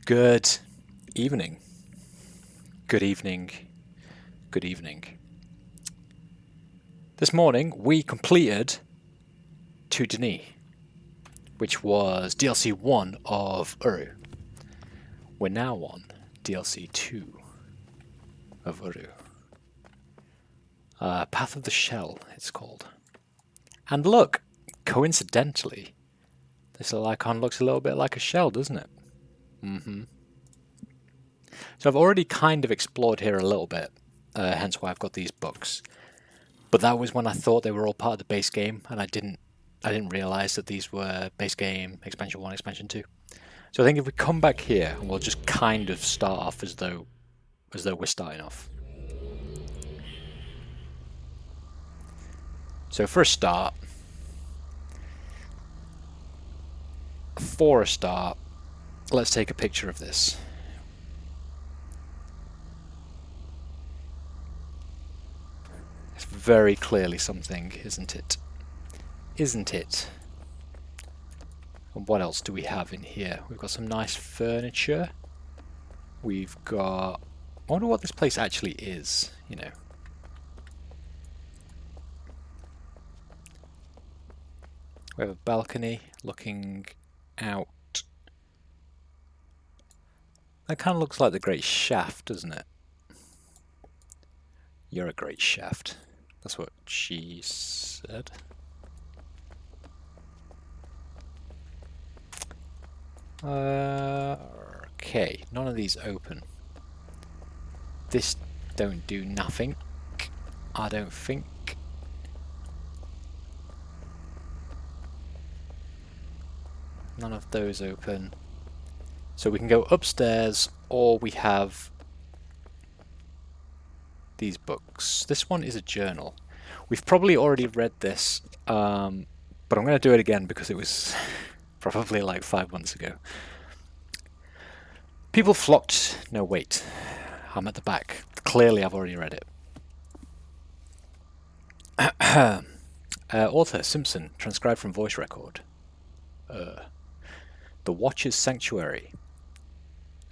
Good evening. Good evening. Good evening. This morning we completed To Denis, which was DLC 1 of URU. We're now on DLC 2 of URU. Path of the Shell, it's called. And look, coincidentally, this little icon looks a little bit like a shell, doesn't it? So I've already kind of explored here a little bit, hence why I've got these books. But that was when I thought they were all part of the base game, and I didn't realise that these were base game, expansion 1, expansion 2. So I think if we come back here, and we'll just kind of start off as though we're starting off. So for a start, let's take a picture of this. It's very clearly something, isn't it? Isn't it? And what else do we have in here? We've got some nice furniture. We've got... I wonder what this place actually is, you know. We have a balcony looking out. That kind of looks like the Great Shaft, doesn't it? You're a great shaft. That's what she said. Okay, none of these open. This don't do nothing, I don't think. None of those open. So we can go upstairs, or we have these books. This one is a journal. We've probably already read this, but I'm going to do it again because it was probably like 5 months ago. People flocked... No, wait. I'm at the back. Clearly I've already read it. Author Simpson, transcribed from voice record. The Watcher's Sanctuary.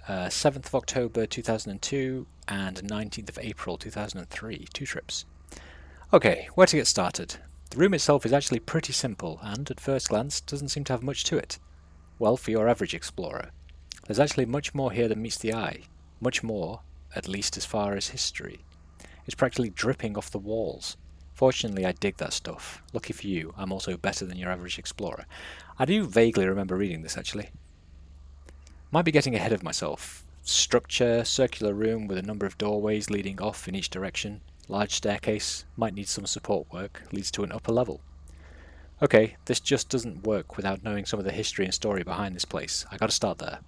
7th of October 2002 and 19th of April 2003. 2 trips. Okay, where to get started? The room itself is actually pretty simple and, at first glance, doesn't seem to have much to it. Well, for your average explorer. There's actually much more here than meets the eye. Much more, at least as far as history. It's practically dripping off the walls. Fortunately, I dig that stuff. Lucky for you, I'm also better than your average explorer. I do vaguely remember reading this, actually. Might be getting ahead of myself. Structure, circular room with a number of doorways leading off in each direction. Large staircase, might need some support work, leads to an upper level. Okay, this just doesn't work without knowing some of the history and story behind this place. I gotta start there.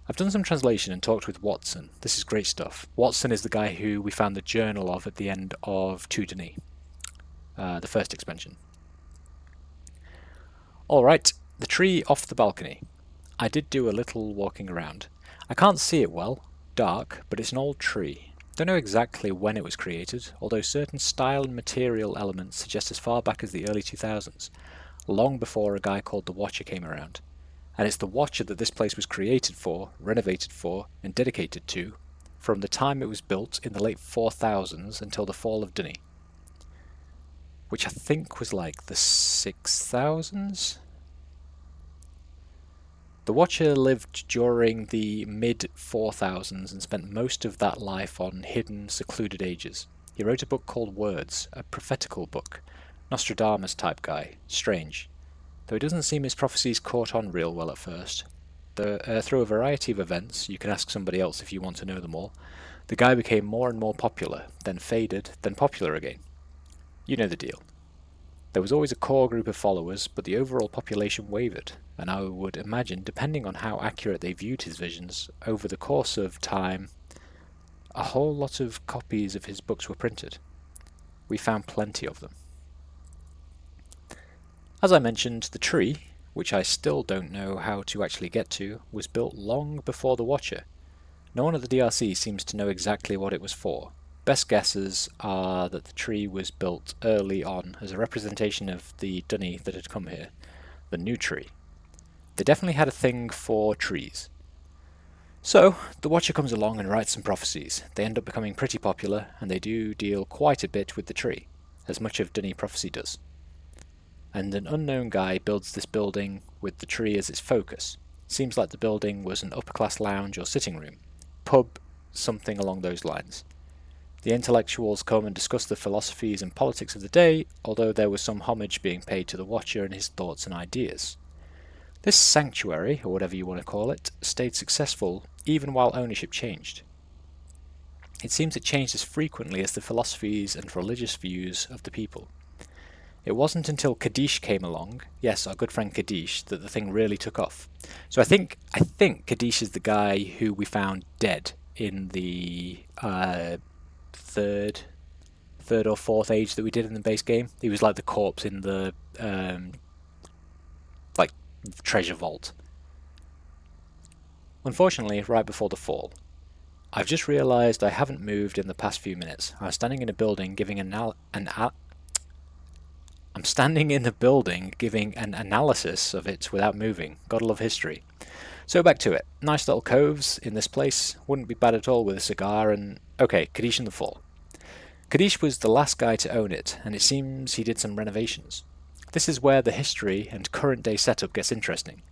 I've done some translation and talked with Watson. This is great stuff. Watson is the guy who we found the journal of at the end of To Denis, the first expansion. Alright, the tree off the balcony. I did do a little walking around. I can't see it well, dark, but it's an old tree. Don't know exactly when it was created, although certain style and material elements suggest as far back as the early 2000s, long before a guy called the Watcher came around. And it's the Watcher that this place was created for, renovated for, and dedicated to, from the time it was built in the late 4000s until the fall of Denis. Which I think was like the 6000s? The Watcher lived during the mid-4000s and spent most of that life on hidden, secluded ages. He wrote a book called Words, a prophetical book. Nostradamus-type guy. Strange. Though it doesn't seem his prophecies caught on real well at first. Through a variety of events, you can ask somebody else if you want to know them all, the guy became more and more popular, then faded, then popular again. You know the deal. There was always a core group of followers, but the overall population wavered, and I would imagine, depending on how accurate they viewed his visions, over the course of time, a whole lot of copies of his books were printed. We found plenty of them. As I mentioned, the tree, which I still don't know how to actually get to, was built long before the Watcher. No one at the DRC seems to know exactly what it was for. Best guesses are that the tree was built early on as a representation of the Denis that had come here, the new tree. They definitely had a thing for trees. So, the Watcher comes along and writes some prophecies. They end up becoming pretty popular, and they do deal quite a bit with the tree, as much of Dunny prophecy does. And an unknown guy builds this building with the tree as its focus. Seems like the building was an upper-class lounge or sitting room, pub, something along those lines. The intellectuals come and discuss the philosophies and politics of the day, although there was some homage being paid to the Watcher and his thoughts and ideas. This sanctuary, or whatever you want to call it, stayed successful even while ownership changed. It seems it changed as frequently as the philosophies and religious views of the people. It wasn't until Kaddish came along, yes, our good friend Kaddish, that the thing really took off. So I think Kaddish is the guy who we found dead in the third or fourth age that we did in the base game. He was like the corpse in the treasure vault. Unfortunately, right before the fall, I've just realised I haven't moved in the past few minutes. I'm standing in a building giving an analysis of it without moving. Gotta love history. So back to it. Nice little coves in this place. Wouldn't be bad at all with a cigar and... Okay, Kaddish in the fall. Kaddish was the last guy to own it, and it seems he did some renovations. This is where the history and current day setup gets interesting.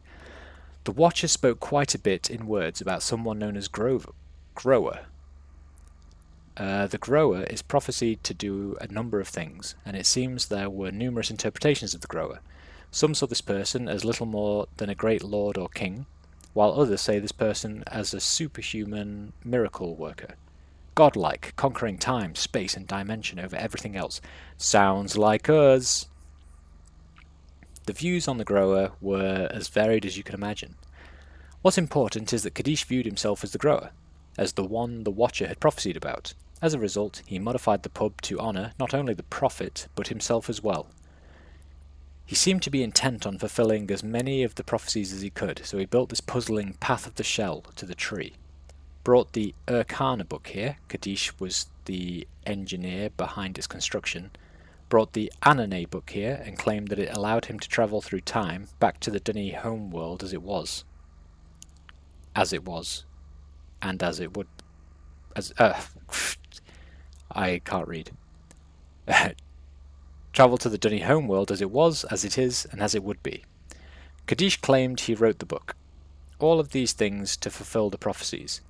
The Watcher spoke quite a bit in words about someone known as Grower. The Grower is prophesied to do a number of things, and it seems there were numerous interpretations of the Grower. Some saw this person as little more than a great lord or king, while others say this person as a superhuman miracle worker. Godlike, conquering time, space, and dimension over everything else. Sounds like us! The views on the Grower were as varied as you can imagine. What's important is that Kaddish viewed himself as the Grower, as the one the Watcher had prophesied about. As a result, he modified the pub to honour not only the prophet, but himself as well. He seemed to be intent on fulfilling as many of the prophecies as he could, so he built this puzzling Path of the Shell to the tree. Brought the Urkana book here. Kaddish was the engineer behind its construction. Brought the Anane book here and claimed that it allowed him to travel through time back to the Dunny homeworld as it was. As it was. And as it would... I can't read. Travel to the Dunny homeworld as it was, as it is, and as it would be. Kaddish claimed he wrote the book. All of these things to fulfill the prophecies.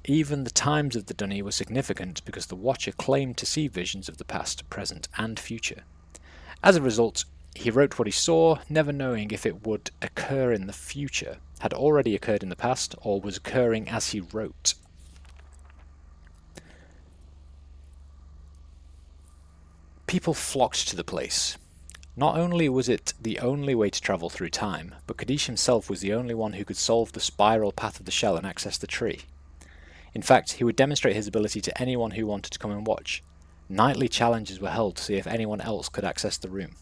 Even the times of the Dunny were significant because the Watcher claimed to see visions of the past, present, and future. As a result, he wrote what he saw, never knowing if it would occur in the future, had already occurred in the past, or was occurring as he wrote. People flocked to the place. Not only was it the only way to travel through time, but Kaddish himself was the only one who could solve the spiral path of the shell and access the tree. In fact, he would demonstrate his ability to anyone who wanted to come and watch. Nightly challenges were held to see if anyone else could access the room.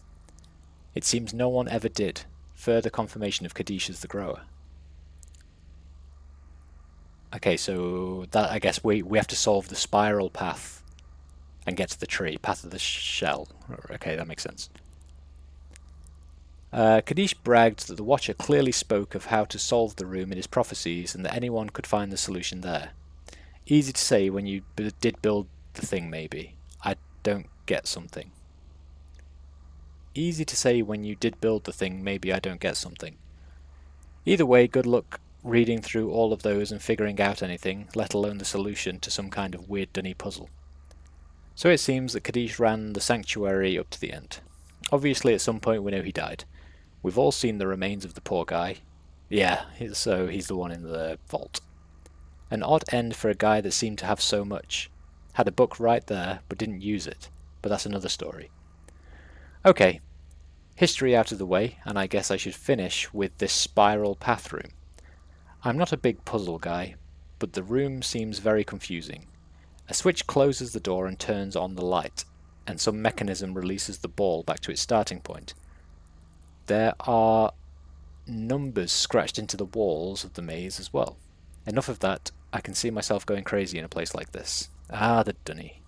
It seems no one ever did, further confirmation of Kaddish as the Grower. Okay, so that I guess we have to solve the spiral path and get to the tree, path of the shell. Okay, that makes sense. Kaddish bragged that the Watcher clearly spoke of how to solve the room in his prophecies and that anyone could find the solution there. Easy to say when you did build the thing, maybe. I don't get something. Easy to say when you did build the thing, maybe I don't get something. Either way, good luck reading through all of those and figuring out anything, let alone the solution to some kind of weird Dunny puzzle. So it seems that Kaddish ran the sanctuary up to the end. Obviously at some point we know he died. We've all seen the remains of the poor guy. Yeah, so he's the one in the vault. An odd end for a guy that seemed to have so much. Had a book right there, but didn't use it. But that's another story. Okay, history out of the way, and I guess I should finish with this spiral path room. I'm not a big puzzle guy, but the room seems very confusing. A switch closes the door and turns on the light, and some mechanism releases the ball back to its starting point. There are numbers scratched into the walls of the maze as well. Enough of that, I can see myself going crazy in a place like this. Ah, the Dunny.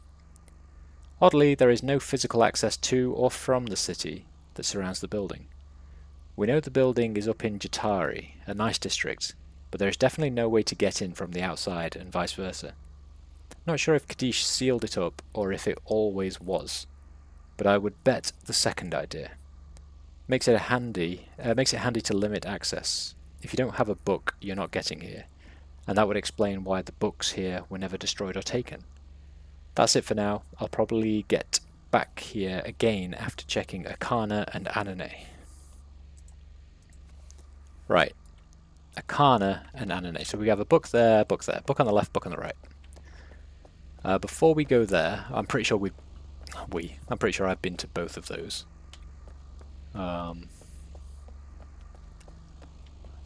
Oddly, there is no physical access to or from the city that surrounds the building. We know the building is up in Jatari, a nice district, but there is definitely no way to get in from the outside and vice versa. Not sure if Kadish sealed it up or if it always was, but I would bet the second idea. Makes it handy to limit access. If you don't have a book, you're not getting here, and that would explain why the books here were never destroyed or taken. That's it for now. I'll probably get back here again after checking Arcana and Anane. Right. Arcana and Anane. So we have a book there, book on the left, book on the right. Before we go there, I'm pretty sure I'm pretty sure I've been to both of those.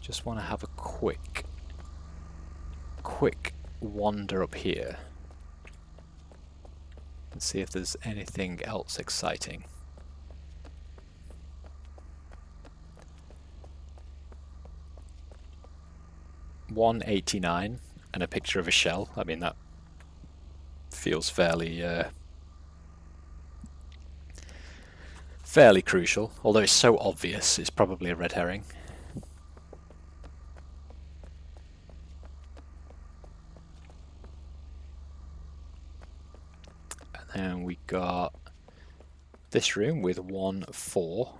Just want to have a quick wander up here and see if there's anything else exciting. $1.89 and a picture of a shell. I mean, that feels fairly crucial, although it's so obvious it's probably a red herring. And then we got this room with 1-4.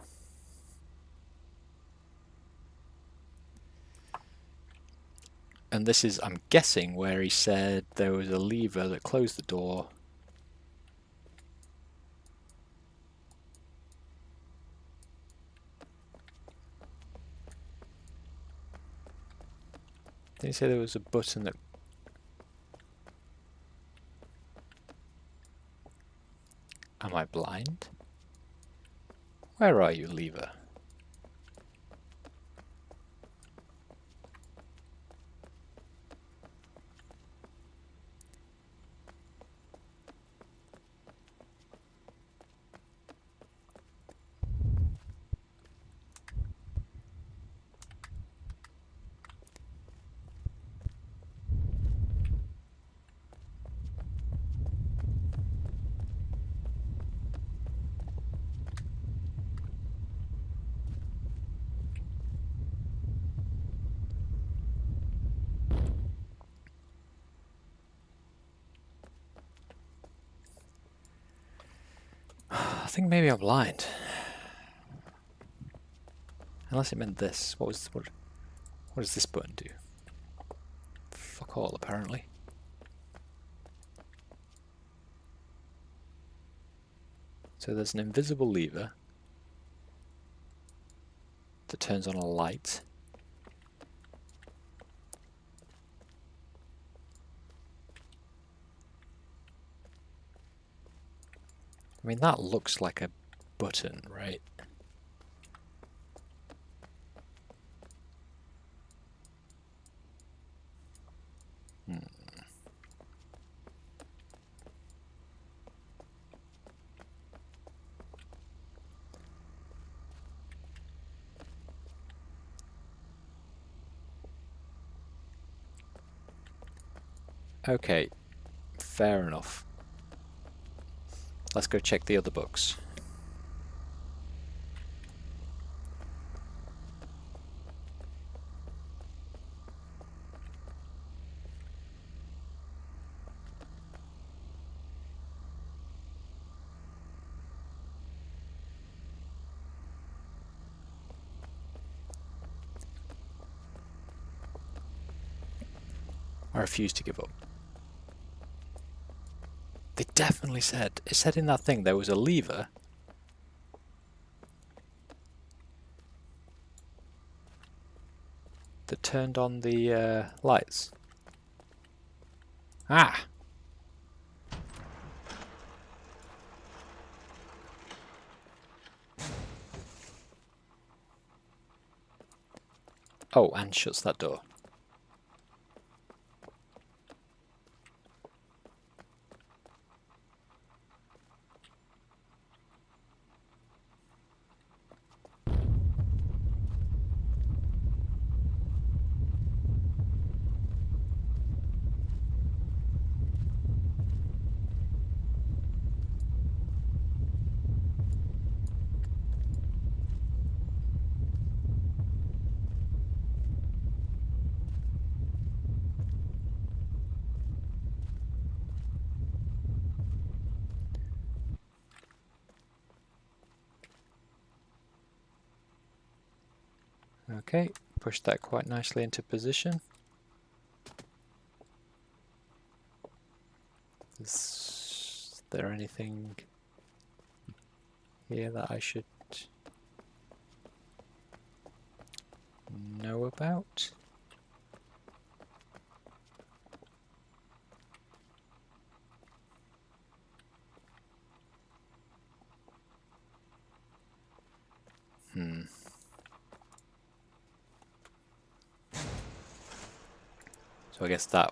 And this is, I'm guessing, where he said there was a lever that closed the door. Did he say there was a button that... Am I blind? Where are you, lever? I think maybe I'm blind. Unless it meant this. What does this button do? Fuck all, apparently. So there's an invisible lever that turns on a light. I mean, that looks like a button, right? Okay, fair enough. Let's go check the other books. I refuse to give up. They definitely said, it said in that thing there was a lever. That turned on the lights. Ah! Oh, and shuts that door. Okay, push that quite nicely into position. Is there anything here that I should know about? So I guess that,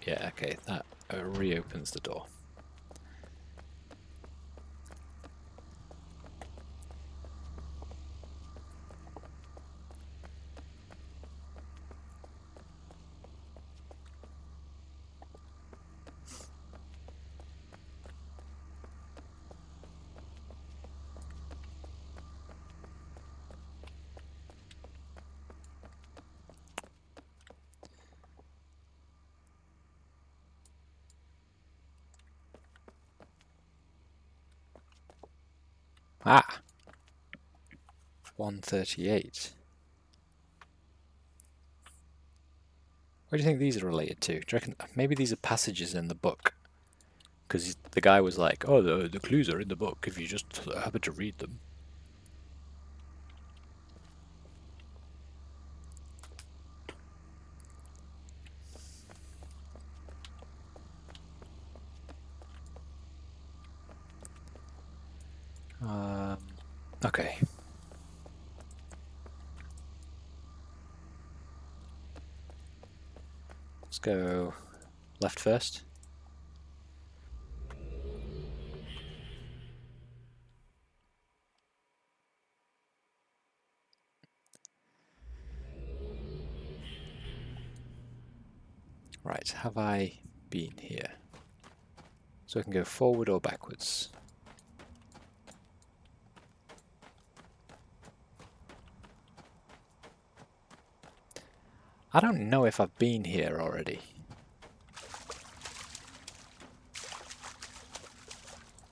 yeah, okay, that reopens the door. Ah! 138. What do you think these are related to? Do you reckon maybe these are passages in the book? Because the guy was like, oh, the clues are in the book if you just happen to read them. Okay. Let's go left first. Right, have I been here? So I can go forward or backwards. I don't know if I've been here already.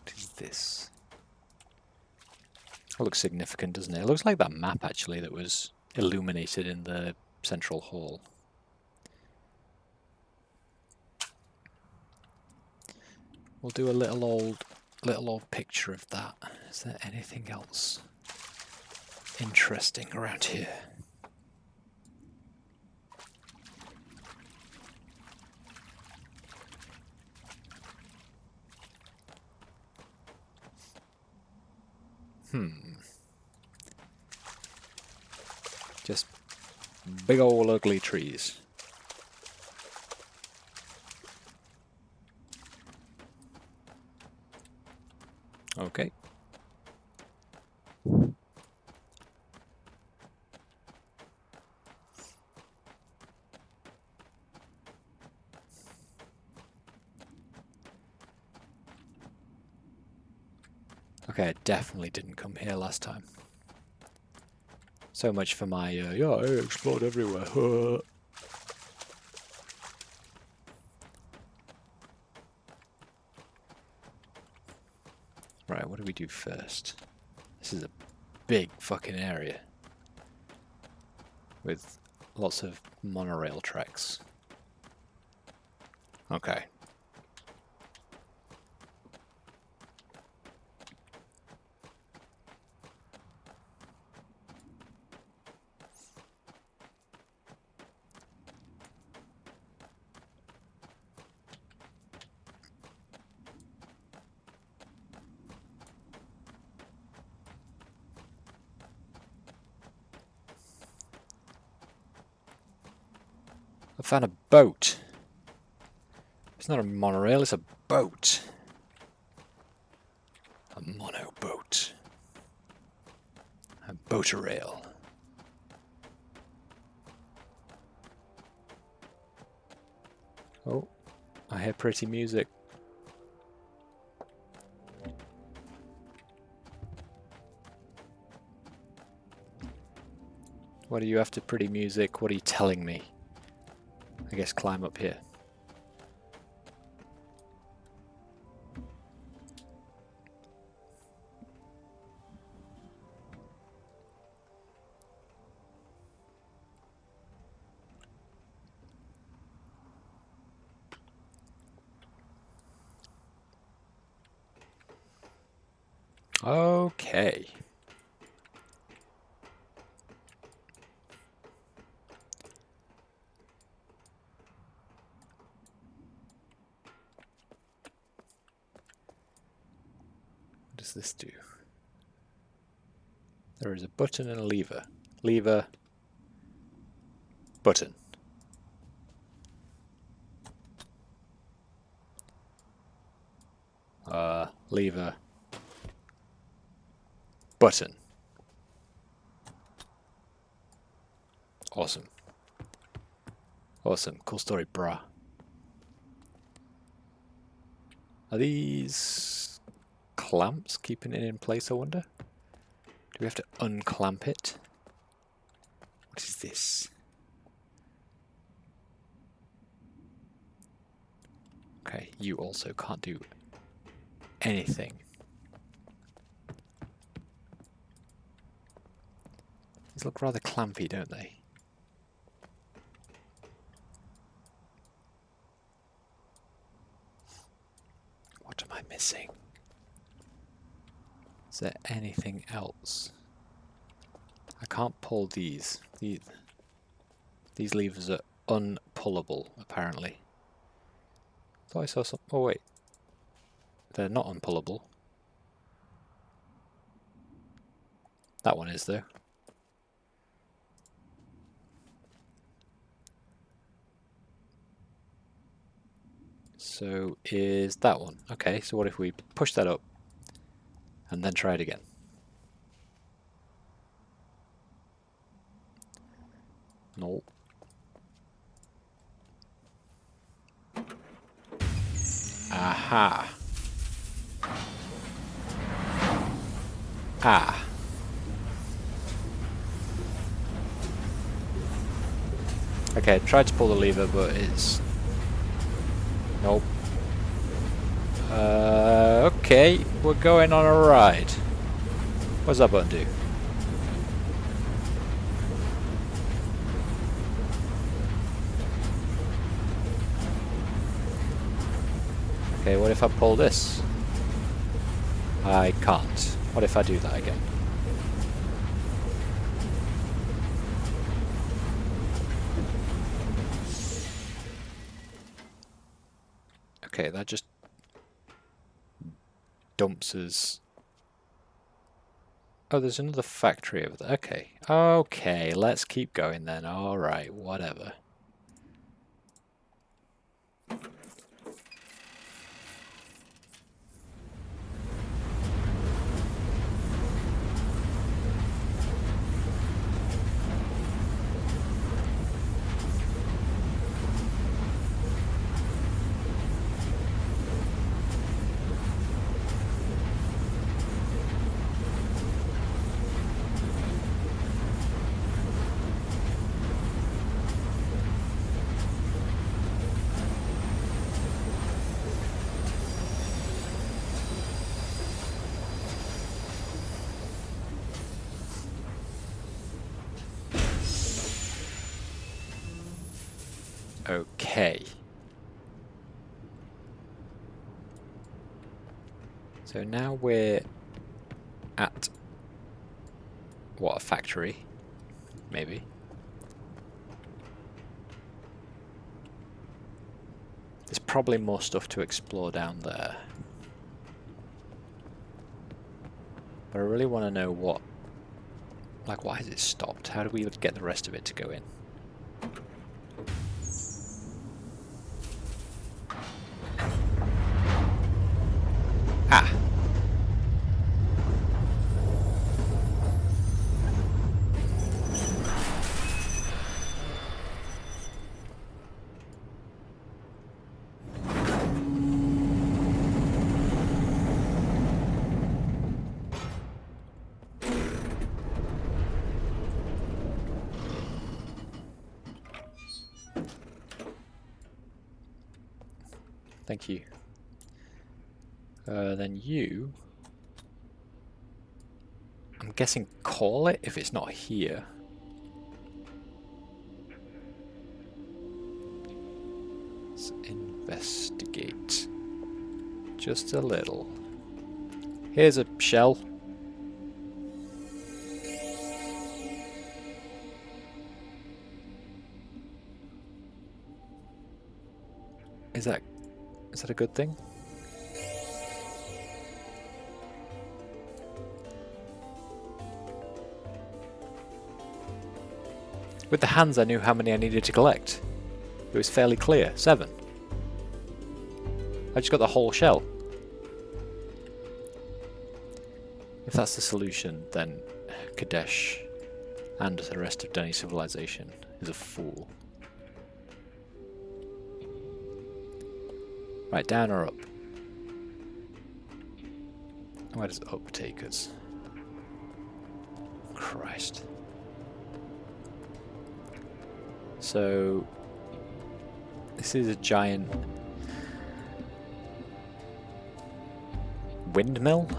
What is this? It looks significant, doesn't it? It looks like that map, actually, that was illuminated in the central hall. We'll do a little old picture of that. Is there anything else interesting around here? Just big old ugly trees. Okay. Okay, I definitely didn't come here last time. So much for my, yeah, I explored everywhere. Right, what do we do first? This is a big fucking area with lots of monorail tracks. Okay. I found a boat. It's not a monorail, it's a boat. A mono boat. A boat-a-rail. Oh, I hear pretty music. What are you after, pretty music? What are you telling me? I guess climb up here. Okay. What does this do? There is a button and a lever. Lever. Button. Lever. Button. Awesome. Awesome. Cool story, brah. Are these clamps keeping it in place, I wonder? Do we have to unclamp it? What is this? Okay, you also can't do anything. These look rather clampy, don't they? What am I missing? Is there anything else? I can't pull these. These levers are unpullable, apparently. Thought I saw some. Oh wait, they're not unpullable. That one is though. So is that one. Okay, so what if we push that up and then try it again? No. Aha. Ah. Okay, I tried to pull the lever, but it's... Nope. Okay, we're going on a ride. What does that button do? Okay, what if I pull this? I can't. What if I do that again? Okay, that just dumps us. Oh, there's another factory over there. Okay. Okay, let's keep going then. Alright, whatever. Okay. So now we're at, what, a factory? Maybe. There's probably more stuff to explore down there. But I really want to know what... Like, why has it stopped? How do we get the rest of it to go in? Ah! Thank you. Then you... I'm guessing call it if it's not here. Let's investigate. Just a little. Here's a shell. Is that a good thing? With the hands I knew how many I needed to collect. It was fairly clear. 7. I just got the whole shell. If that's the solution, then Kadesh and the rest of Dunny civilization is a fool. Right, down or up? Where does up take us? Christ. So, this is a giant windmill,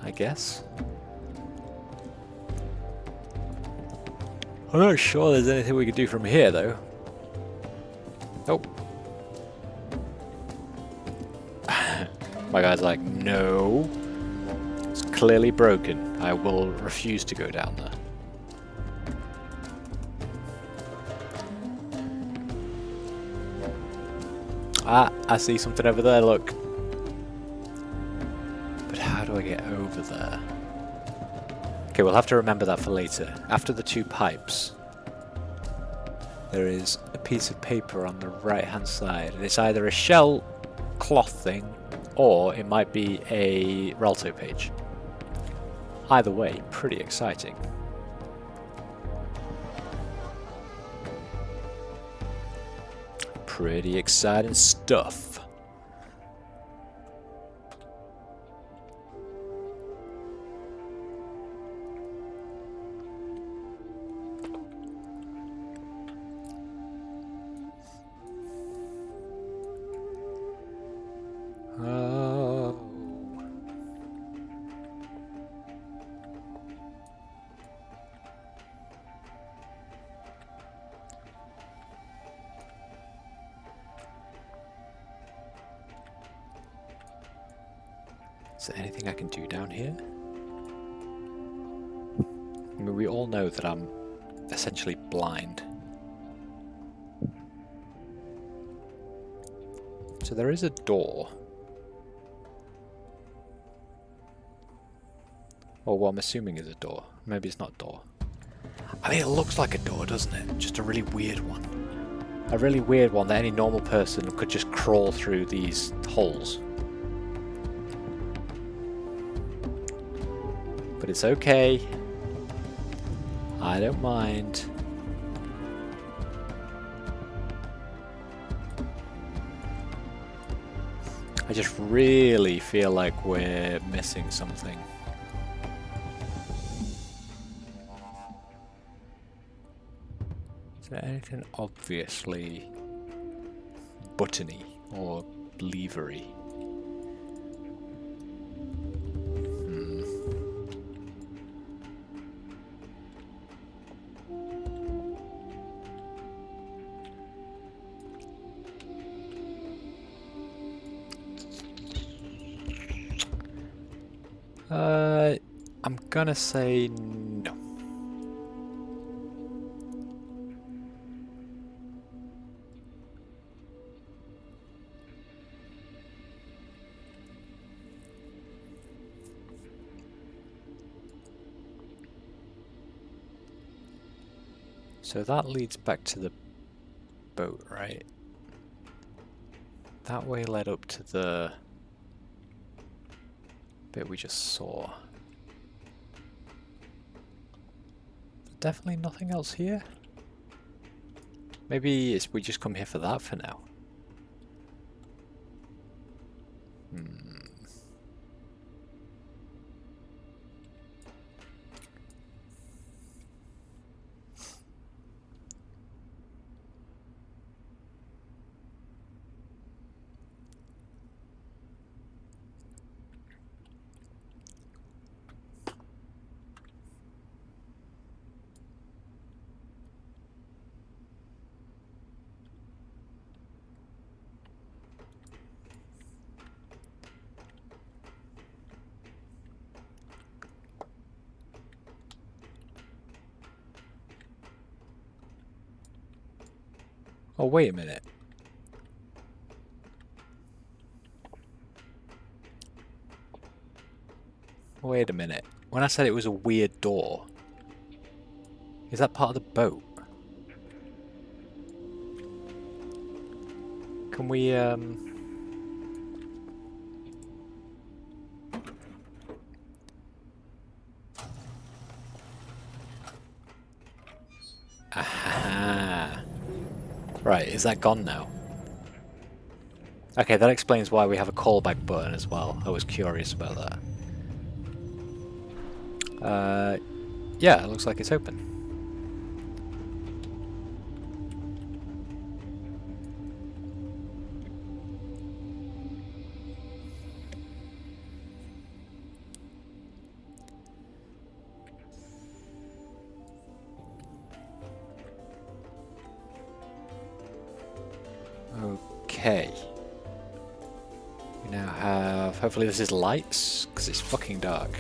I guess. I'm not sure there's anything we can do from here, though. Oh. My guy's like, no. It's clearly broken. I will refuse to go down there. Ah, I see something over there, look. But how do I get over there? Okay, we'll have to remember that for later. After the 2 pipes, there is a piece of paper on the right-hand side. And it's either a shell cloth thing, or it might be a Ralto page. Either way, pretty exciting. Pretty exciting stuff. Oh. Is there anything I can do down here? I mean, we all know that I'm essentially blind. So there is a door. Or what I'm assuming is a door. Maybe it's not a door. I mean, it looks like a door, doesn't it? Just a really weird one. A really weird one that any normal person could just crawl through these holes. But it's okay. I don't mind. I just really feel like we're missing something. Is there anything obviously buttony or levery? I'm gonna say no. So that leads back to the boat, right? That way led up to the bit we just saw. Definitely nothing else here. Maybe we just come here for that for now. Oh, wait a minute. Wait a minute. When I said it was a weird door, is that part of the boat? Can we, Aha! Right, is that gone now? Okay, that explains why we have a callback button as well. I was curious about that. Yeah, it looks like it's open. Okay. We now have... Hopefully this is lights, because it's fucking dark.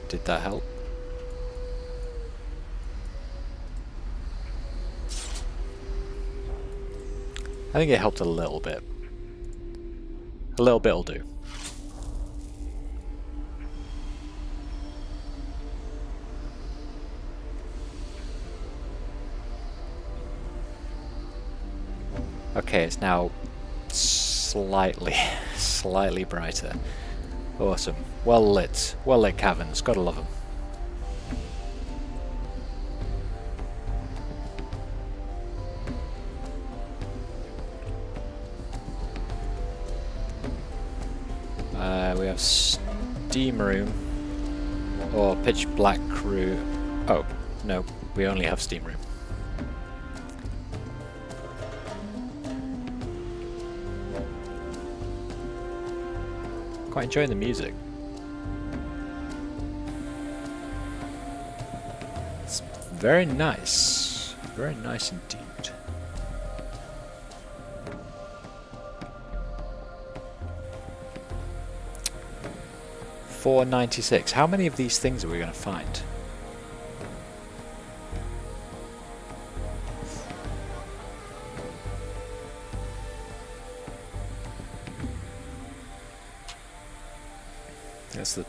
Did that help? I think it helped a little bit. A little bit will do. Okay, it's now slightly brighter. Awesome. Well lit caverns. Gotta love them. We have steam room or pitch black room. Oh no, we only have steam room. Quite enjoying the music. It's very nice. Very nice indeed. $4.96. How many of these things are we going to find? That's the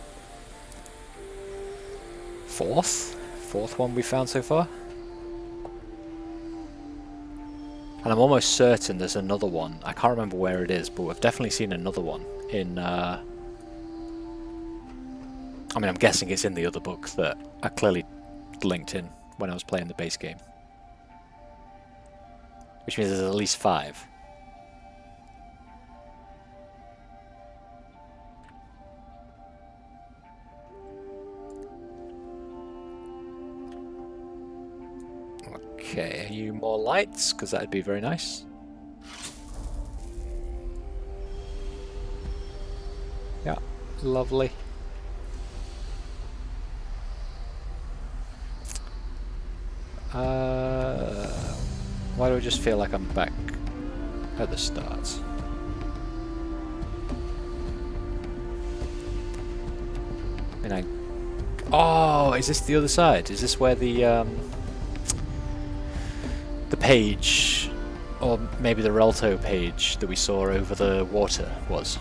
fourth one we found so far. And I'm almost certain there's another one. I can't remember where it is, but we've definitely seen another one in... I mean, I'm guessing it's in the other book that I clearly linked in when I was playing the base game. Which means there's at least 5. Okay, are you more lights? Because that'd be very nice. Yeah, lovely. Why do I just feel like I'm back at the start? Oh, is this the other side? Is this where the page, or maybe the Relto page that we saw over the water was?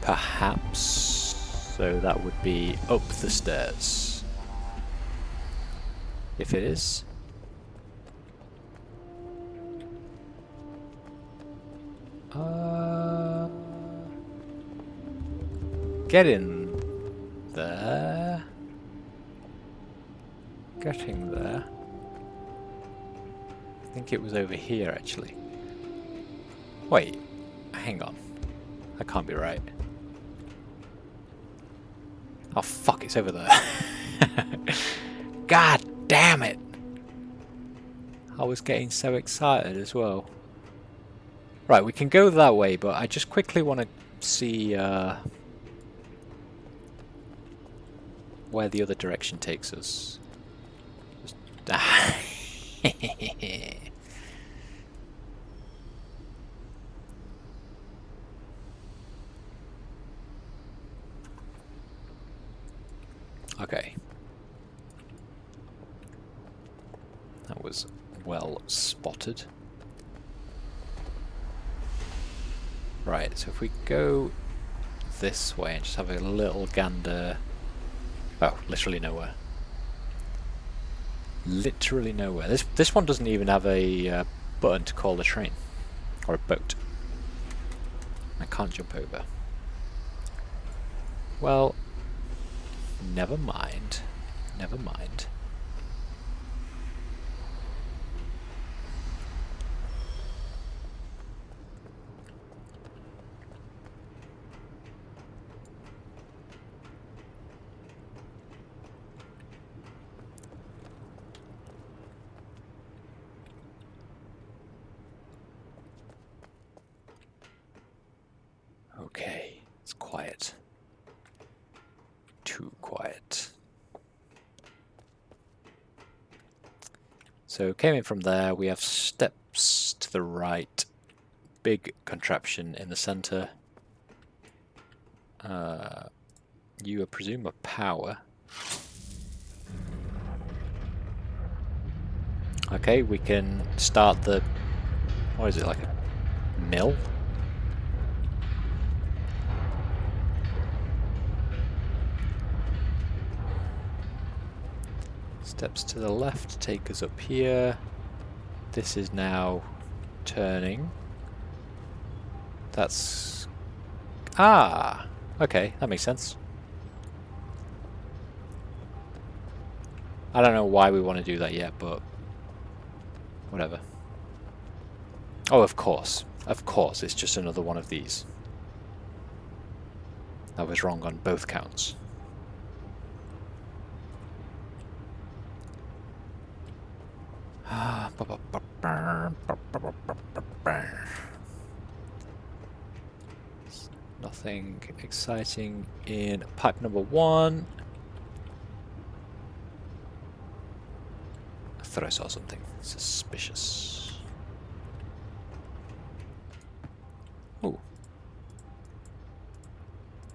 Perhaps. So that would be up the stairs. If it is. Get in there. Getting there. I think it was over here actually. Wait, hang on. That can't be right. Oh fuck, it's over there. God damn it! I was getting so excited as well. Right, we can go that way, but I just quickly want to see where the other direction takes us. Okay. That was well spotted. Right, so if we go this way and just have a little gander... Oh, literally nowhere. Literally nowhere. This one doesn't even have a button to call a train. Or a boat. I can't jump over. Well, never mind. Never mind. Okay, it's quiet. Too quiet. So came in from there, we have steps to the right, big contraption in the center. You presume a power. Okay, we can start the, what is it, like a mill? Steps to the left take us up here. This is now turning. That's... Ah! Okay, that makes sense. I don't know why we want to do that yet, but whatever. Oh, of course. Of course, it's just another one of these. I was wrong on both counts. Nothing exciting in pipe number 1. I thought I saw something suspicious. Oh.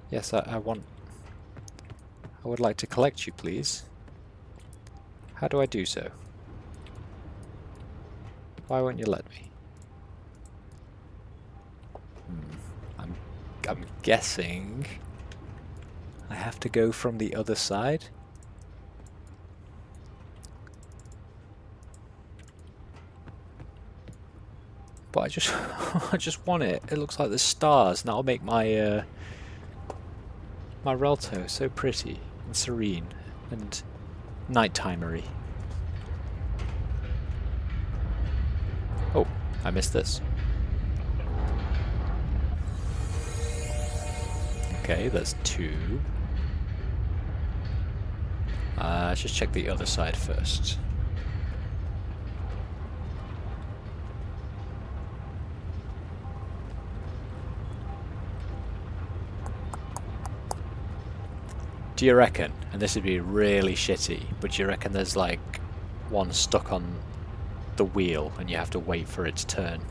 Yes, I would like to collect you, please. How do I do so? Why won't you let me? I'm guessing I have to go from the other side. But I just I just want it. It looks like the stars, and that'll make my my Relto so pretty and serene and nightimery. Oh, I missed this. Okay, there's 2. Let's just check the other side first. Do you reckon, and this would be really shitty, but do you reckon there's like one stuck on the wheel and you have to wait for it to turn?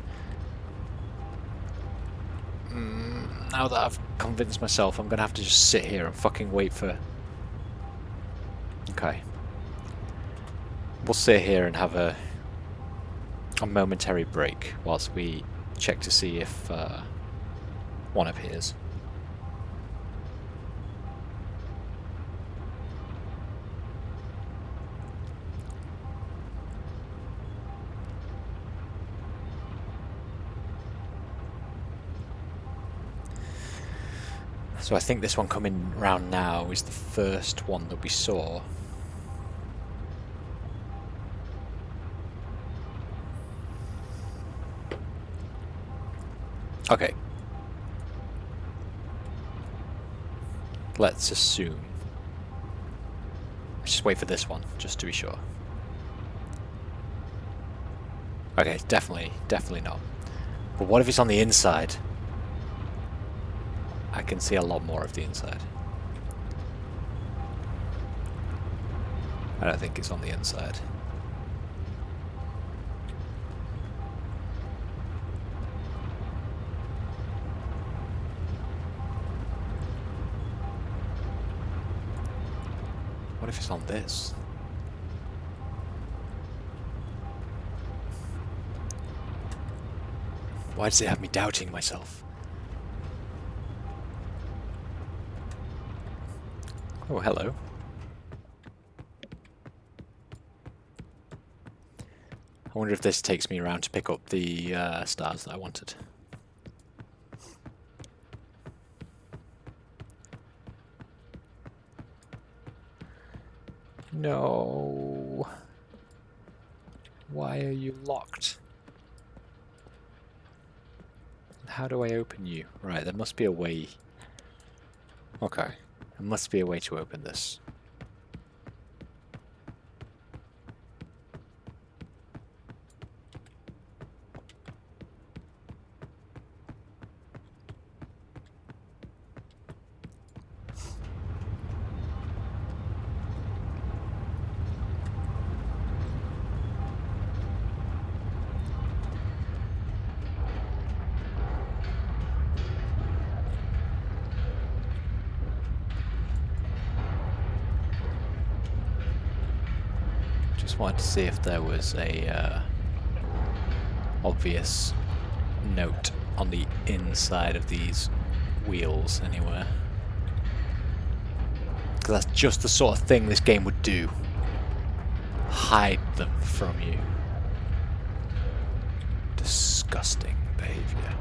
Now that I've convinced myself, I'm gonna have to just sit here and fucking wait for... Okay. We'll sit here and have a momentary break whilst we check to see if one appears. So I think this one coming round now is the first one that we saw. Okay. Let's assume. Let's just wait for this one, just to be sure. Okay, definitely not. But what if it's on the inside? I can see a lot more of the inside. I don't think it's on the inside. What if it's on this? Why does it have me doubting myself? Oh, hello. I wonder if this takes me around to pick up the stars that I wanted. No. Why are you locked? How do I open you? Right, there must be a way. Okay. There must be a way to open this. Just wanted to see if there was a obvious note on the inside of these wheels anywhere. Because that's just the sort of thing this game would do. Hide them from you. Disgusting behaviour.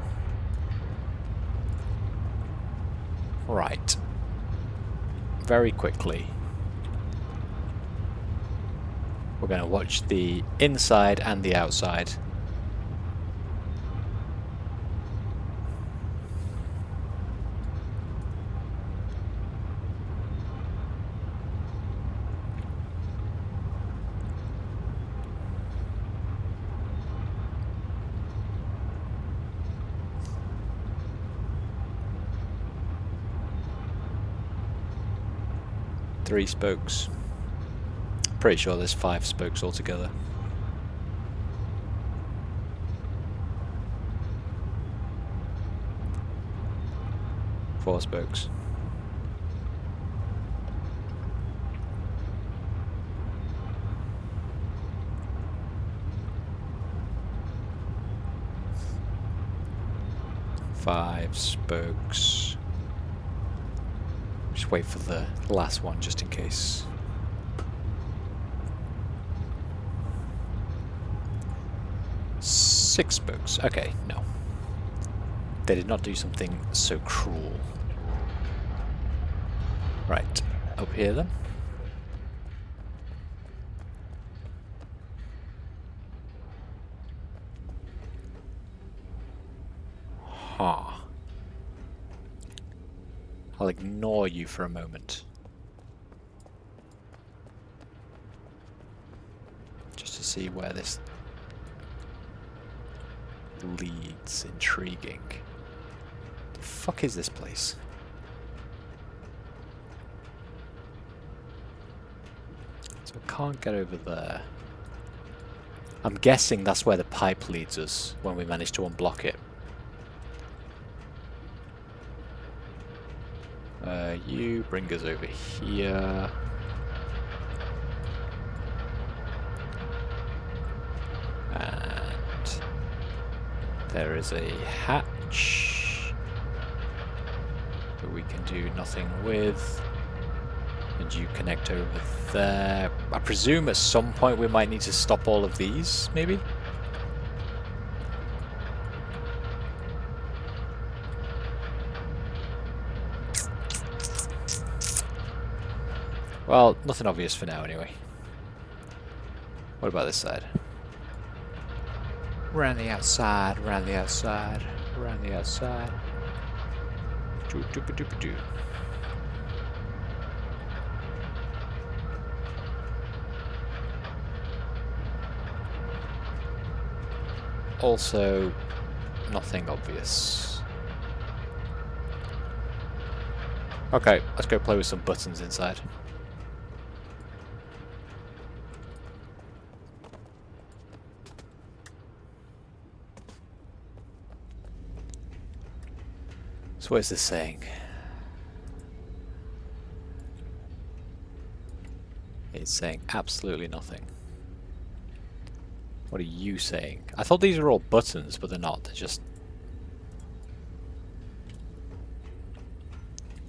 Right. Very quickly. We're going to watch the inside and the outside. Three spokes. Pretty sure there's 5 spokes altogether. Four spokes. Five spokes. Just wait for the last one just in case. Six spokes. Okay, no. They did not do something so cruel. Right, up here then. Huh. I'll ignore you for a moment. Just to see where this leads. Intriguing. The fuck is this place? So I can't get over there. I'm guessing that's where the pipe leads us when we manage to unblock it. You bring us over here. And there is a hatch that we can do nothing with. And you connect over there. I presume at some point we might need to stop all of these, maybe? Well, nothing obvious for now anyway. What about this side? Around the outside, around the outside, around the outside. Doo-doo-ba-doo-ba-doo. Also, nothing obvious. Okay, let's go play with some buttons inside. So what is this saying? It's saying absolutely nothing. What are you saying? I thought these were all buttons, but they're not. They're just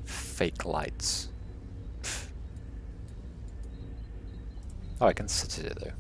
fake lights. Oh, I can sit it though.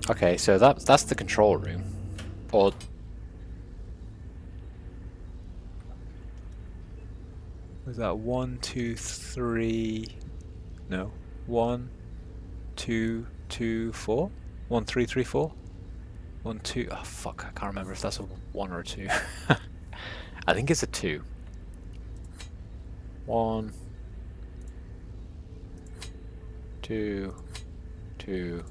Okay, so that's the control room. Or was that 1, 2, 3? No. 1, 2, 2, 4? 1, 3, 3, 4? 1, 2. Oh fuck, I can't remember if that's a 1 or a 2. I think it's a 2. 1, 2, 2.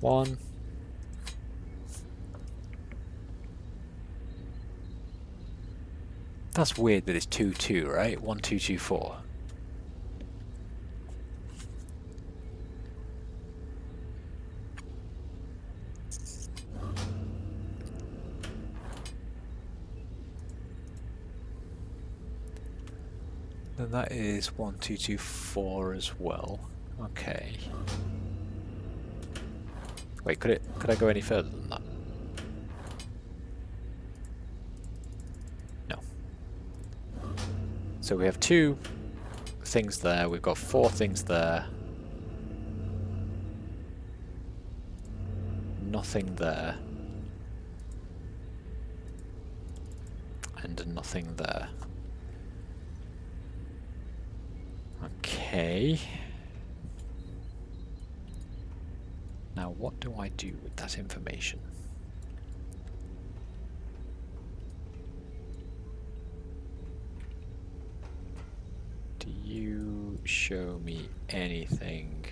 One. That's weird that it's 2, 2, right? 1, 2, 2, 4. Then that is 1, 2, 2, 4 as well. Okay. Wait, could I go any further than that? No. So we have 2 things there, we've got 4 things there. Nothing there. And nothing there. Okay. Now what do I do with that information? Do you show me anything?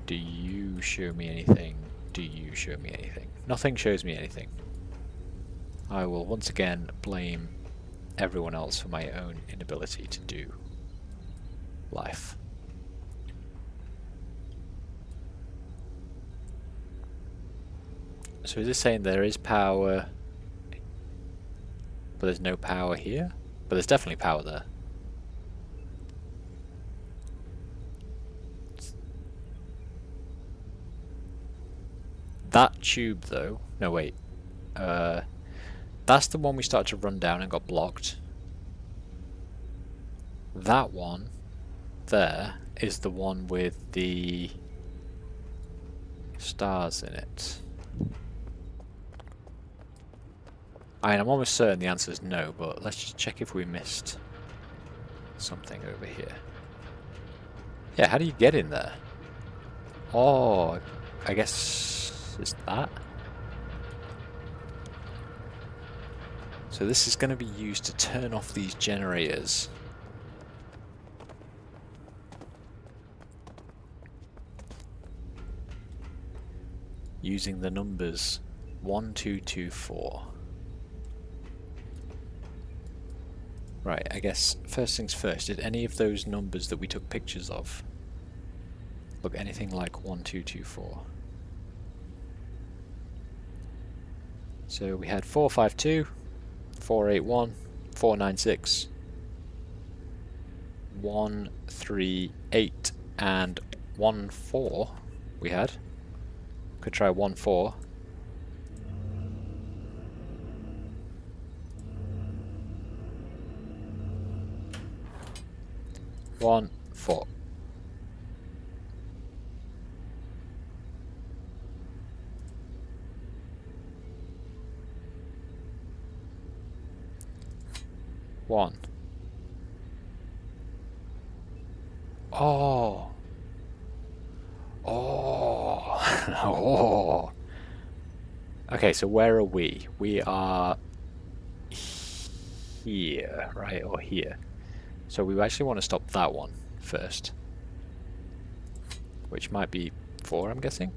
Do you show me anything? Do you show me anything? Nothing shows me anything. I will once again blame everyone else for my own inability to do life. So is this saying there is power, but there's no power here? But there's definitely power there. That tube though, no wait, that's the one we started to run down and got blocked. That one there is the one with the stars in it. I mean, I'm almost certain the answer is no, but let's just check if we missed something over here. Yeah, how do you get in there? Oh, I guess it's that. So this is going to be used to turn off these generators. Using the numbers 1, 2, 2, 4. Right, I guess first things first, did any of those numbers that we took pictures of look anything like 1, 2, 2, 4? So we had 452, 481, 496, 138, and 14 we had. Could try 14. 1, 4. One. Oh. Oh. Oh. Okay, so where are we? We are here, right? Or here. So we actually want to stop that one first. Which might be 4, I'm guessing.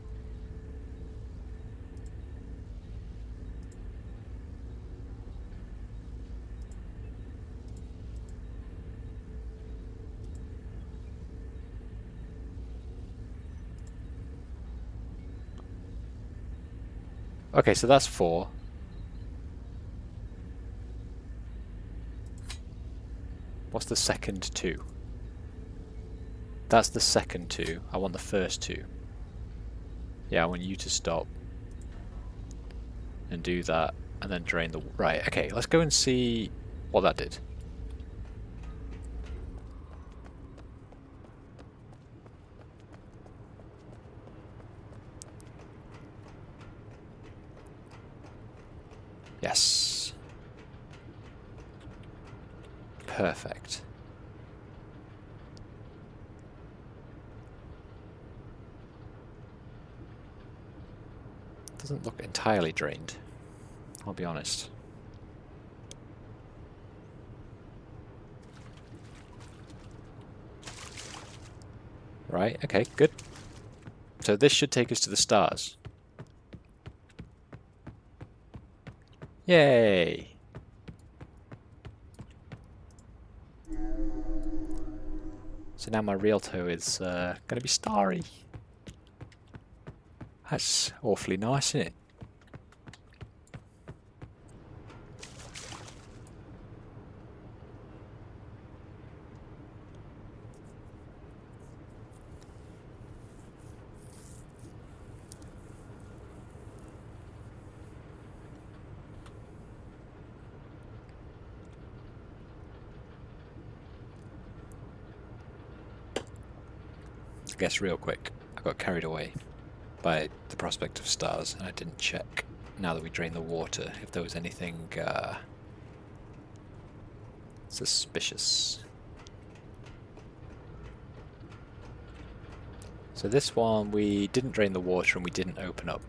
Okay, so that's 4. What's the second 2? That's the second 2. I want the first 2. Yeah, I want you to stop. And do that. And then drain the... Right, okay, let's go and see what that did. Yes. Perfect. Doesn't look entirely drained, I'll be honest. Right, okay, good. So this should take us to the stars. Yay! So now my Realto is going to be starry. That's awfully nice, isn't it? I guess real quick, I got carried away by the prospect of stars and I didn't check, now that we drained the water, if there was anything suspicious. So this one, we didn't drain the water and we didn't open up.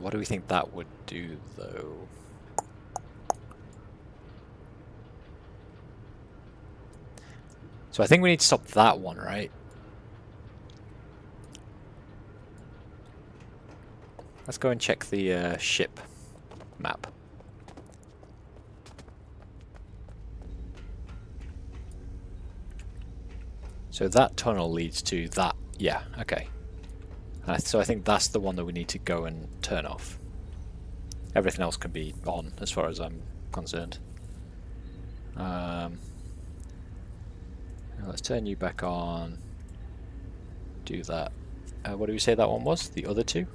What do we think that would do, though? So I think we need to stop that one, right? Let's go and check the ship map. So that tunnel leads to that. Yeah, okay. So I think that's the one that we need to go and turn off. Everything else can be on, as far as I'm concerned. Let's turn you back on. Do that. What do we say that one was? The other 2?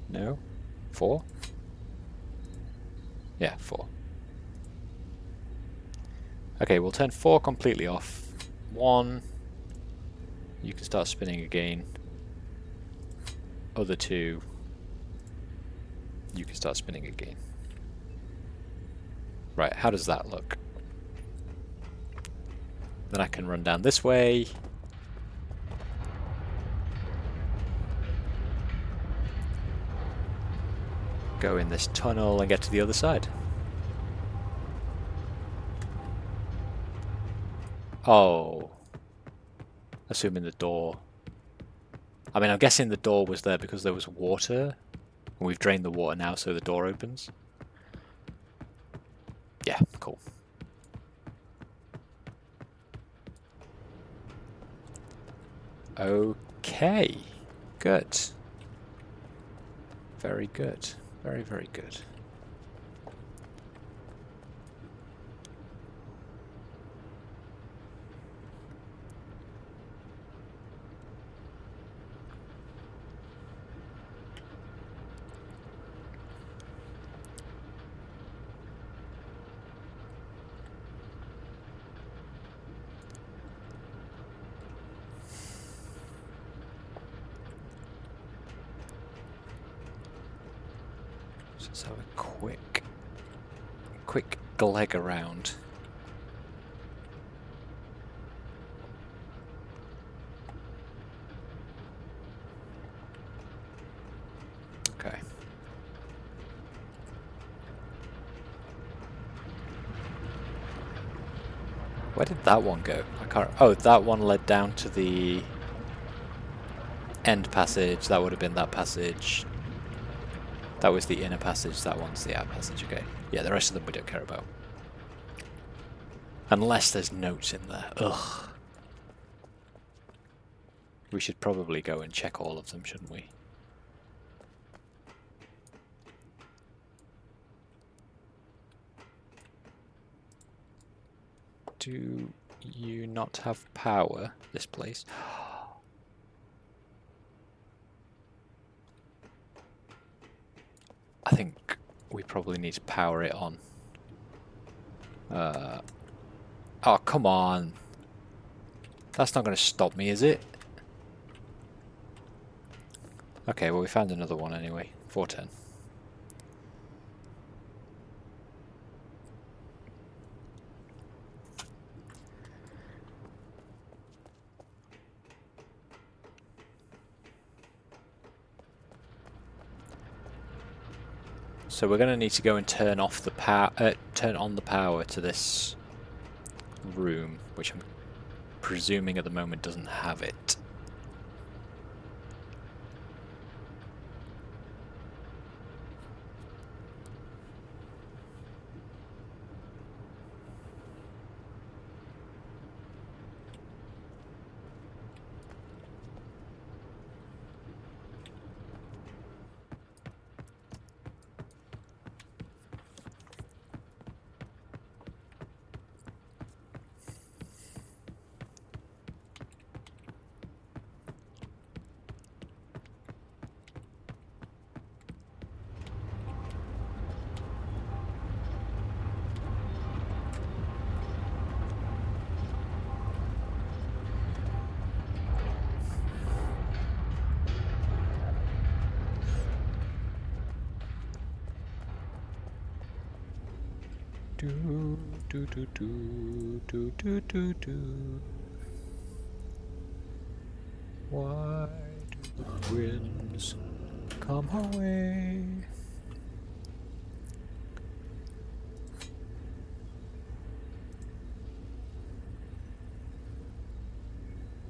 No? 4? Yeah, 4. Okay, we'll turn 4 completely off. 1, you can start spinning again. Other 2, you can start spinning again. Right, how does that look? Then I can run down this way. Go in this tunnel and get to the other side. Oh. Assuming the door... I mean, I'm guessing the door was there because there was water. And we've drained the water now, so the door opens. Yeah, cool. Okay. Good. Very good. Very, very good. Let's have a quick gleg around. Okay. Where did that one go? I can't. Oh, that one led down to the end passage. That would have been that passage. That was the inner passage. That one's the outer passage. Okay. Yeah, the rest of them we don't care about. Unless there's notes in there. Ugh. We should probably go and check all of them, shouldn't we? Do you not have power, this place? I think we probably need to power it on. Oh, come on. That's not going to stop me, is it? Okay, well we found another one anyway. 410. So we're going to need to go and turn off the power, turn on the power to this room, which I'm presuming at the moment doesn't have it. Do do do do do do do do. Why do the winds come away?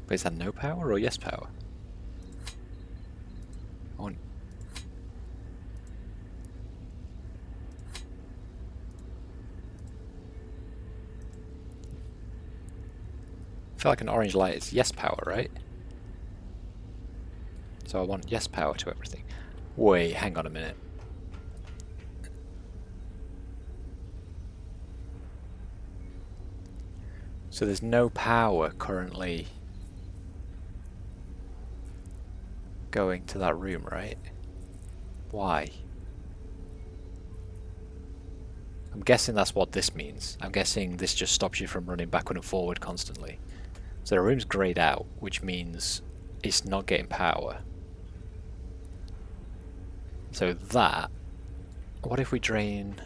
But is that no power or yes power? On. I feel like an orange light is yes power, right? So I want yes power to everything. Wait, hang on a minute. So there's no power currently going to that room, right? Why? I'm guessing that's what this means. I'm guessing this just stops you from running backward and forward constantly. So the room's grayed out, which means it's not getting power. So that... What if we drain...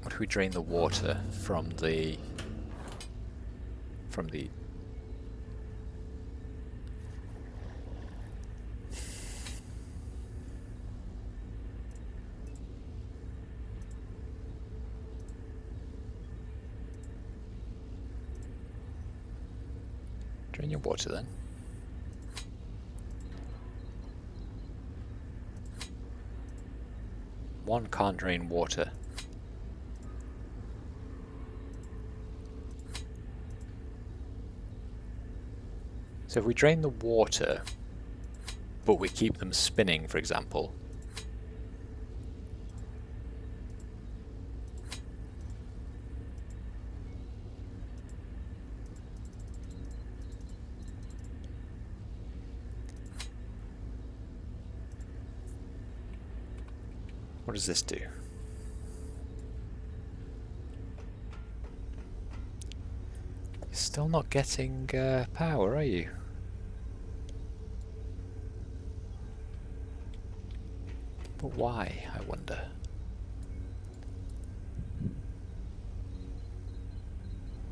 What if we drain the water from the... Drain your water then. One can't drain water. So if we drain the water, but we keep them spinning, for example, what does this do? Still not getting power, are you? But why, I wonder?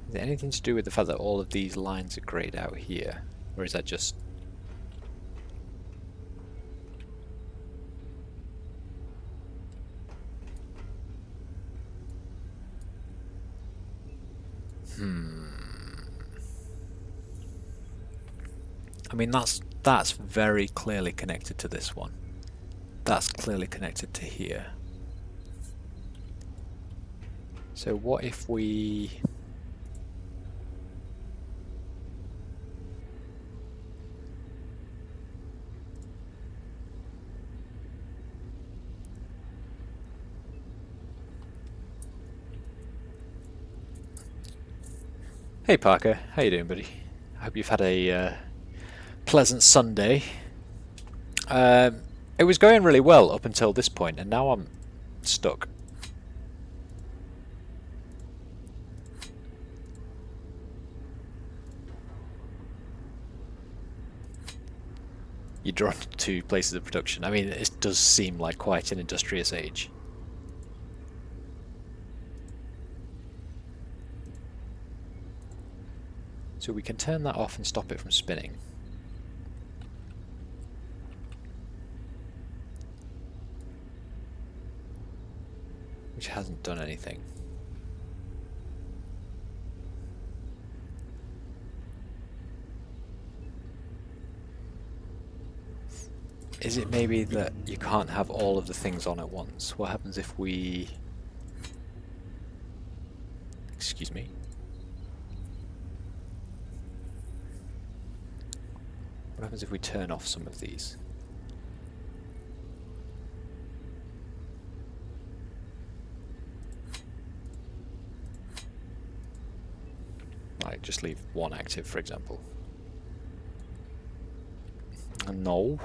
Is it anything to do with the fact that all of these lines are greyed out here? Or is that just... I mean, that's very clearly connected to this one. That's clearly connected to here. So what if we... Hey Parker, how you doing, buddy? I hope you've had a pleasant Sunday. It was going really well up until this point, and now I'm stuck. You're drawn to places of production. I mean, it does seem like quite an industrious age. So we can turn that off and stop it from spinning. Which hasn't done anything. Is it maybe that you can't have all of the things on at once? What happens if we... Excuse me. What happens if we turn off some of these? Like, just leave one active, for example. No.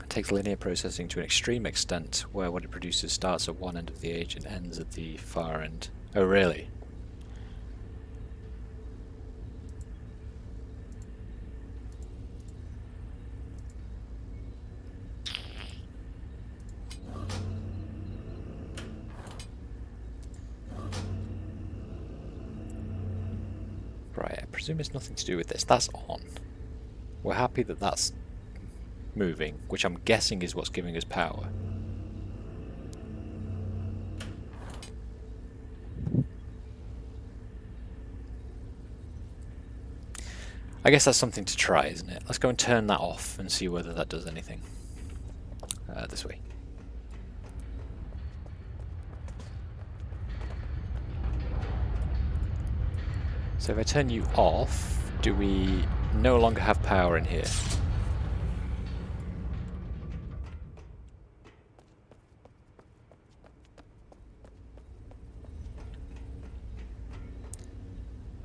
Takes linear processing to an extreme extent, where what it produces starts at one end of the age and ends at the far end. Oh, really? Right, I presume it's nothing to do with this. That's on. We're happy that that's moving, which I'm guessing is what's giving us power. I guess that's something to try, isn't it? Let's go and turn that off and see whether that does anything. This way. So if I turn you off, do we no longer have power in here?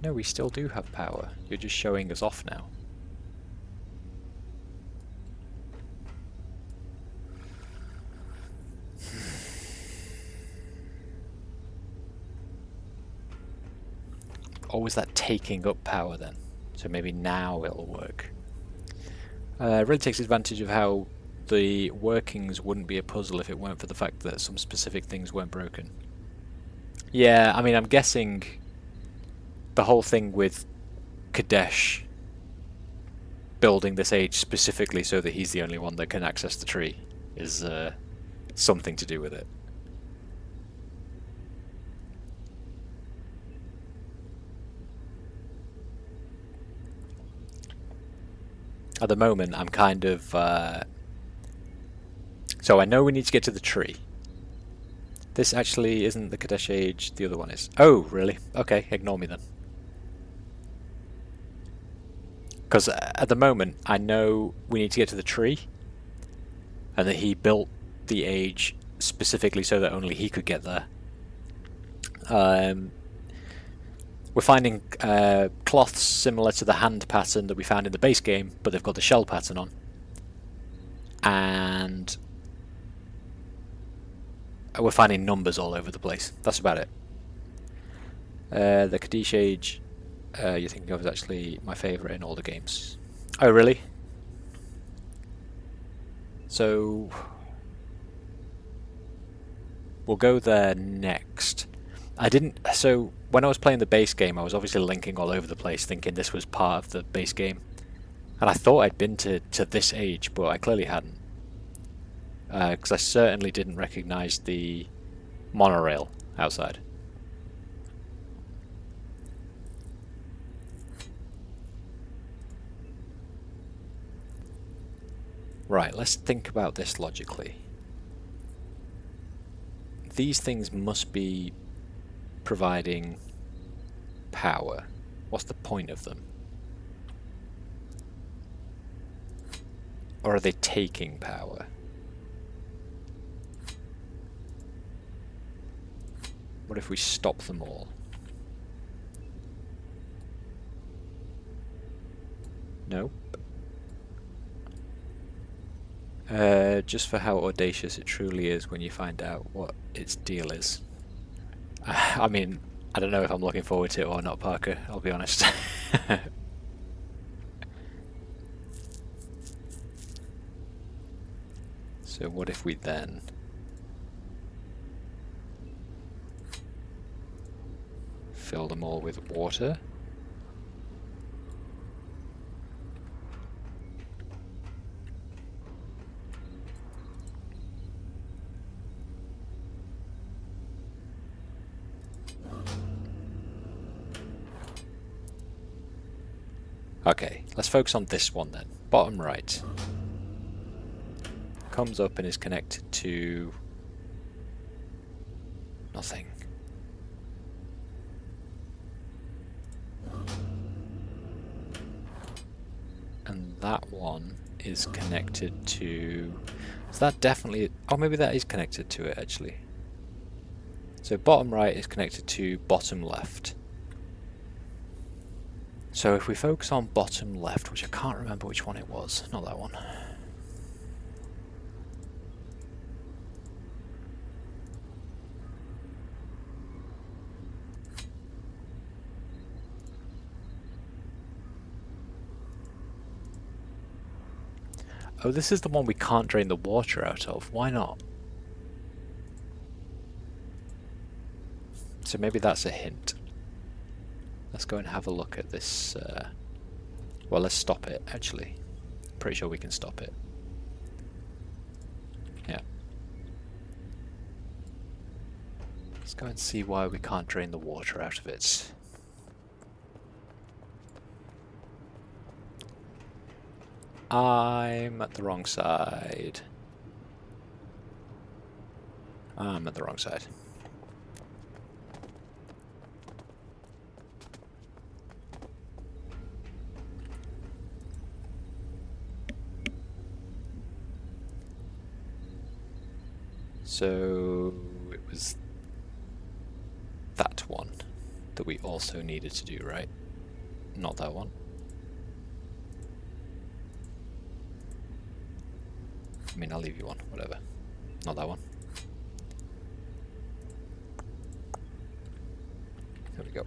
No, we still do have power. You're just showing us off now. Or was that taking up power then? So maybe now it'll work. It really takes advantage of how the workings wouldn't be a puzzle if it weren't for the fact that some specific things weren't broken. Yeah, I mean, I'm guessing the whole thing with Kadesh building this age specifically so that he's the only one that can access the tree is something to do with it. At the moment, I'm kind of... So I know we need to get to the tree. This actually isn't the Kadesh age, the other one is. Oh, really? Okay, ignore me then. Because at the moment, I know we need to get to the tree, and that he built the age specifically so that only he could get there. We're finding cloths similar to the hand pattern that we found in the base game, but they've got the shell pattern on. And we're finding numbers all over the place. That's about it. The Kaddish Age you're thinking of is actually my favourite in all the games. Oh, really? So we'll go there next. So when I was playing the base game, I was obviously linking all over the place, thinking this was part of the base game. And I thought I'd been to this age, but I clearly hadn't. Because I certainly didn't recognise the monorail outside. Right, let's think about this logically. These things must be providing power. What's the point of them? Or are they taking power? What if we stop them all? Nope. Just for how audacious it truly is when you find out what its deal is. I mean, I don't know if I'm looking forward to it or not, Parker, I'll be honest. So what if we then fill them all with water? Okay, let's focus on this one then. Bottom right. Comes up and is connected to nothing. And that one is connected to... Is that definitely... Oh, maybe that is connected to it actually. So bottom right is connected to bottom left. So if we focus on bottom left, which I can't remember which one it was, not that one. Oh, this is the one we can't drain the water out of. Why not? So maybe that's a hint. Let's go and have a look at this. Well, let's stop it, actually. Pretty sure we can stop it. Yeah. Let's go and see why we can't drain the water out of it. I'm at the wrong side. I'm at the wrong side. So it was that one that we also needed to do, right? Not that one. I mean, I'll leave you one, whatever. Not that one. There we go.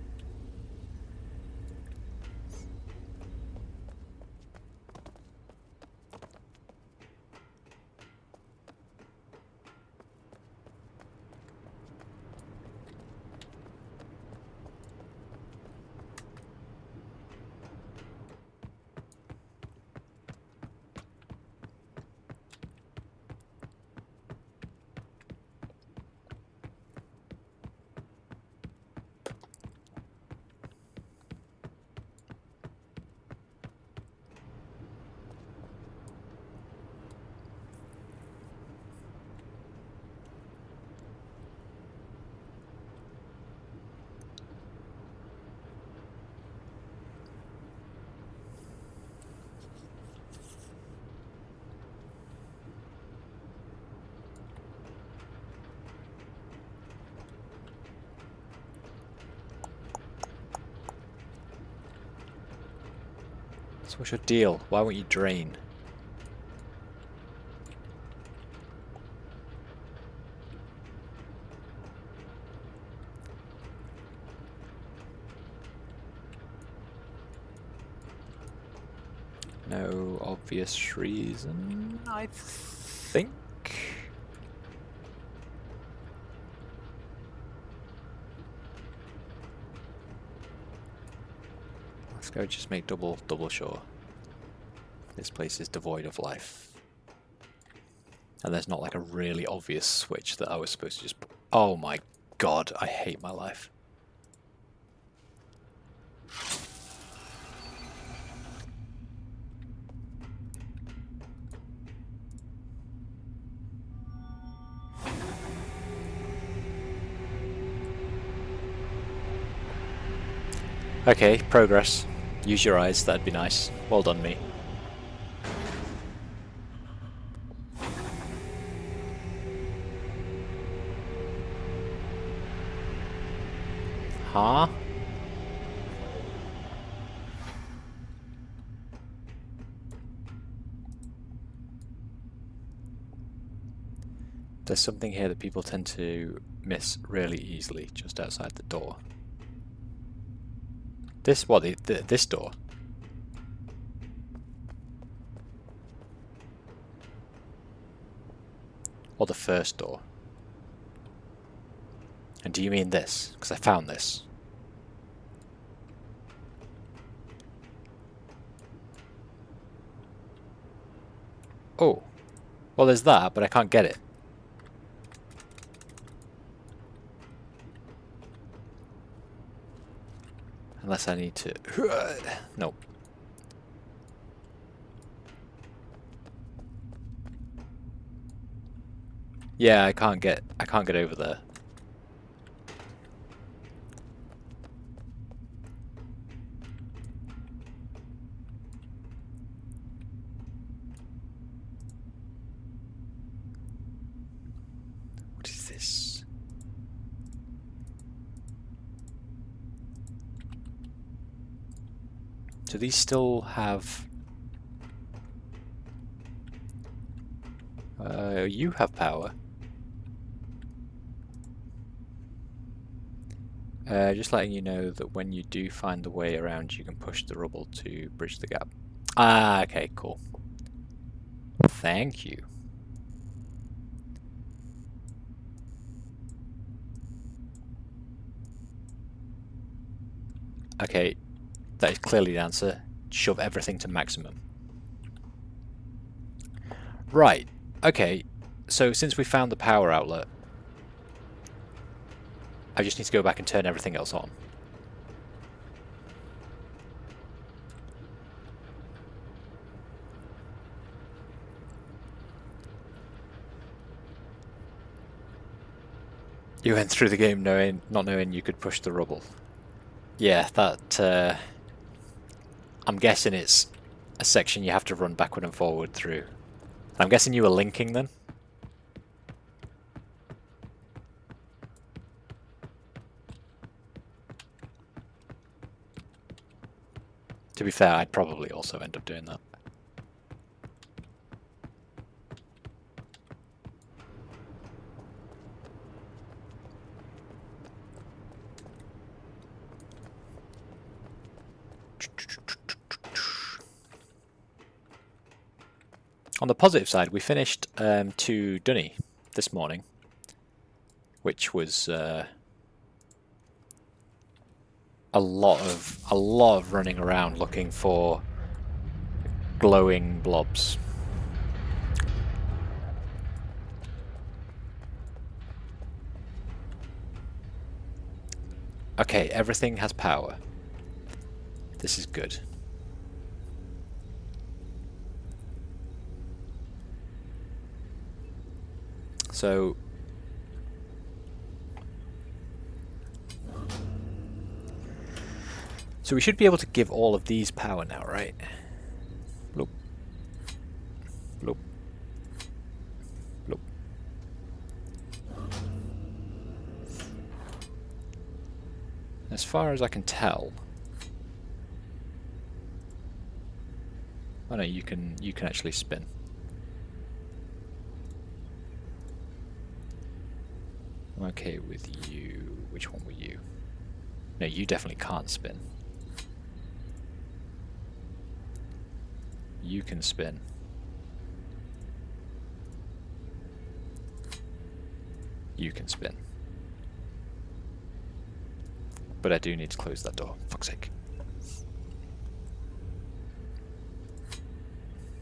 So what's your deal? Why won't you drain? No obvious reason, I think. Let's go just make double sure. This place is devoid of life. And there's not like a really obvious switch that I was supposed to just... Oh my god, I hate my life. Okay, progress. Use your eyes, that'd be nice. Well done, me. Huh? There's something here that people tend to miss really easily, just outside the door. This, what, this door? Or the first door? And do you mean this? Because I found this. Oh. Well, there's that, but I can't get it. Unless I need to... Nope. Yeah, I can't get over there. What is this? Do these still have... you have power. Just letting you know that when you do find the way around, you can push the rubble to bridge the gap. Ah, okay, cool. Thank you. Okay, that is clearly the answer. Shove everything to maximum. Right, okay, so since we found the power outlet, I just need to go back and turn everything else on. You went through the game not knowing you could push the rubble. Yeah, that... I'm guessing it's a section you have to run backward and forward through. I'm guessing you were linking then? To be fair, I'd probably also end up doing that. On the positive side, we finished to Dunny this morning, which was a lot of running around looking for glowing blobs. Okay, everything has power. This is good. So we should be able to give all of these power now, right? Bloop. Bloop. Bloop. As far as I can tell... Oh no, you can actually spin. I'm okay with you. Which one were you? No, you definitely can't spin. You can spin. You can spin. But I do need to close that door, fuck's sake.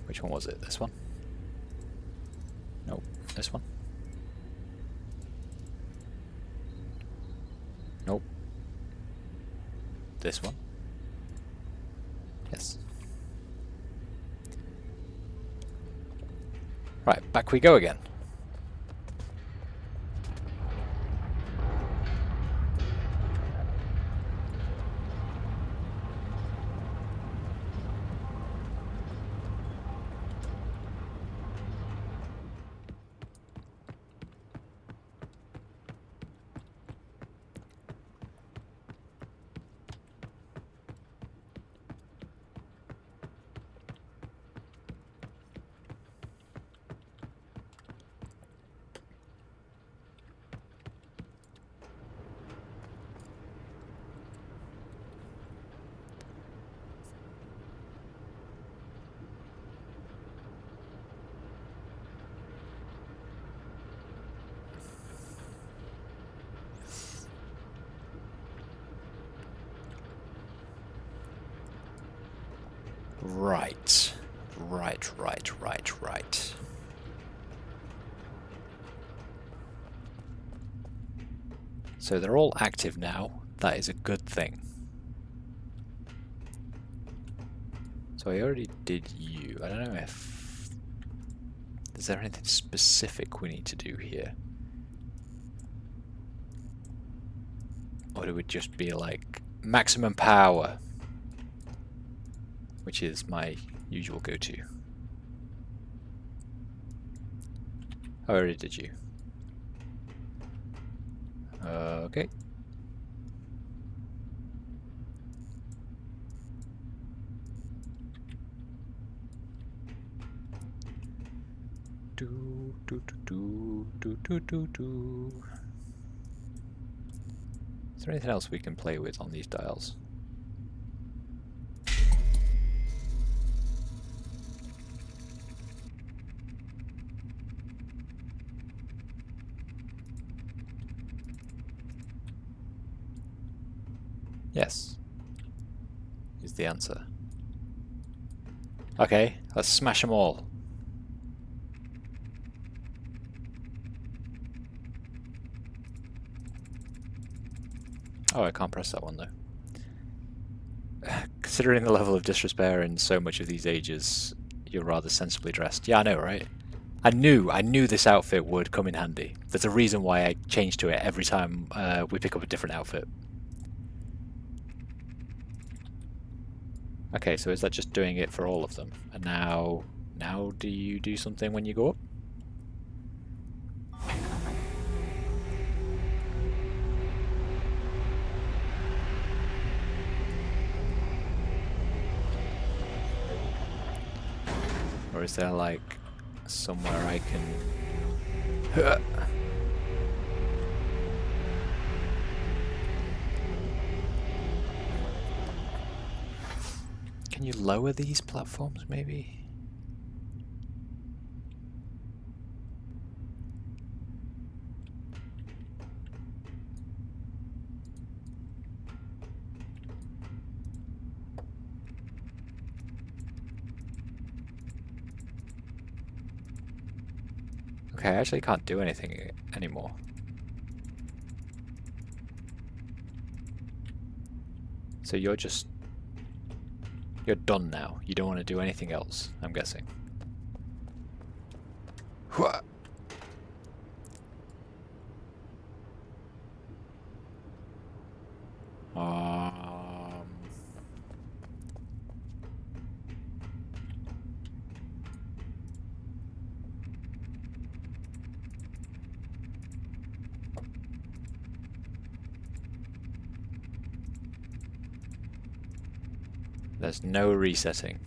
Which one was it? This one? Nope, this one? Nope. This one? Yes. Right, back we go again. Right. Right. So they're all active now. That is a good thing. So I already did you. I don't know if... Is there anything specific we need to do here? Or it would just be like maximum power, which is my usual go-to. I already did you. Okay. Is there anything else we can play with on these dials? Yes, is the answer. Okay, let's smash them all. Oh, I can't press that one though. Considering the level of disrepair in so much of these ages, you're rather sensibly dressed. Yeah, I know, right? I knew this outfit would come in handy. There's a reason why I change to it every time we pick up a different outfit. Okay, so is that just doing it for all of them? And now do you do something when you go up? Or is there like somewhere I can... Can you lower these platforms maybe? Okay, I actually can't do anything anymore. So you're done now. You don't want to do anything else, I'm guessing. What? There's no resetting.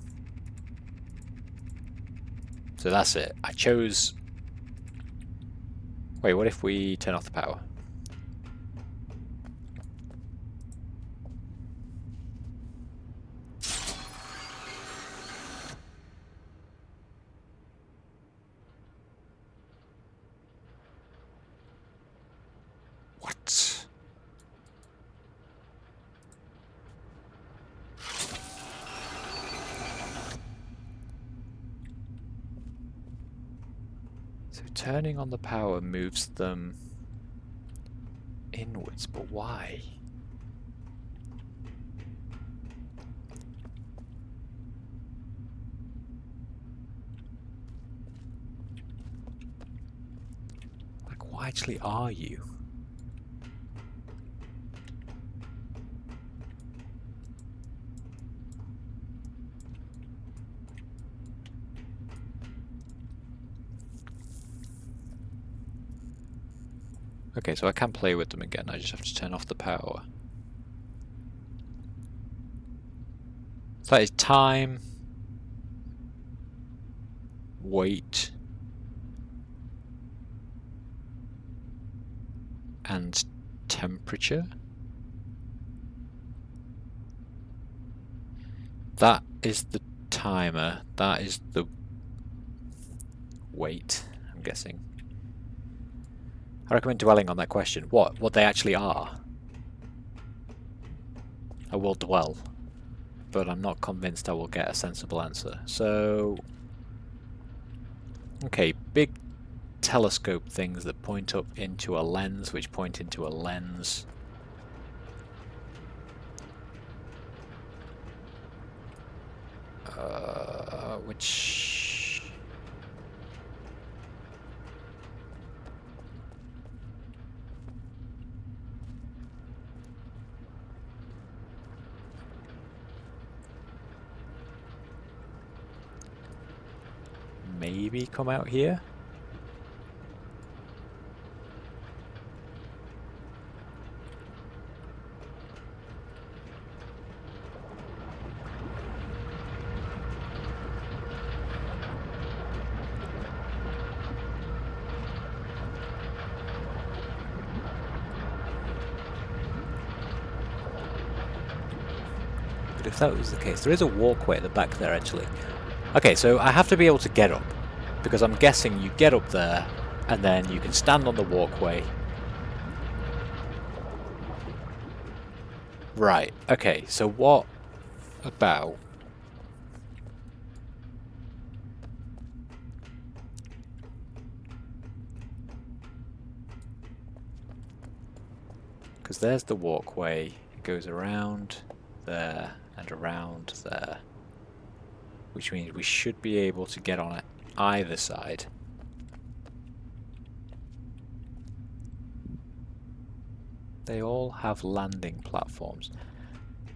So that's it. I chose... Wait, what if we turn off the power? So turning on the power moves them inwards, but why? Like, what actually are you? Okay, so I can play with them again, I just have to turn off the power. So that is time, weight, and temperature. That is the timer, that is the weight, I'm guessing. I recommend dwelling on that question. What they actually are. I will dwell, but I'm not convinced I will get a sensible answer. So, okay, big telescope things that point up into a lens, which point into a lens. Which... maybe come out here? But if that was the case, there is a walkway at the back there actually. Okay, so I have to be able to get up, because I'm guessing you get up there and then you can stand on the walkway. Right, okay, so what about... because there's the walkway, it goes around there and around there, which means we should be able to get on it either side. They all have landing platforms.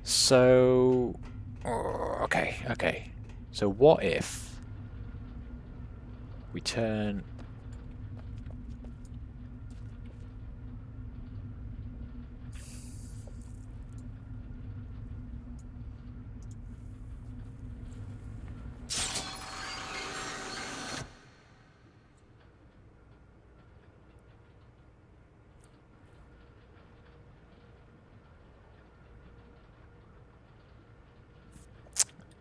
So... okay. So what if we turn...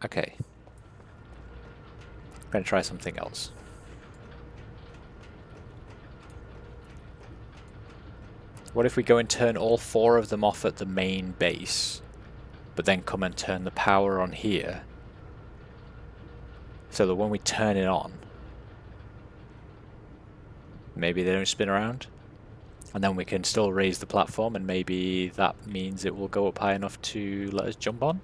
Okay. I'm going to try something else. What if we go and turn all 4 of them off at the main base, but then come and turn the power on here, so that when we turn it on, maybe they don't spin around? And then we can still raise the platform, and maybe that means it will go up high enough to let us jump on?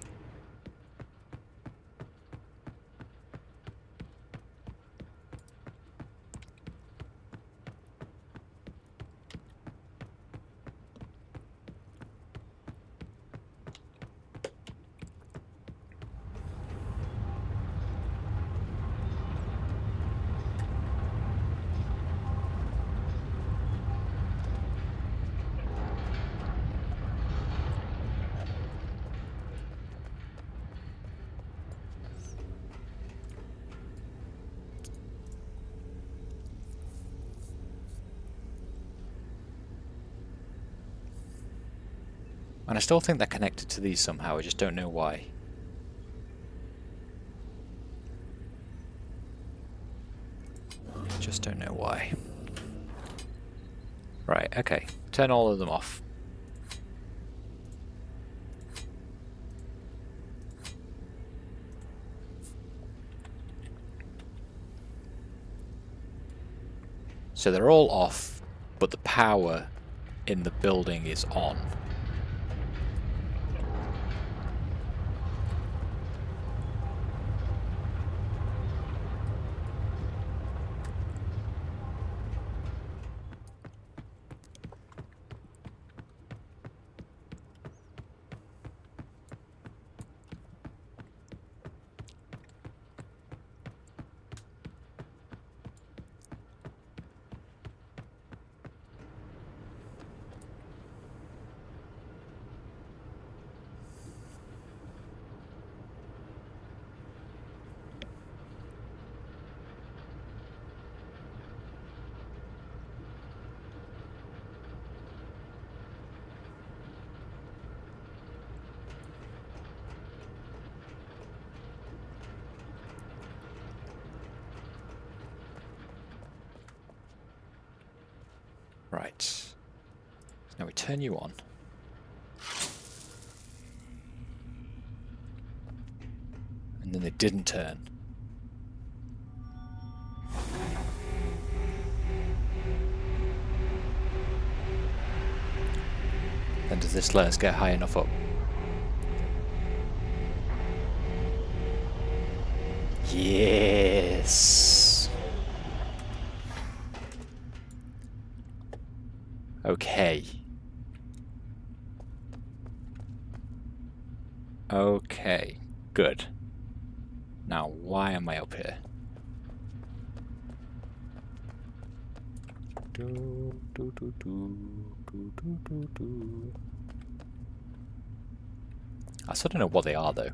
And I still think they're connected to these somehow, I just don't know why. Just don't know why. Right, okay. Turn all of them off. So they're all off, but the power in the building is on. Right. So now we turn you on. And then they didn't turn. Then does this let us get high enough up? Yes! Okay. Okay, good. Now, why am I up here? I still don't know what they are, though.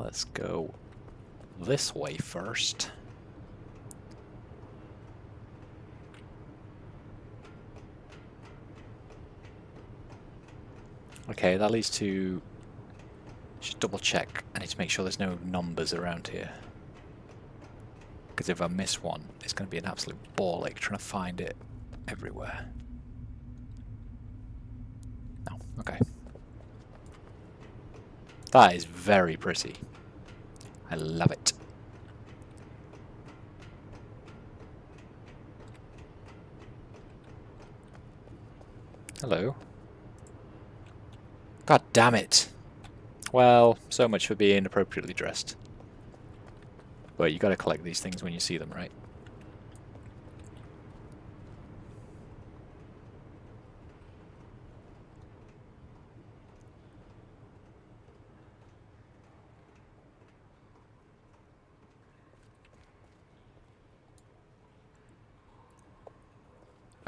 Let's go this way first. Okay, that leads to... Just double check. I need to make sure there's no numbers around here. Because if I miss one, it's going to be an absolute ball ache trying to find it everywhere. No, okay. That is very pretty. I love it. Hello. God damn it. Well, so much for being appropriately dressed. But you gotta collect these things when you see them, right?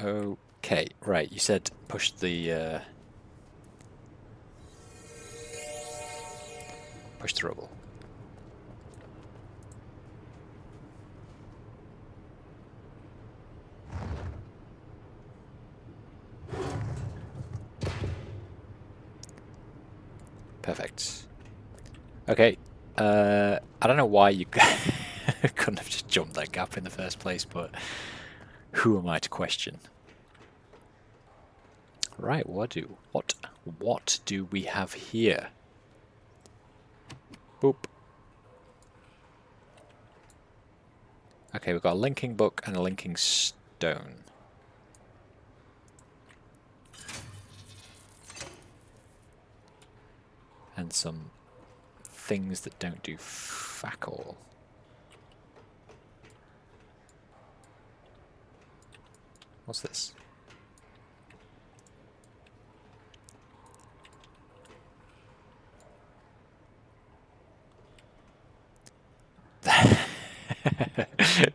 Okay, right, you said push the rubble. Perfect. Okay, I don't know why you couldn't have just jumped that gap in the first place, but who am I to question? Right, what do we have here? Boop. Okay, we've got a linking book and a linking stone. And some things that don't do fuck all. What's this?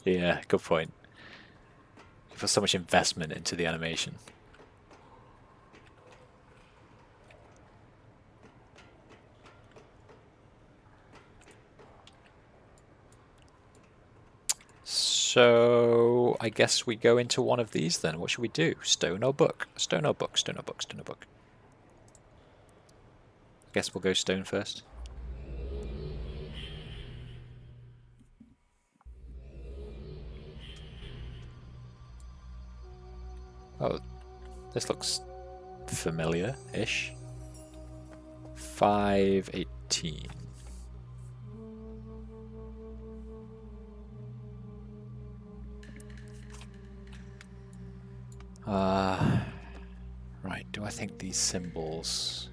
Yeah, good point. You put so much investment into the animation. So I guess we go into one of these then. What should we do? Stone or book? Stone or book? Stone or book? Stone or book? I guess we'll go stone first. Oh, this looks familiar-ish. 518. Right, do I think these symbols...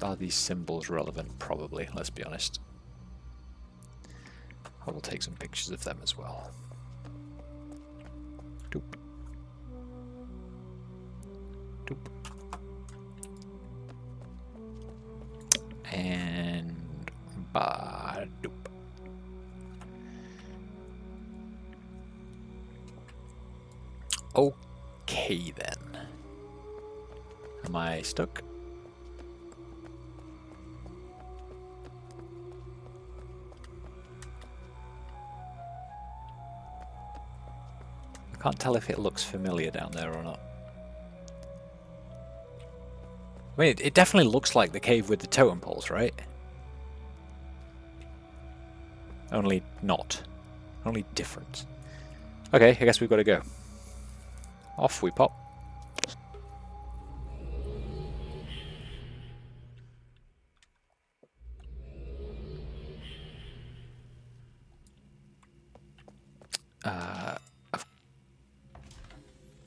Are these symbols relevant? Probably, let's be honest. I will take some pictures of them as well. Doop. Doop. And... Ba-doop. Okay then. Am I stuck? I can't tell if it looks familiar down there or not. I mean, it definitely looks like the cave with the totem poles, right? Only not. Only different. Okay, I guess we've got to go. Off we pop.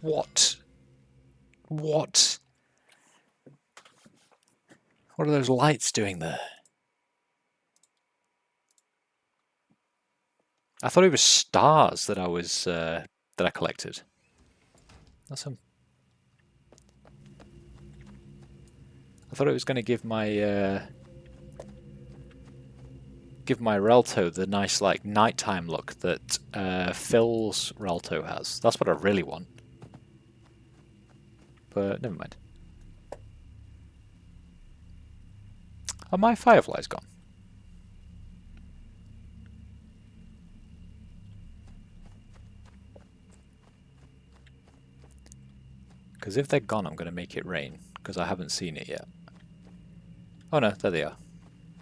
What? What? What are those lights doing there? I thought it was stars that I was that I collected. That's some. I thought it was going to give my Relto the nice like nighttime look that Phil's Relto has. That's what I really want. But never mind. Oh, my firefly's gone. Because if they're gone, I'm going to make it rain. Because I haven't seen it yet. Oh no, there they are.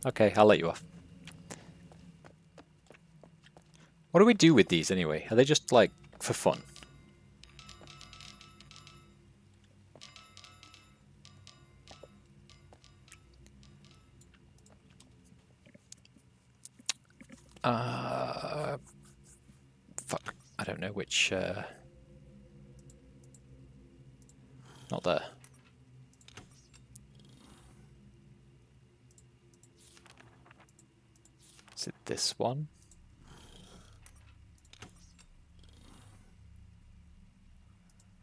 Okay, I'll let you off. What do we do with these anyway? Are they just like for fun? Fuck. I don't know which, not there. Is it this one?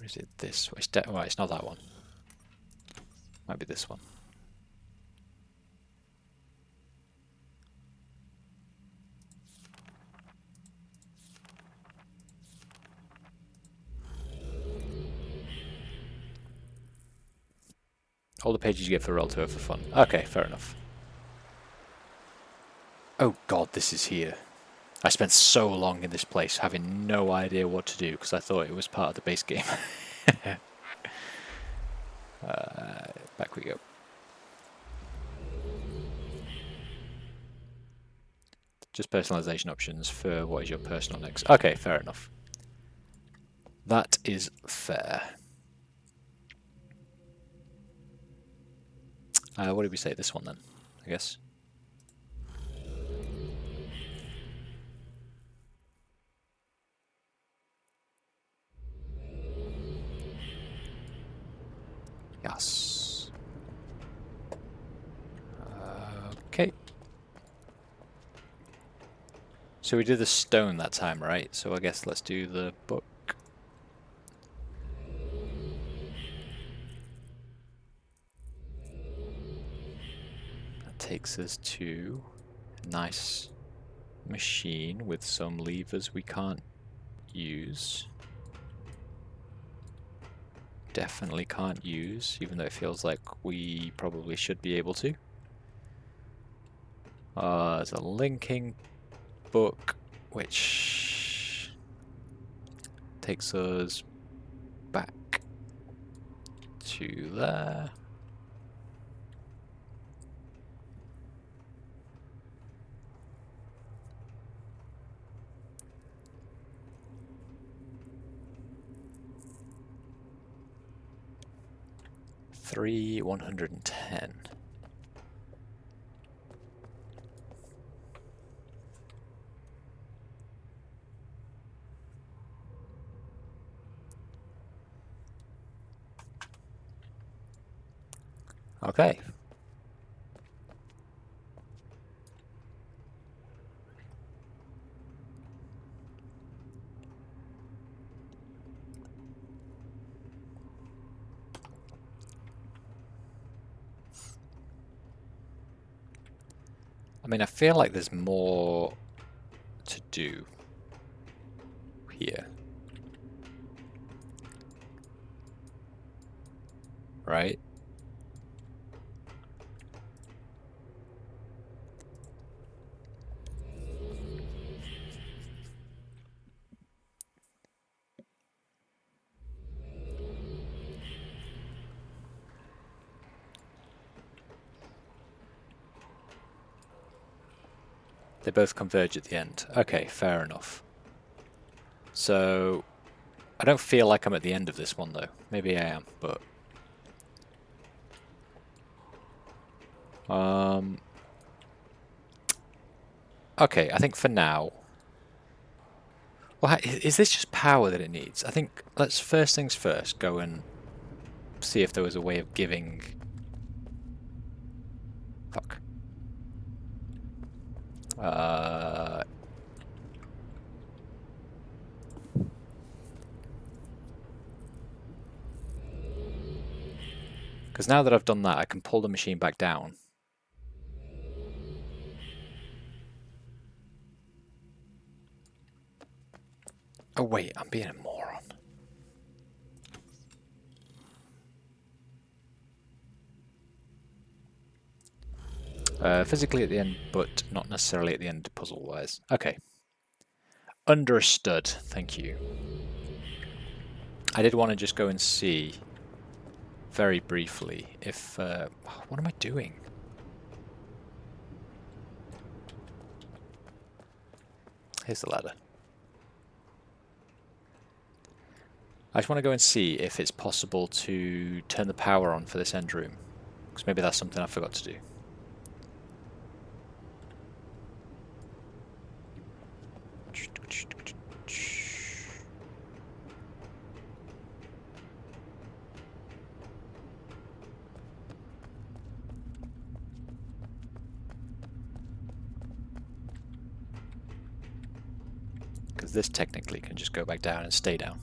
Or is it this one? Oh, it's not that one. Might be this one. All the pages you get for Relto are for fun. Okay, fair enough. Oh god, this is here. I spent so long in this place having no idea what to do because I thought it was part of the base game. Back we go. Just personalization options for what is your personal next. Okay, fair enough. That is fair. What did we say? This one then, I guess. Yes. Okay. So we did the stone that time, right? So I guess let's do the book. That takes us to a nice machine with some levers we can't use. Definitely can't use, even though it feels like we probably should be able to. There's a linking book which takes us back to there. 3, 110. Okay. I mean, I feel like there's more to do here. Right? They both converge at the end. Okay, fair enough. So, I don't feel like I'm at the end of this one though. Maybe I am, but... Okay, I think for now... Well, is this just power that it needs? I think, let's first things first, go and see if there was a way of giving... Fuck. Because now that I've done that, I can pull the machine back down. Oh wait, I'm being a moron. Physically at the end, but not necessarily at the end puzzle-wise. Okay. Understood, thank you. I did want to just go and see, very briefly, if... what am I doing? Here's the ladder. I just want to go and see if it's possible to turn the power on for this end room. Because maybe that's something I forgot to do. Because this technically can just go back down and stay down.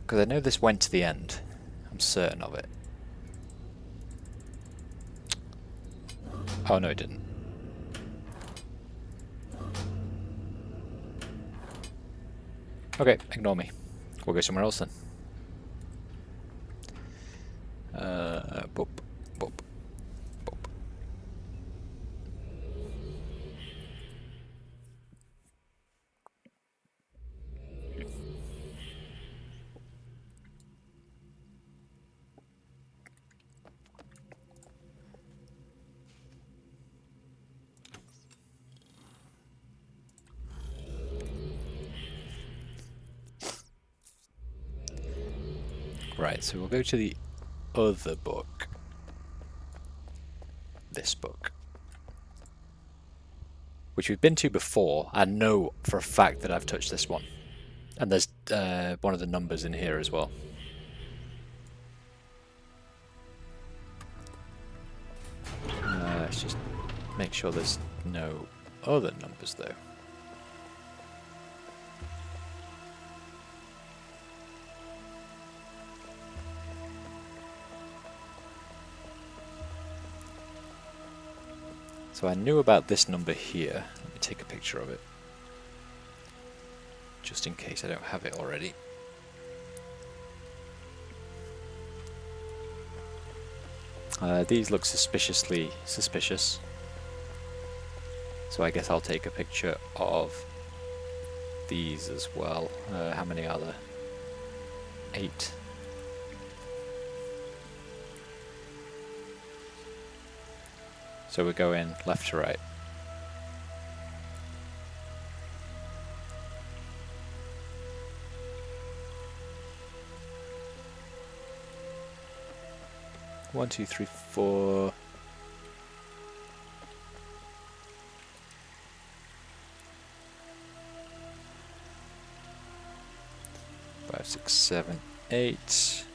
Because I know this went to the end. I'm certain of it. Oh no, it didn't. Okay, ignore me. We'll go somewhere else then. Boop, boop, boop. Right, so we'll go to the other book. This book. Which we've been to before. I know for a fact that I've touched this one. And there's one of the numbers in here as well. Let's just make sure there's no other numbers though. So I knew about this number here. Let me take a picture of it. Just in case I don't have it already. These look suspiciously suspicious. So I guess I'll take a picture of these as well. How many are there? 8. So we're going left to right. One, two, three, four. 5, 6, 7, 8.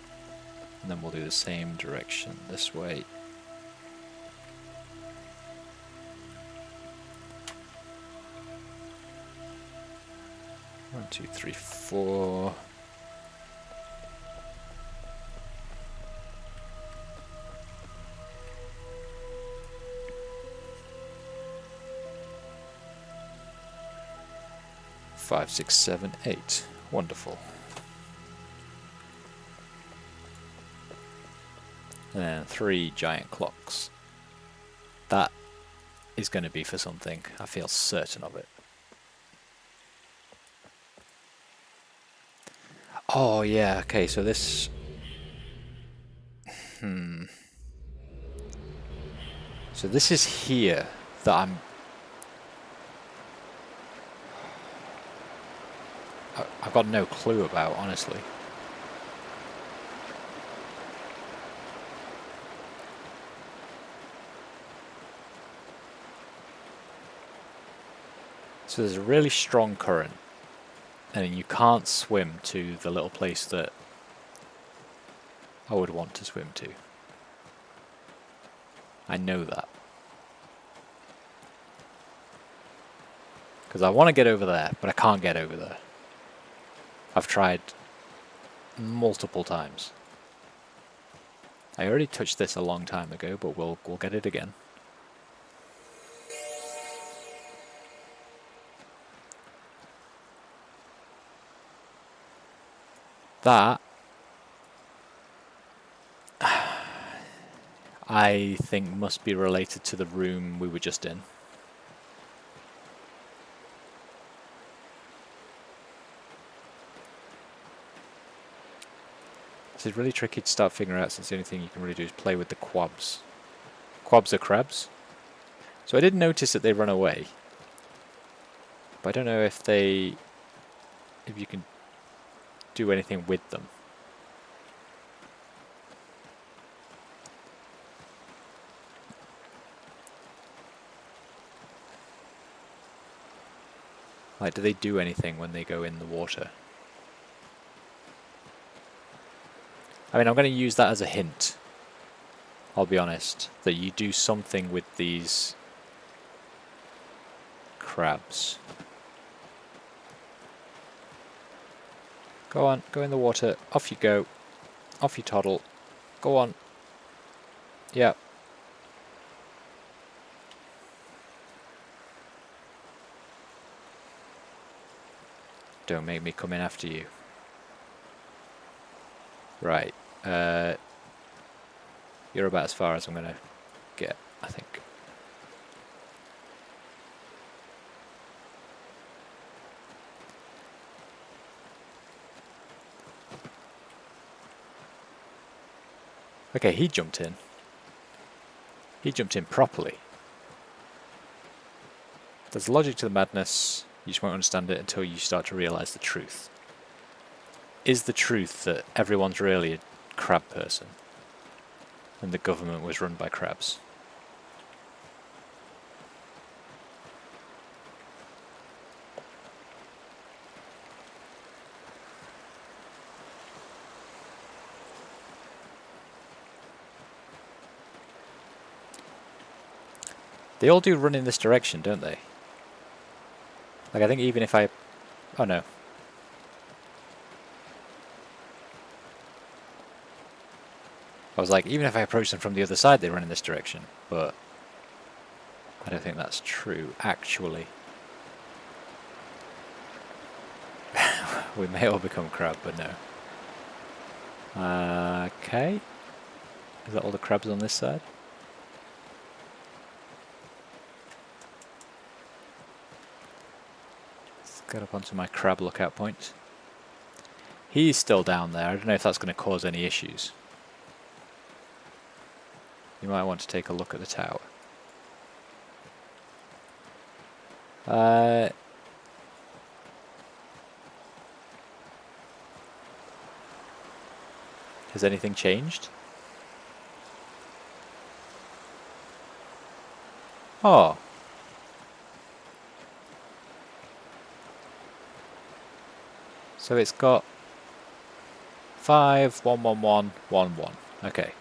And then we'll do the same direction this way. One, two, three, 4. Five, 6, 7, 8. Wonderful. And then 3 giant clocks. That is going to be for something. I feel certain of it. Oh yeah, okay, so this... So this is here that I've got no clue about, honestly. So there's a really strong current, and you can't swim to the little place that I would want to swim to. I know that. Because I want to get over there, but I can't get over there. I've tried multiple times. I already touched this a long time ago, but we'll get it again. That I think must be related to the room we were just in. This is really tricky to start figuring out, since the only thing you can really do is play with the quabs. Quabs are crabs. So I did notice that they run away. But I don't know if you can do anything with them. Like, do they do anything when they go in the water? I mean, I'm going to use that as a hint. I'll be honest, that you do something with these crabs. Go on, go in the water. Off you go. Off you toddle. Go on. Yeah. Don't make me come in after you. Right. You're about as far as I'm going to get, I think. Okay, he jumped in. He jumped in properly. There's logic to the madness. You just won't understand it until you start to realise the truth. Is the truth that everyone's really crab person, and the government was run by crabs. They all do run in this direction, don't they? Like, I think even if I... Oh, no. I was like, even if I approach them from the other side, they run in this direction. But I don't think that's true, actually. We may all become crab, but no. Okay. Is that all the crabs on this side? Let's get up onto my crab lookout point. He's still down there. I don't know if that's going to cause any issues. You might want to take a look at the tower. Has anything changed? Oh. So it's got 5, 1, 1, 1, 1, 1. Okay.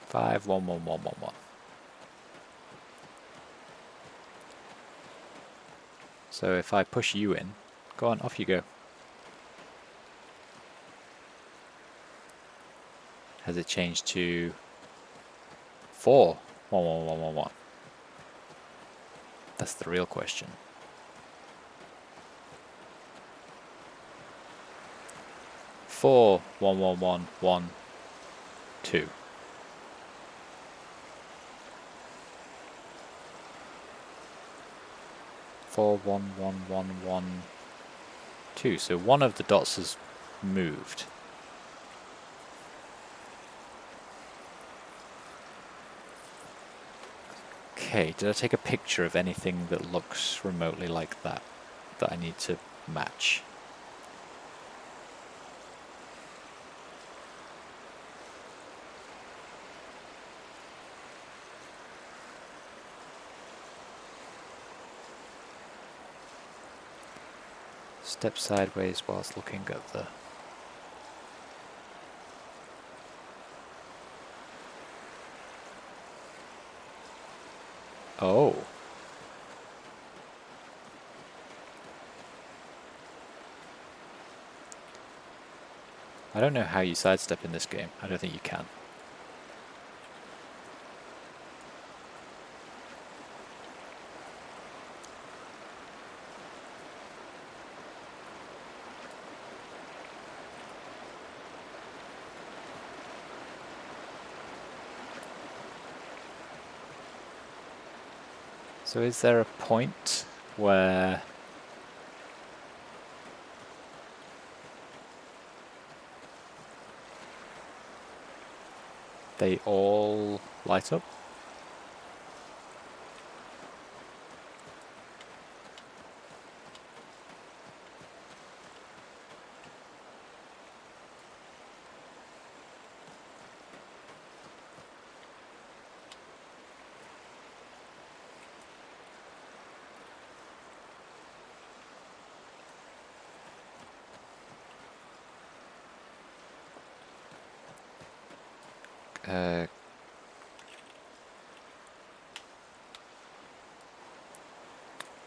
Five, 1, 1, 1, 1, 1. So if I push you in, go on, off you go. Has it changed to 4, 1, 1, 1, 1, 1? That's the real question. 4, 1, 1, 1, 1, 2. 4, 1, 1, 1, 1, 2. So one of the dots has moved. Okay, did I take a picture of anything that looks remotely like that I need to match? Step sideways whilst looking at the... Oh. I don't know how you sidestep in this game. I don't think you can. So is there a point where they all light up?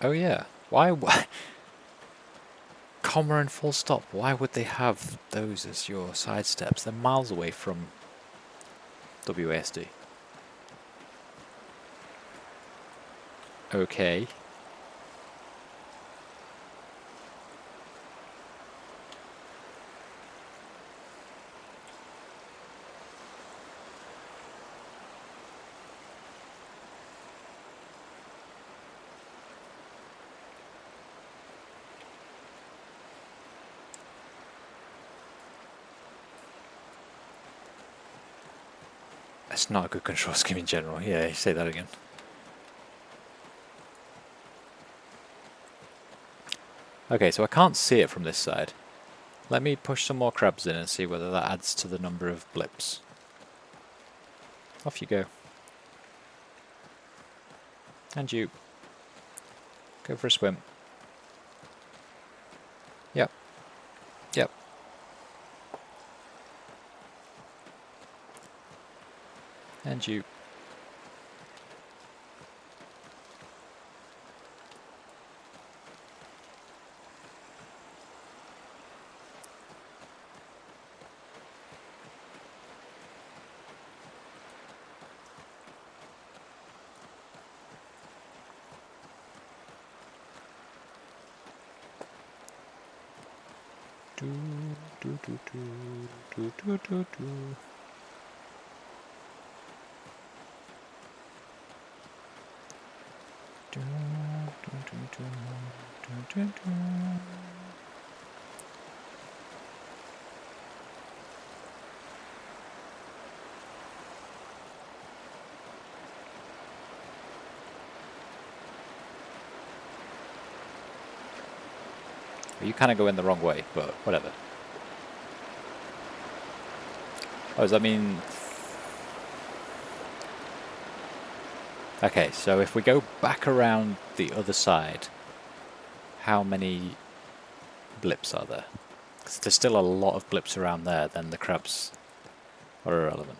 Oh yeah, why comma and full stop, why would they have those as your side steps? They're miles away from WASD. Okay. That's not a good control scheme in general. Yeah, you say that again. Okay, so I can't see it from this side. Let me push some more crabs in and see whether that adds to the number of blips. Off you go. And you. Go for a swim. Yep. Yep. And you. Do, do, do, do, do, do, do. Do, do, do, do, do, do, do. You kind of go in the wrong way, but whatever. Oh, does that mean... Okay, so if we go back around the other side, how many blips are there? Because there's still a lot of blips around there, then the crabs are irrelevant.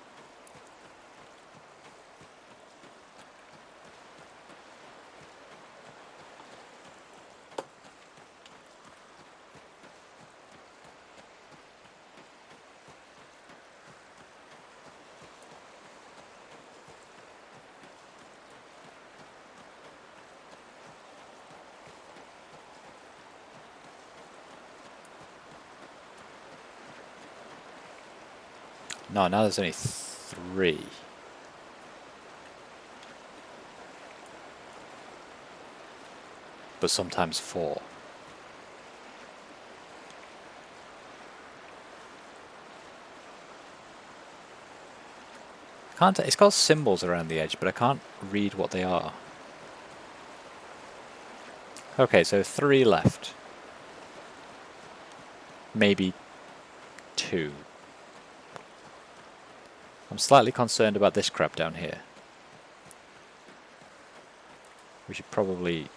No, now there's only 3. But sometimes 4. It's got symbols around the edge, but I can't read what they are. Okay, so 3 left. Maybe 2. I'm slightly concerned about this crab down here. We should probably...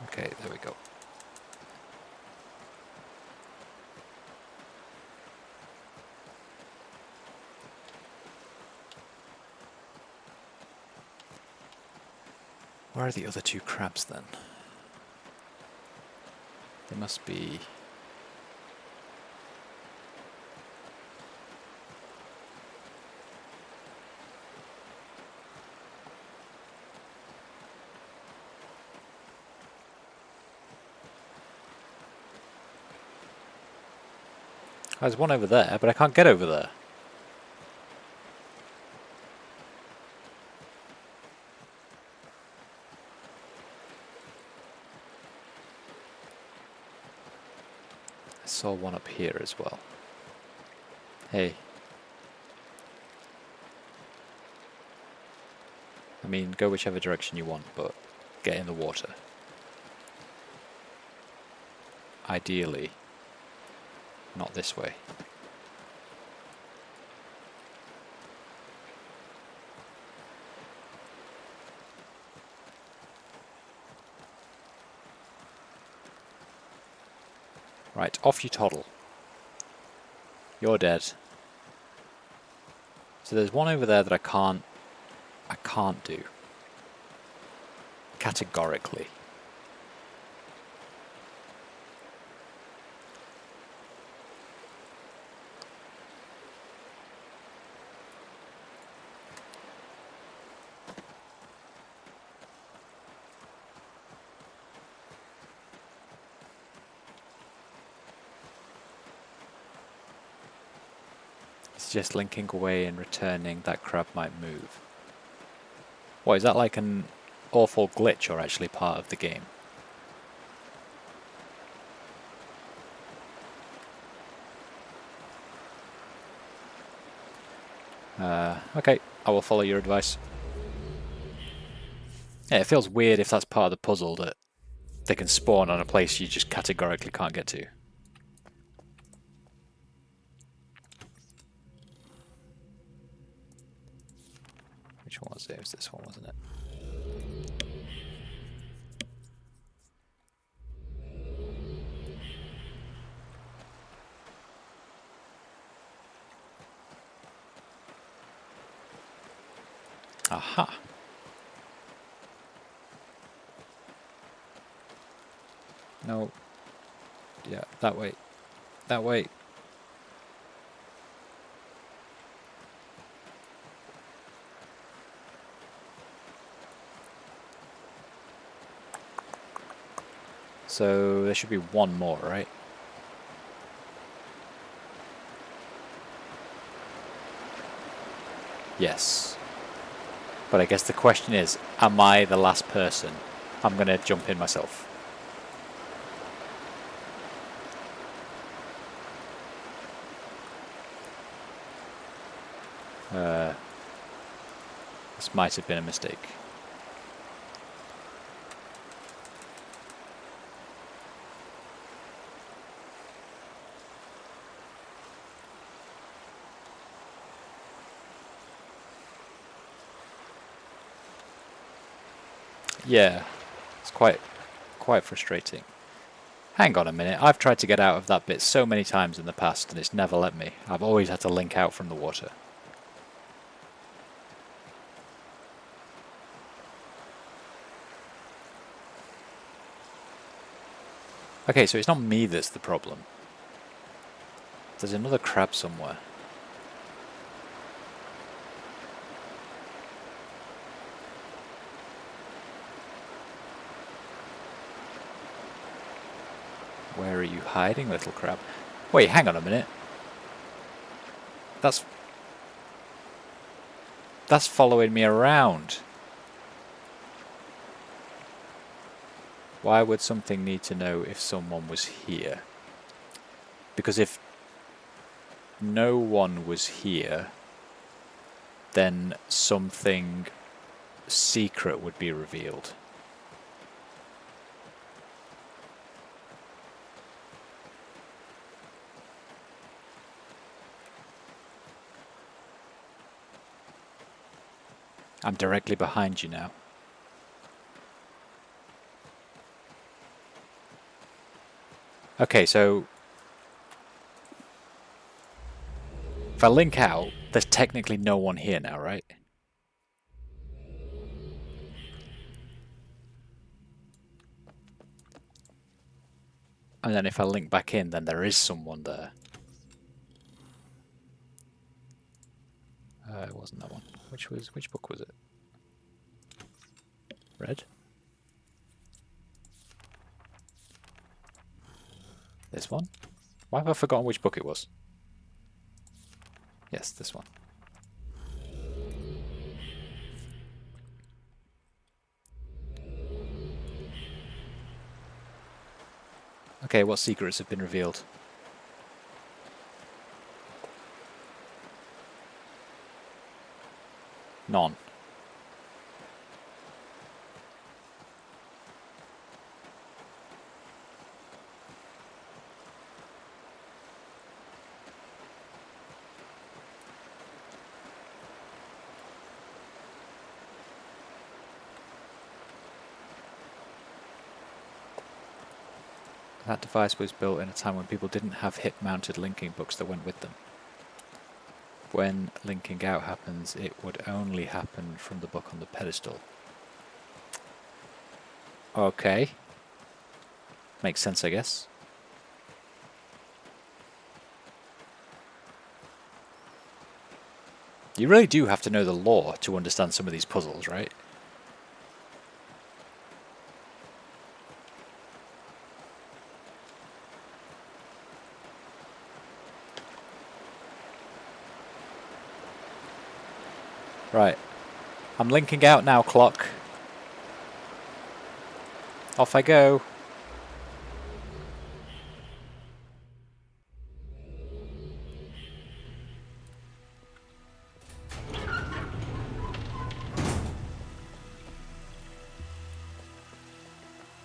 Okay, there we go. Where are the other 2 crabs then? They must be... Oh, there's one over there, but I can't get over there. I saw one up here as well. Hey. I mean, go whichever direction you want, but get in the water. Ideally, not this way. Right, off you toddle. You're dead. So there's one over there that I can't do. Categorically. It's just linking away and returning. That crab might move. What, is that like an awful glitch or actually part of the game? Okay, I will follow your advice. Yeah, it feels weird if that's part of the puzzle that they can spawn on a place you just categorically can't get to. Which one was it? It was this one, wasn't it? Aha! No. Yeah, that way. That way. So there should be one more, right? Yes. But I guess the question is, am I the last person? I'm gonna jump in myself. This might have been a mistake. Yeah, it's quite frustrating. Hang on a minute, I've tried to get out of that bit so many times in the past and it's never let me. I've always had to link out from the water. Okay, so it's not me that's the problem. There's another crab somewhere. Where are you hiding, little crab? Wait, hang on a minute. That's following me around. Why would something need to know if someone was here? Because if no one was here, then something secret would be revealed. I'm directly behind you now. Okay, so if I link out, there's technically no one here now, right? And then if I link back in, then there is someone there. It wasn't that one. Which book was it? Red? This one? Why have I forgotten which book it was? Yes, this one. Okay, what secrets have been revealed? None. That device was built in a time when people didn't have hip-mounted linking books that went with them. When linking out happens, it would only happen from the book on the pedestal. Okay. Makes sense, I guess. You really do have to know the lore to understand some of these puzzles, right? Right. I'm linking out now, clock. Off I go.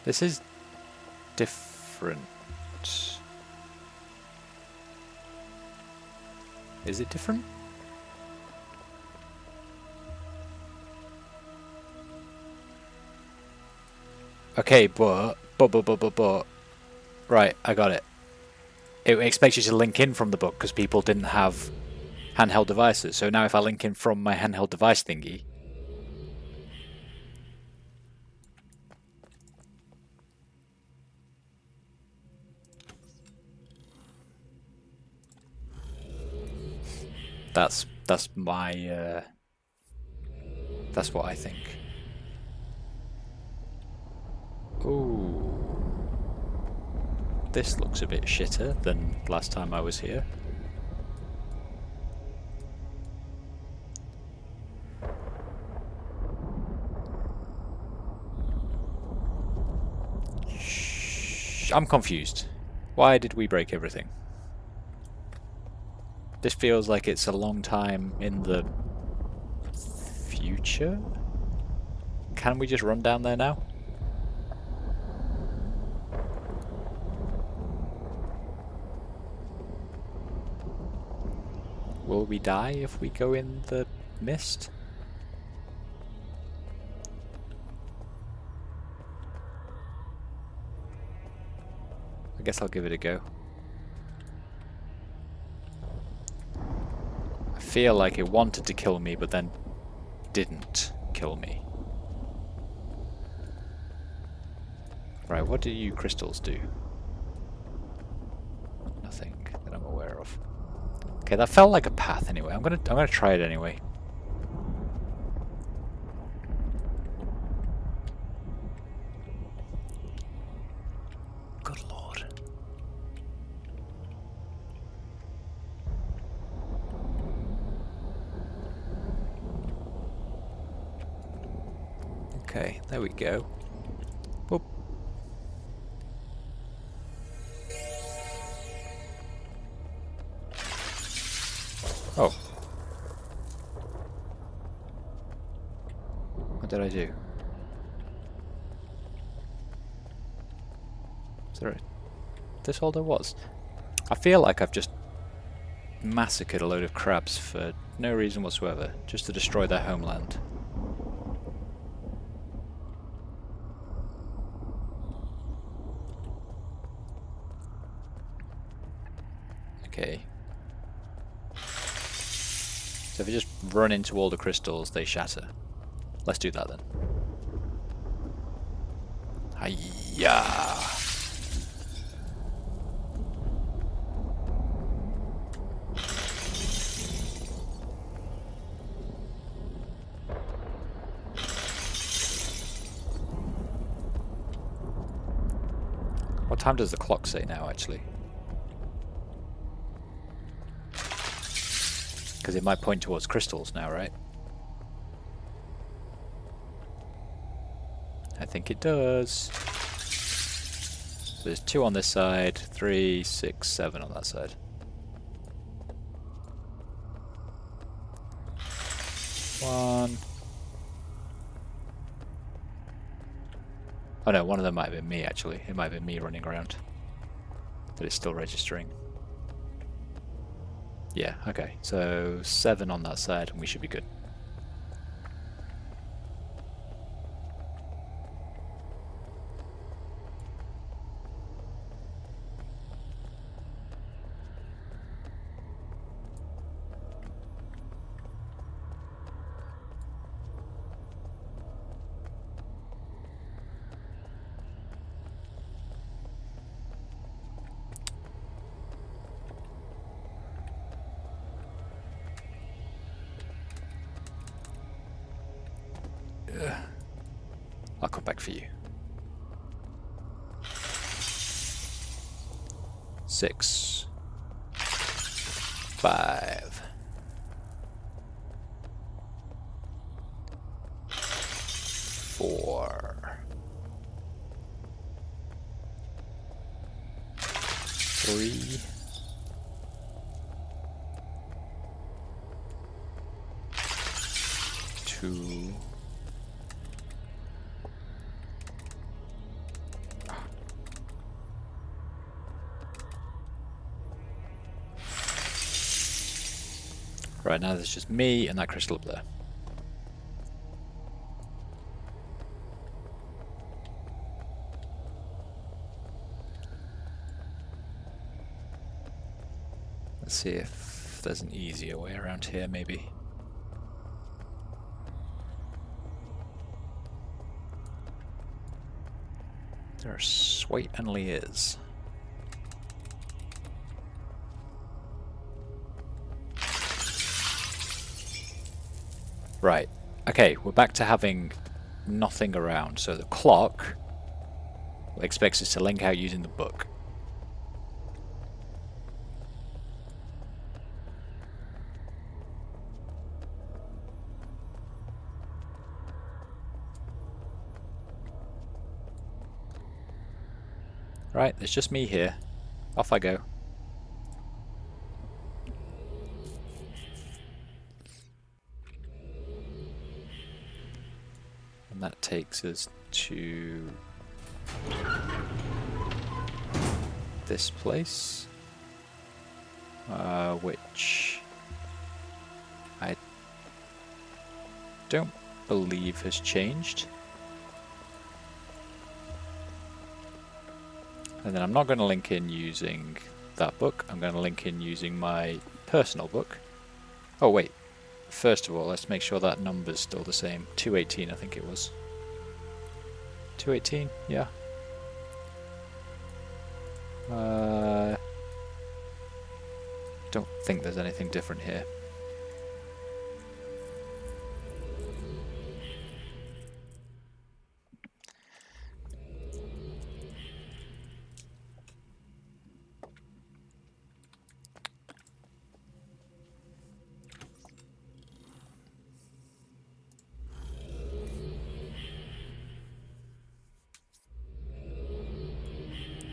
This is different. Is it different? Okay, but... Right, I got it. It expects you to link in from the book because people didn't have handheld devices. So now if I link in from my handheld device thingy... That's my... that's what I think. Ooh. This looks a bit shitter than last time I was here. I'm confused. Why did we break everything? This feels like it's a long time in the future? Can we just run down there now? Will we die if we go in the mist? I guess I'll give it a go. I feel like it wanted to kill me, but then didn't kill me. Right, what do you crystals do? Nothing that I'm aware of. Okay, that felt like a path anyway. I'm gonna try it anyway. Good lord. Okay, there we go. Whoop. Oh. What did I do? Is there this all there was? I feel like I've just massacred a load of crabs for no reason whatsoever, just to destroy their homeland. Okay. So if you just run into all the crystals, they shatter. Let's do that then. Hiya! What time does the clock say now, actually? Because it might point towards crystals now, right? I think it does. So there's 2 on this side, 3, 6, 7 on that side. One. Oh no, one of them might have been me actually. It might have been me running around. But it's still registering. Yeah, okay. So 7 on that side and we should be good. I'll come back for you. 6, 5, 4, 3, 2, Right, now there's just me and that crystal up there. Let's see if there's an easier way around here, maybe. There certainly is. Right. Okay, we're back to having nothing around. So the clock expects us to link out using the book. Right, there's just me here. Off I go. And that takes us to this place, which I don't believe has changed. And then I'm not going to link in using that book. I'm going to link in using my personal book. Oh wait, first of all, let's make sure that number's still the same. 218, I think it was. 218, yeah. Don't think there's anything different here.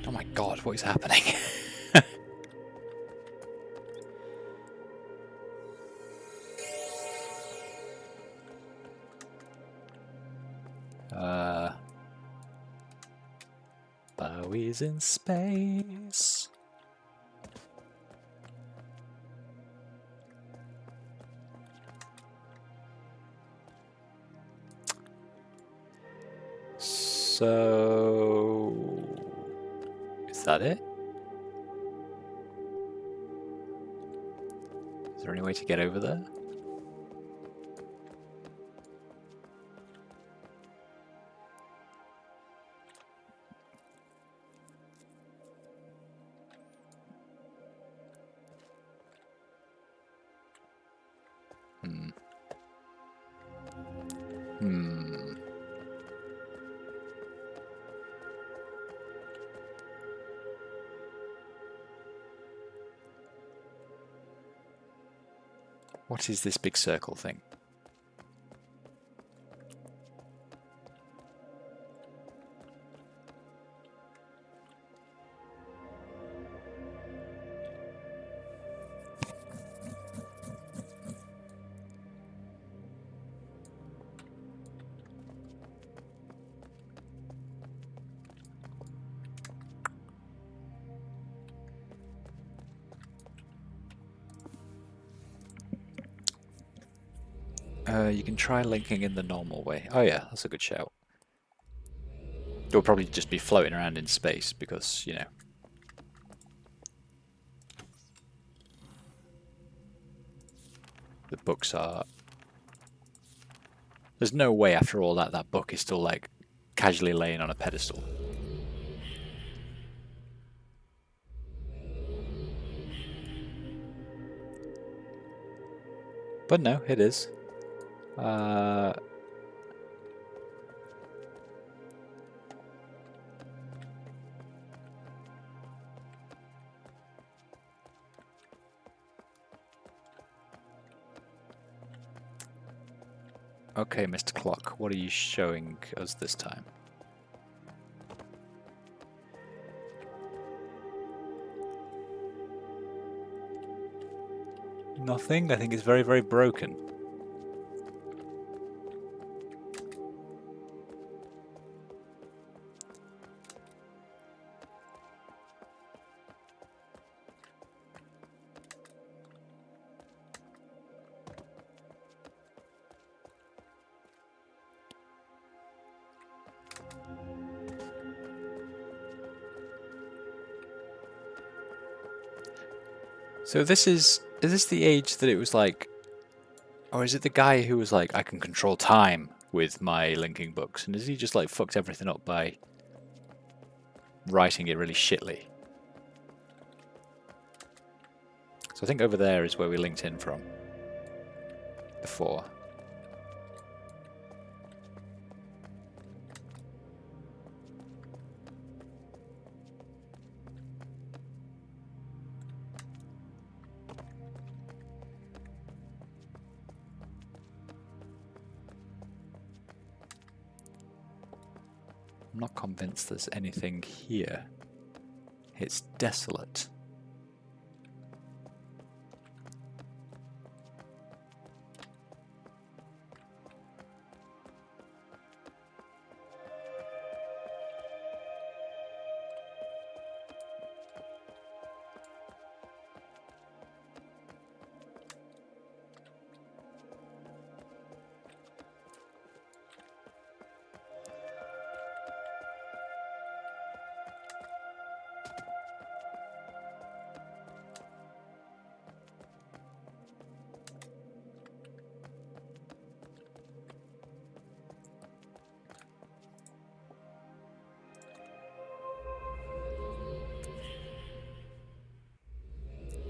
Oh my god, what is happening? Bowie's in space. So... is that it? Is there any way to get over there? What is this big circle thing? You can try linking in the normal way. Oh yeah, that's a good shout. It'll probably just be floating around in space because, you know. The books are... there's no way after all that book is still like casually laying on a pedestal. But no, it is. Okay, Mr. Clock, what are you showing us this time? Nothing? I think it's very, very broken. So is this the age that it was like, or is it the guy who was like, I can control time with my linking books, and is he just like fucked everything up by writing it really shitly? So I think over there is where we linked in from before. I'm not convinced there's anything here. It's desolate.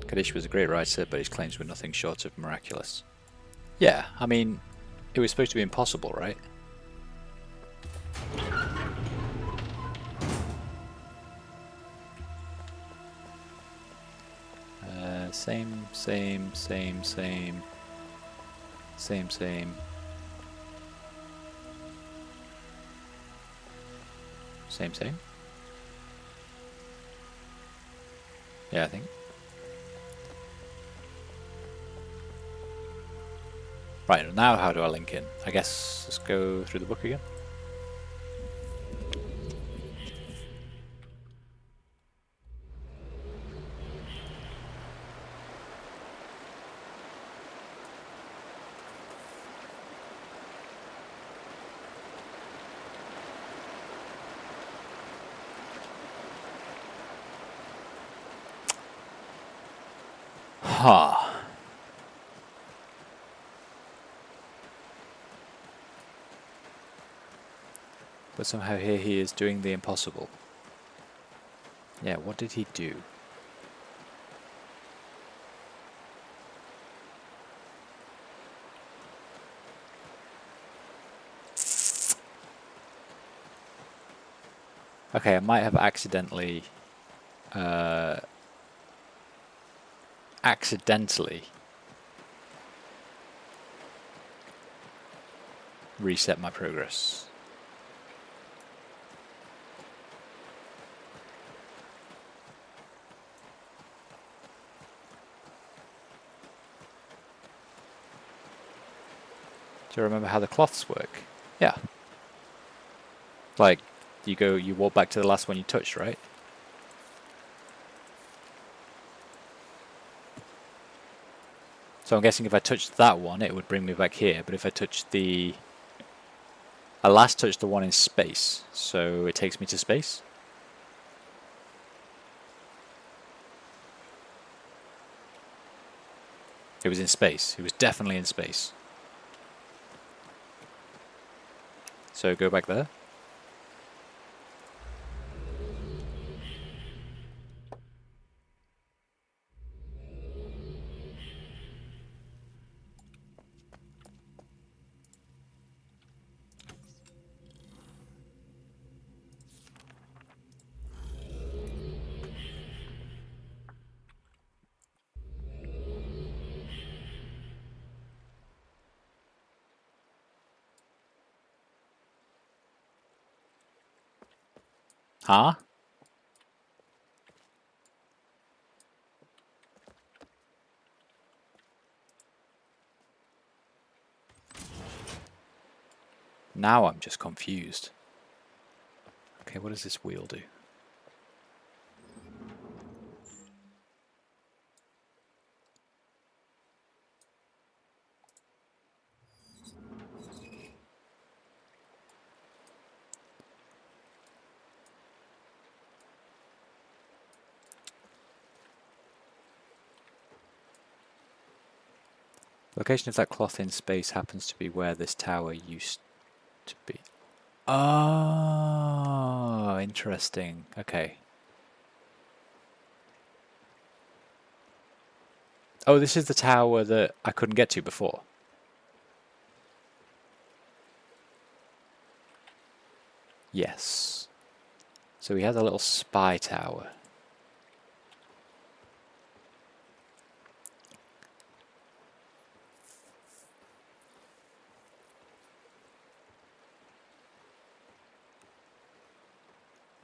Kaddish was a great writer, but his claims were nothing short of miraculous. Yeah, I mean, it was supposed to be impossible, right? Same. Same. Yeah, I think. Right, now how do I link in? I guess let's go through the book again. Ha. But somehow here he is doing the impossible. Yeah, what did he do? Okay, I might have accidentally reset my progress. Do you remember how the cloths work? Yeah. Like, you walk back to the last one you touched, right? So I'm guessing if I touched that one, it would bring me back here, but if I touched I last touched the one in space, so it takes me to space? It was in space. It was definitely in space. So go back there. Huh? Now I'm just confused. Okay, what does this wheel do? Location of that cloth in space happens to be where this tower used to be. Oh, interesting. Okay. Oh, this is the tower that I couldn't get to before. Yes. So we had a little spy tower.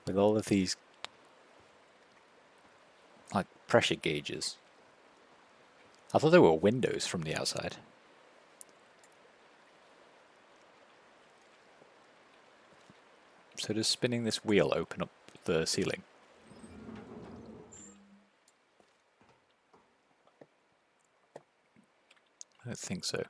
With all of these, like, pressure gauges. I thought they were windows from the outside. So does spinning this wheel open up the ceiling? I don't think so.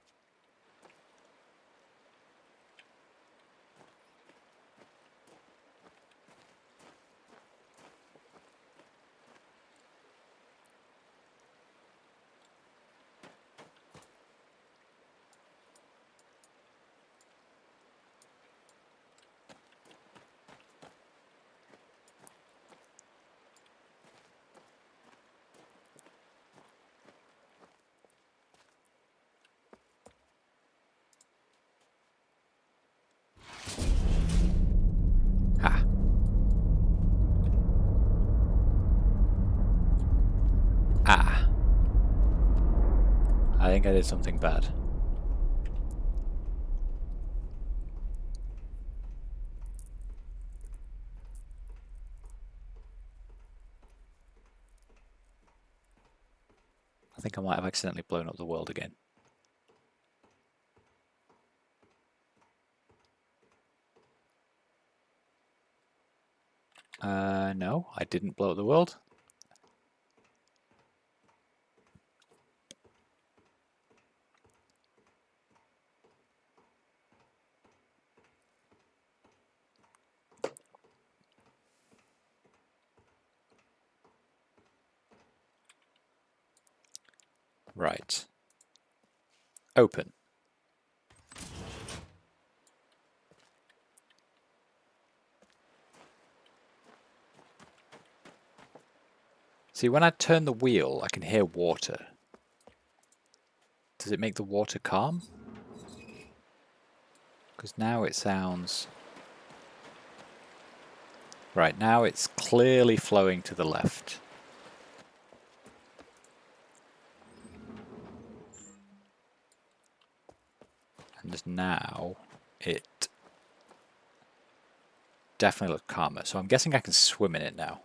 Ha. Ah. I think I did something bad. I think I might have accidentally blown up the world again. No, I didn't blow up the world. Right. Open. See, when I turn the wheel, I can hear water. Does it make the water calm? Because now it sounds... Right, now it's clearly flowing to the left. And now it definitely looks calmer. So I'm guessing I can swim in it now.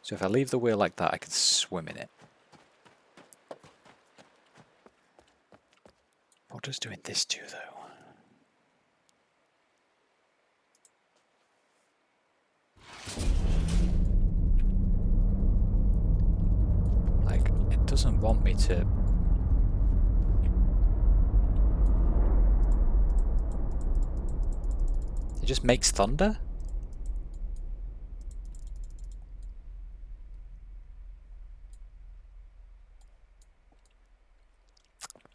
So if I leave the wheel like that, I can swim in it. What does doing this do, though? Like, it doesn't want me to... It just makes thunder?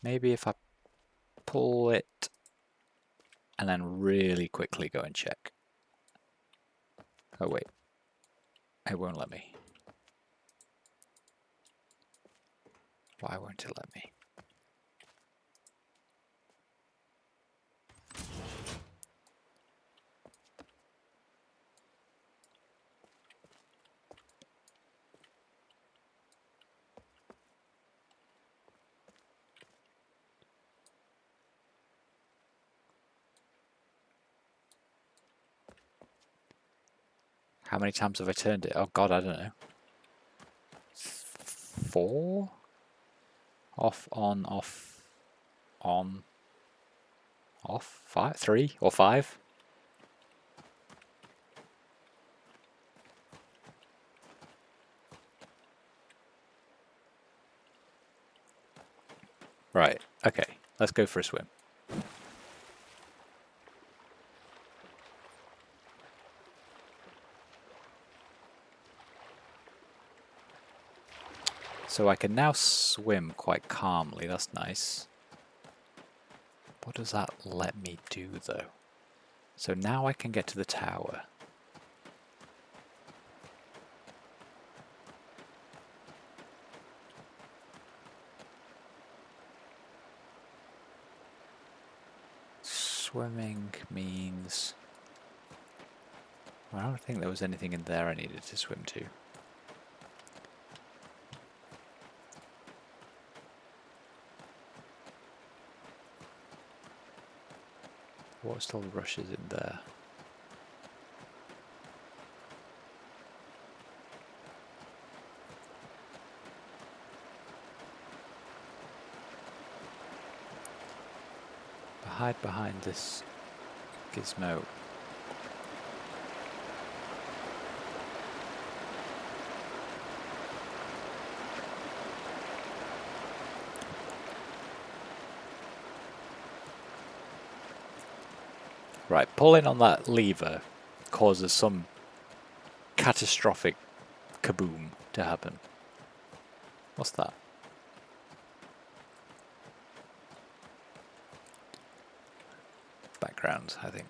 Maybe if I pull it and then really quickly go and check. Oh wait, it won't let me. Why won't it let me? How many times have I turned it? Oh god, I don't know. 4? Off, on, off, on, off? 5? 3 or 5? Right, okay, let's go for a swim. So I can now swim quite calmly, that's nice. What does that let me do though? So now I can get to the tower. Swimming means... Well, I don't think there was anything in there I needed to swim to. What still rushes in there? Hide behind this gizmo. Right, pulling on that lever causes some catastrophic kaboom to happen. What's that? Background, I think.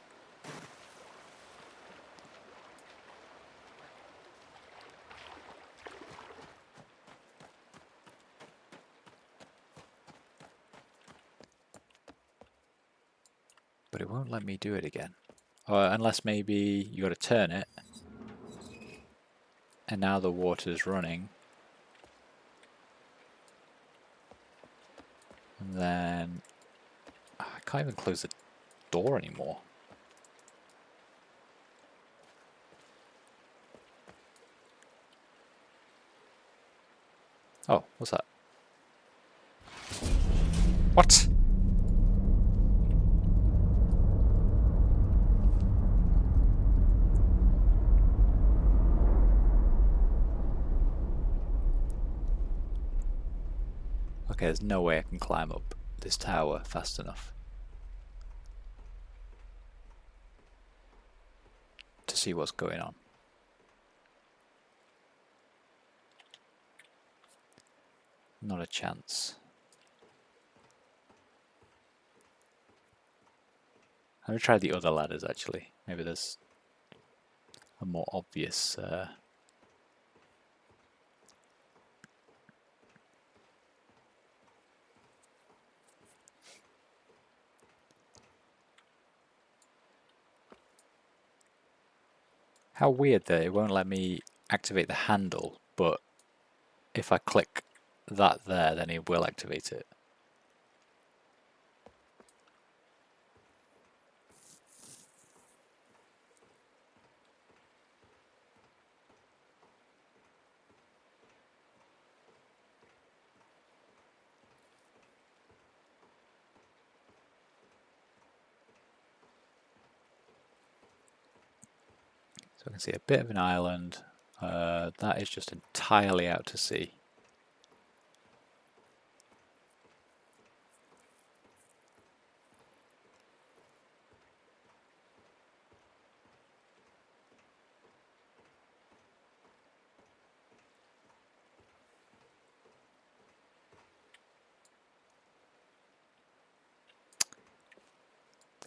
But it won't let me do it again. Unless maybe you got to turn it. And now the water's running. And then... I can't even close the door anymore. Oh, what's that? What? Okay, there's no way I can climb up this tower fast enough to see what's going on. Not a chance. I'm going to try the other ladders actually. Maybe there's a more obvious... How weird that it won't let me activate the handle, but if I click that there, then it will activate it. So I can see a bit of an island. That is just entirely out to sea.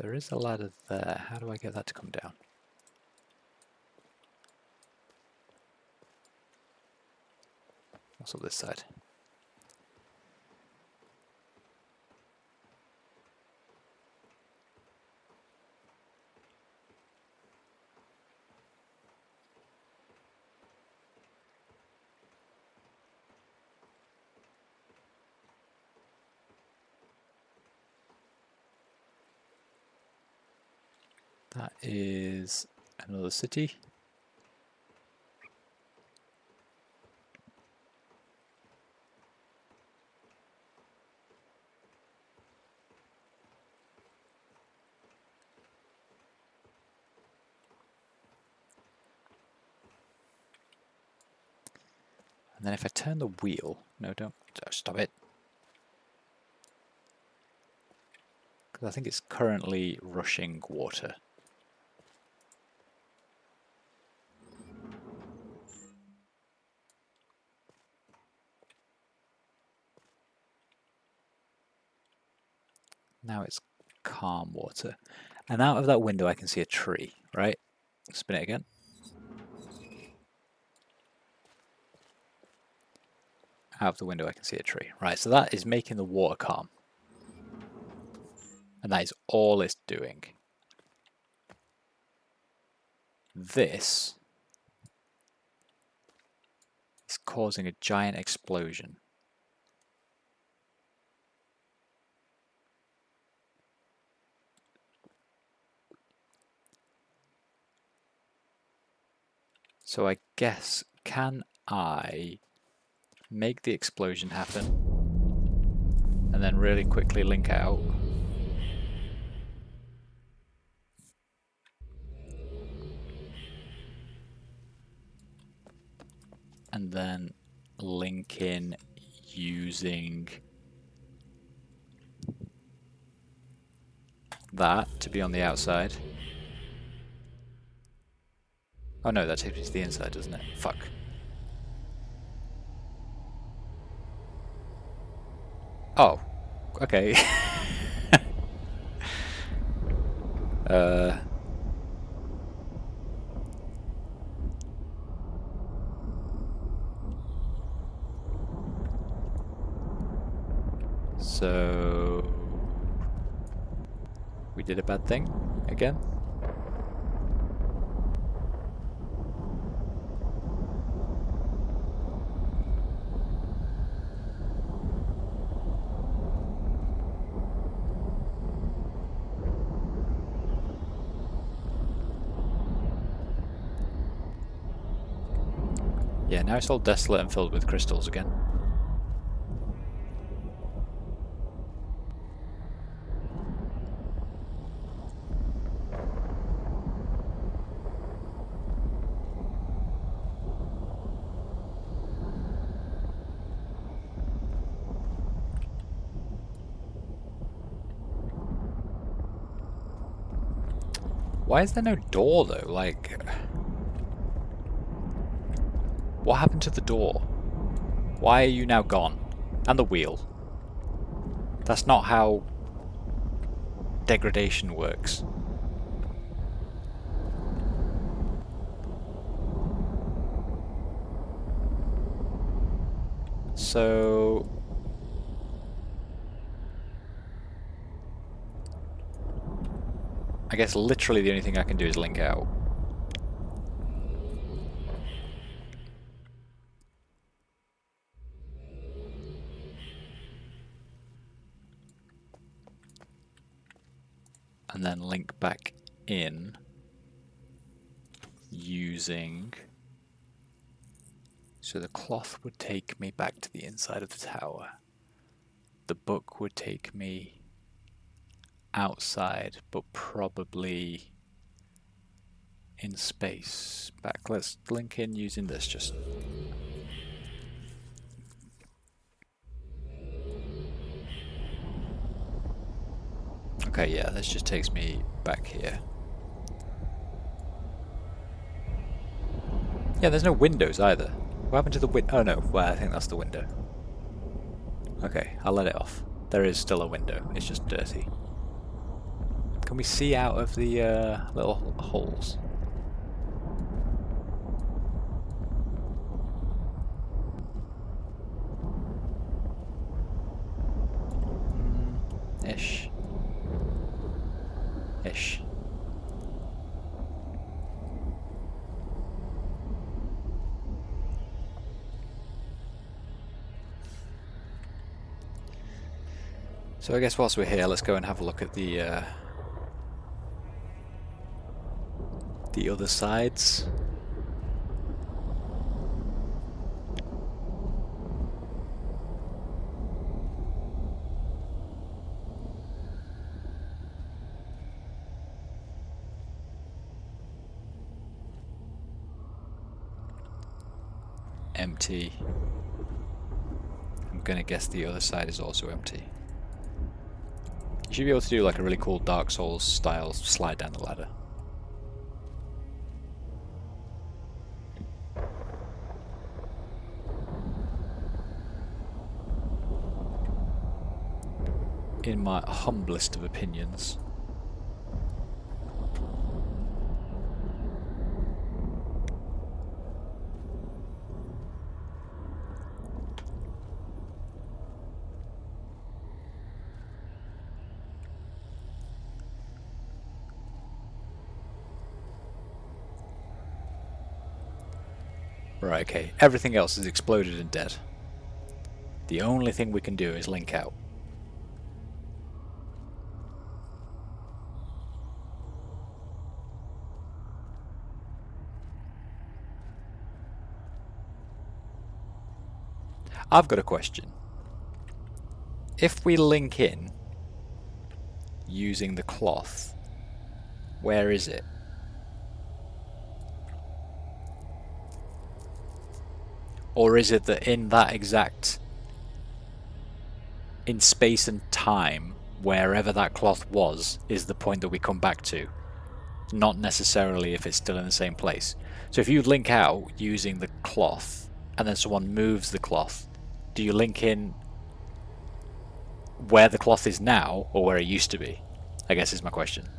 There is a ladder there. How do I get that to come down? What's up this side? That is another city. And then if I turn the wheel... No, don't stop it. Because I think it's currently rushing water. Now it's calm water. And out of that window I can see a tree, right? Spin it again. Out of the window I can see a tree. Right, so that is making the water calm. And that is all it's doing. This is causing a giant explosion. So I guess, can I make the explosion happen and then really quickly link out? And then link in using that to be on the outside. Oh no, that takes me to the inside, doesn't it? Fuck. Oh, okay. So we did a bad thing again. Yeah, now it's all desolate and filled with crystals again. Why is there no door though? Like, what happened to the door? Why are you now gone? And the wheel. That's not how degradation works. So I guess literally the only thing I can do is link out. And then link back in using... So the cloth would take me back to the inside of the tower. The book would take me outside, but probably in space. Back. Let's link in using this just... Okay, yeah, this just takes me back here. Yeah, there's no windows either. What happened to the window? Oh no, well, I think that's the window. Okay, I'll let it off. There is still a window, it's just dirty. Can we see out of the little holes? Ish. Ish. So I guess whilst we're here, let's go and have a look at the other sides. Empty. I'm gonna guess the other side is also empty. You should be able to do like a really cool Dark Souls style slide down the ladder. in my humblest of opinions. Right, okay. Everything else is exploded and dead. The only thing we can do is link out. I've got a question. If we link in using the cloth, where is it? Or is it that in that exact, in space and time, wherever that cloth was, is the point that we come back to? Not necessarily if it's still in the same place. So if you link out using the cloth, and then someone moves the cloth, do you link in where the cloth is now, or where it used to be? I guess is my question.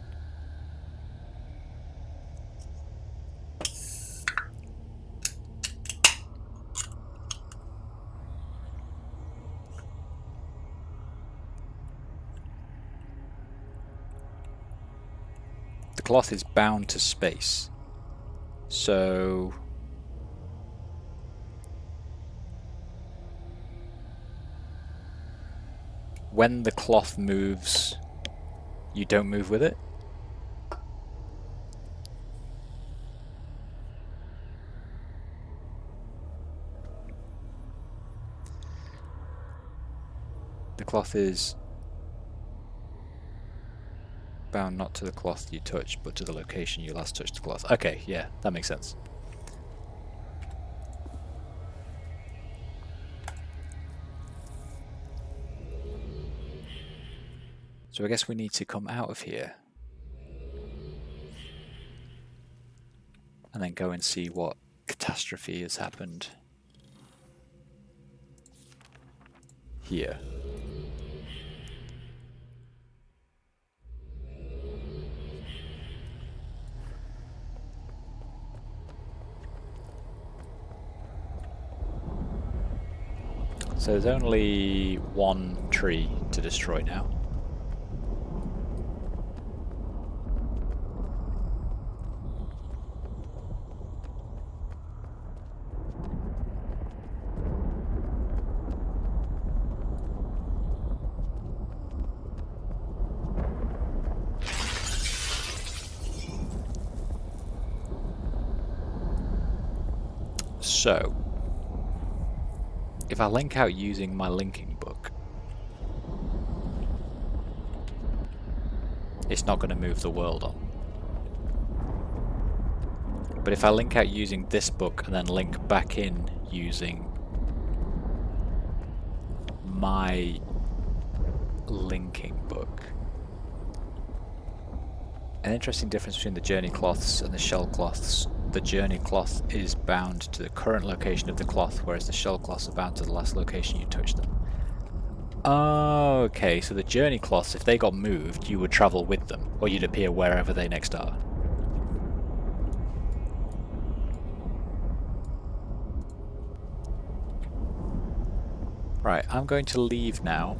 The cloth is bound to space. So when the cloth moves, you don't move with it? The cloth is bound not to the cloth you touched, but to the location you last touched the cloth. Okay, yeah, that makes sense. So I guess we need to come out of here and then go and see what catastrophe has happened here. So there's only one tree to destroy now. So, if I link out using my linking book, it's not going to move the world on. But if I link out using this book and then link back in using my linking book, an interesting difference between the journey cloths and the shell cloths. The journey cloth is bound to the current location of the cloth, whereas the shell cloths are bound to the last location you touched them. Okay, so the journey cloths, if they got moved, you would travel with them, or you'd appear wherever they next are. Right, I'm going to leave now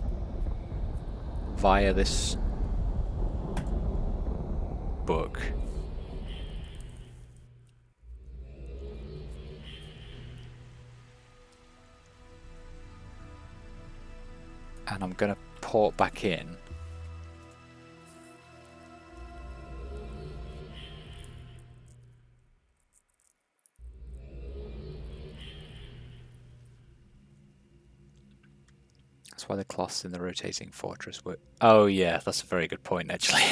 via this book. And I'm going to port back in. That's why the cloths in the rotating fortress were... Oh yeah, that's a very good point actually.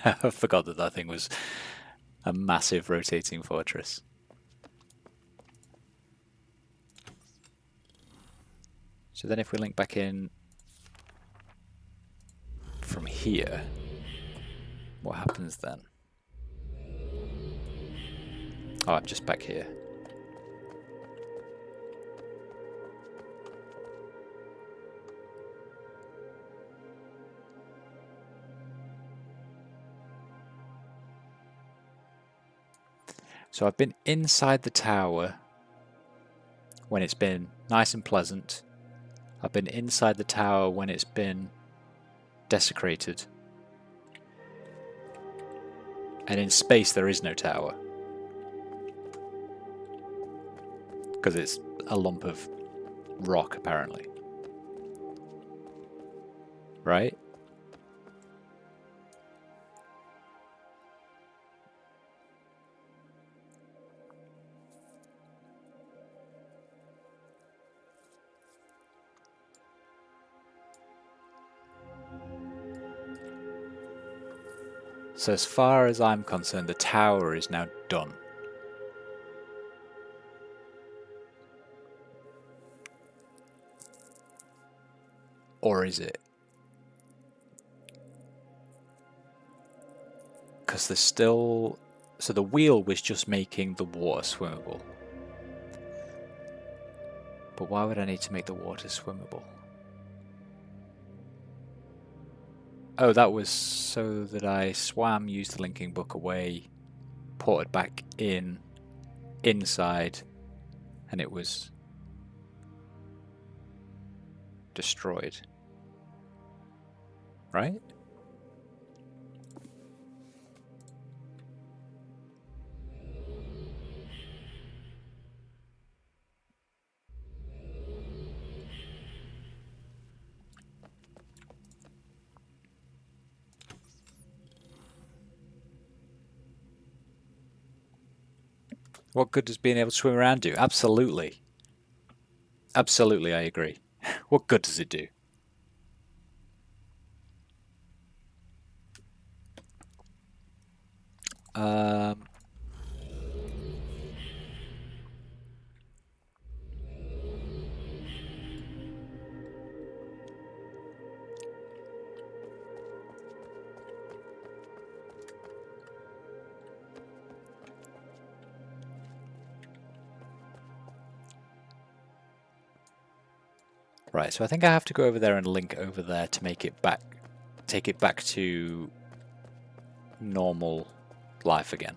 I forgot that that thing was a massive rotating fortress. So then if we link back in from here, what happens then? Oh, I'm just back here. So I've been inside the tower when it's been nice and pleasant. I've been inside the tower when it's been desecrated. And in space there is no tower. Because it's a lump of rock, apparently. Right? So as far as I'm concerned, the tower is now done. Or is it? Because there's still... So the wheel was just making the water swimmable. But why would I need to make the water swimmable? Oh, that was so that I swam, used the linking book away, ported back in, inside, and it was destroyed. Right? What good does being able to swim around do? Absolutely. Absolutely, I agree. What good does it do? Right, so I think I have to go over there and link over there to make it back, take it back to normal life again.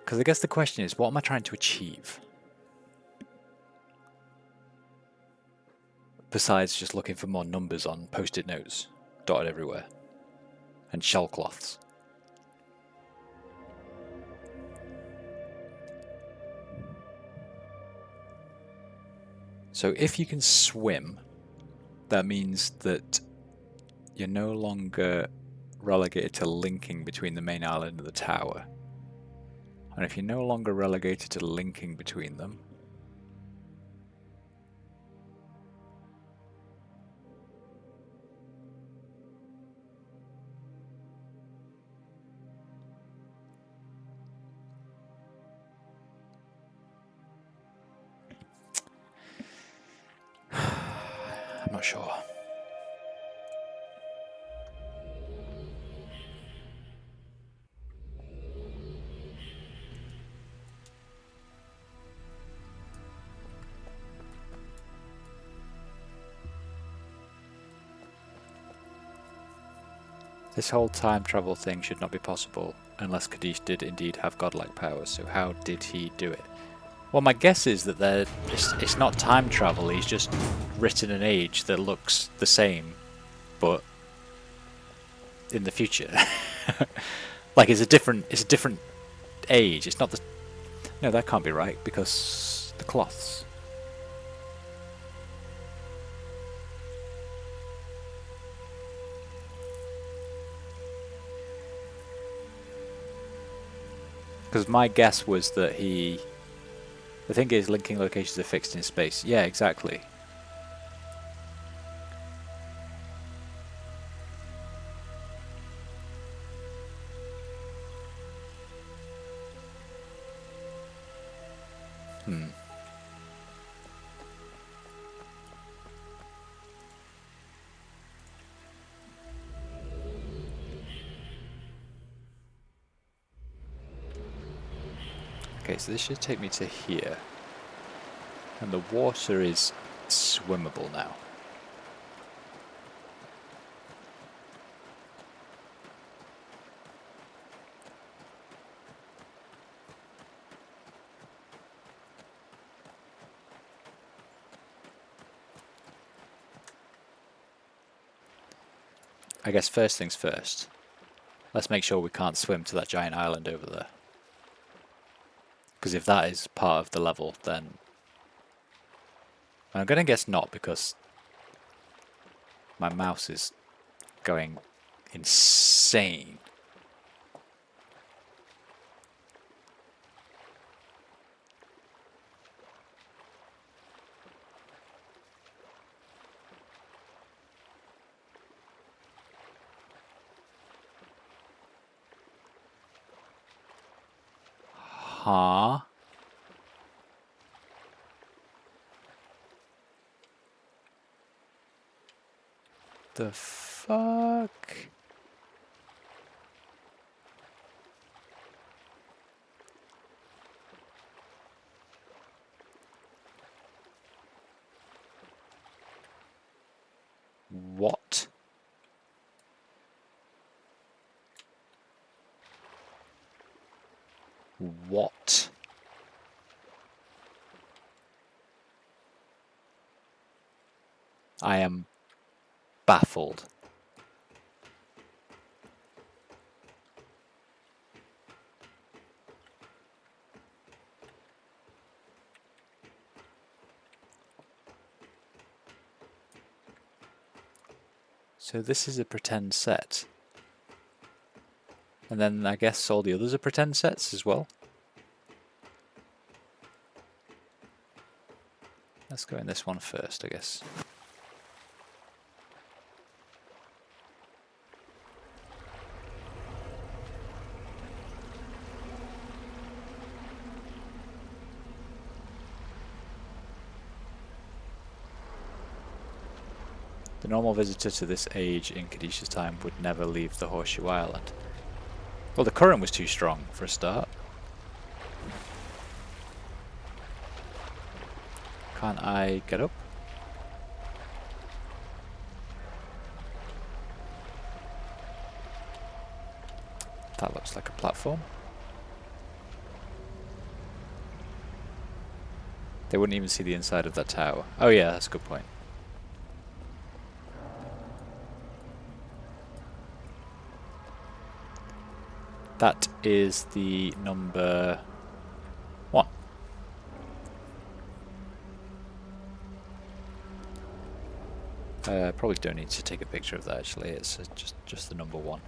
Because I guess the question is, what am I trying to achieve? Besides just looking for more numbers on post-it notes dotted everywhere. And shell cloths. So if you can swim, that means that you're no longer relegated to linking between the main island and the tower. And if you're no longer relegated to linking between them, I'm not sure. This whole time travel thing should not be possible unless Kadish did indeed have godlike powers, so how did he do it? Well, my guess is that it's not time travel, he's just written an age that looks the same, but in the future. Like it's a different age, it's not the... No, that can't be right, because the cloths. Because my guess was that he... The thing is, linking locations are fixed in space. Yeah, exactly. Hmm. Okay, so this should take me to here. And the water is swimmable now. I guess first things first. Let's make sure we can't swim to that giant island over there. Because if that is part of the level, then... I'm going to guess not, because my mouse is going insane. Huh? The fuck? What? What? I am baffled. So this is a pretend set. And then I guess all the others are pretend sets as well. Let's go in this one first, I guess. The normal visitor to this age in Kadisha's time would never leave the Horseshoe Island. Well, the current was too strong for a start. Can't I get up? That looks like a platform. They wouldn't even see the inside of that tower. Oh yeah, that's a good point. That is the number 1. Probably don't need to take a picture of that actually, it's just the number 1.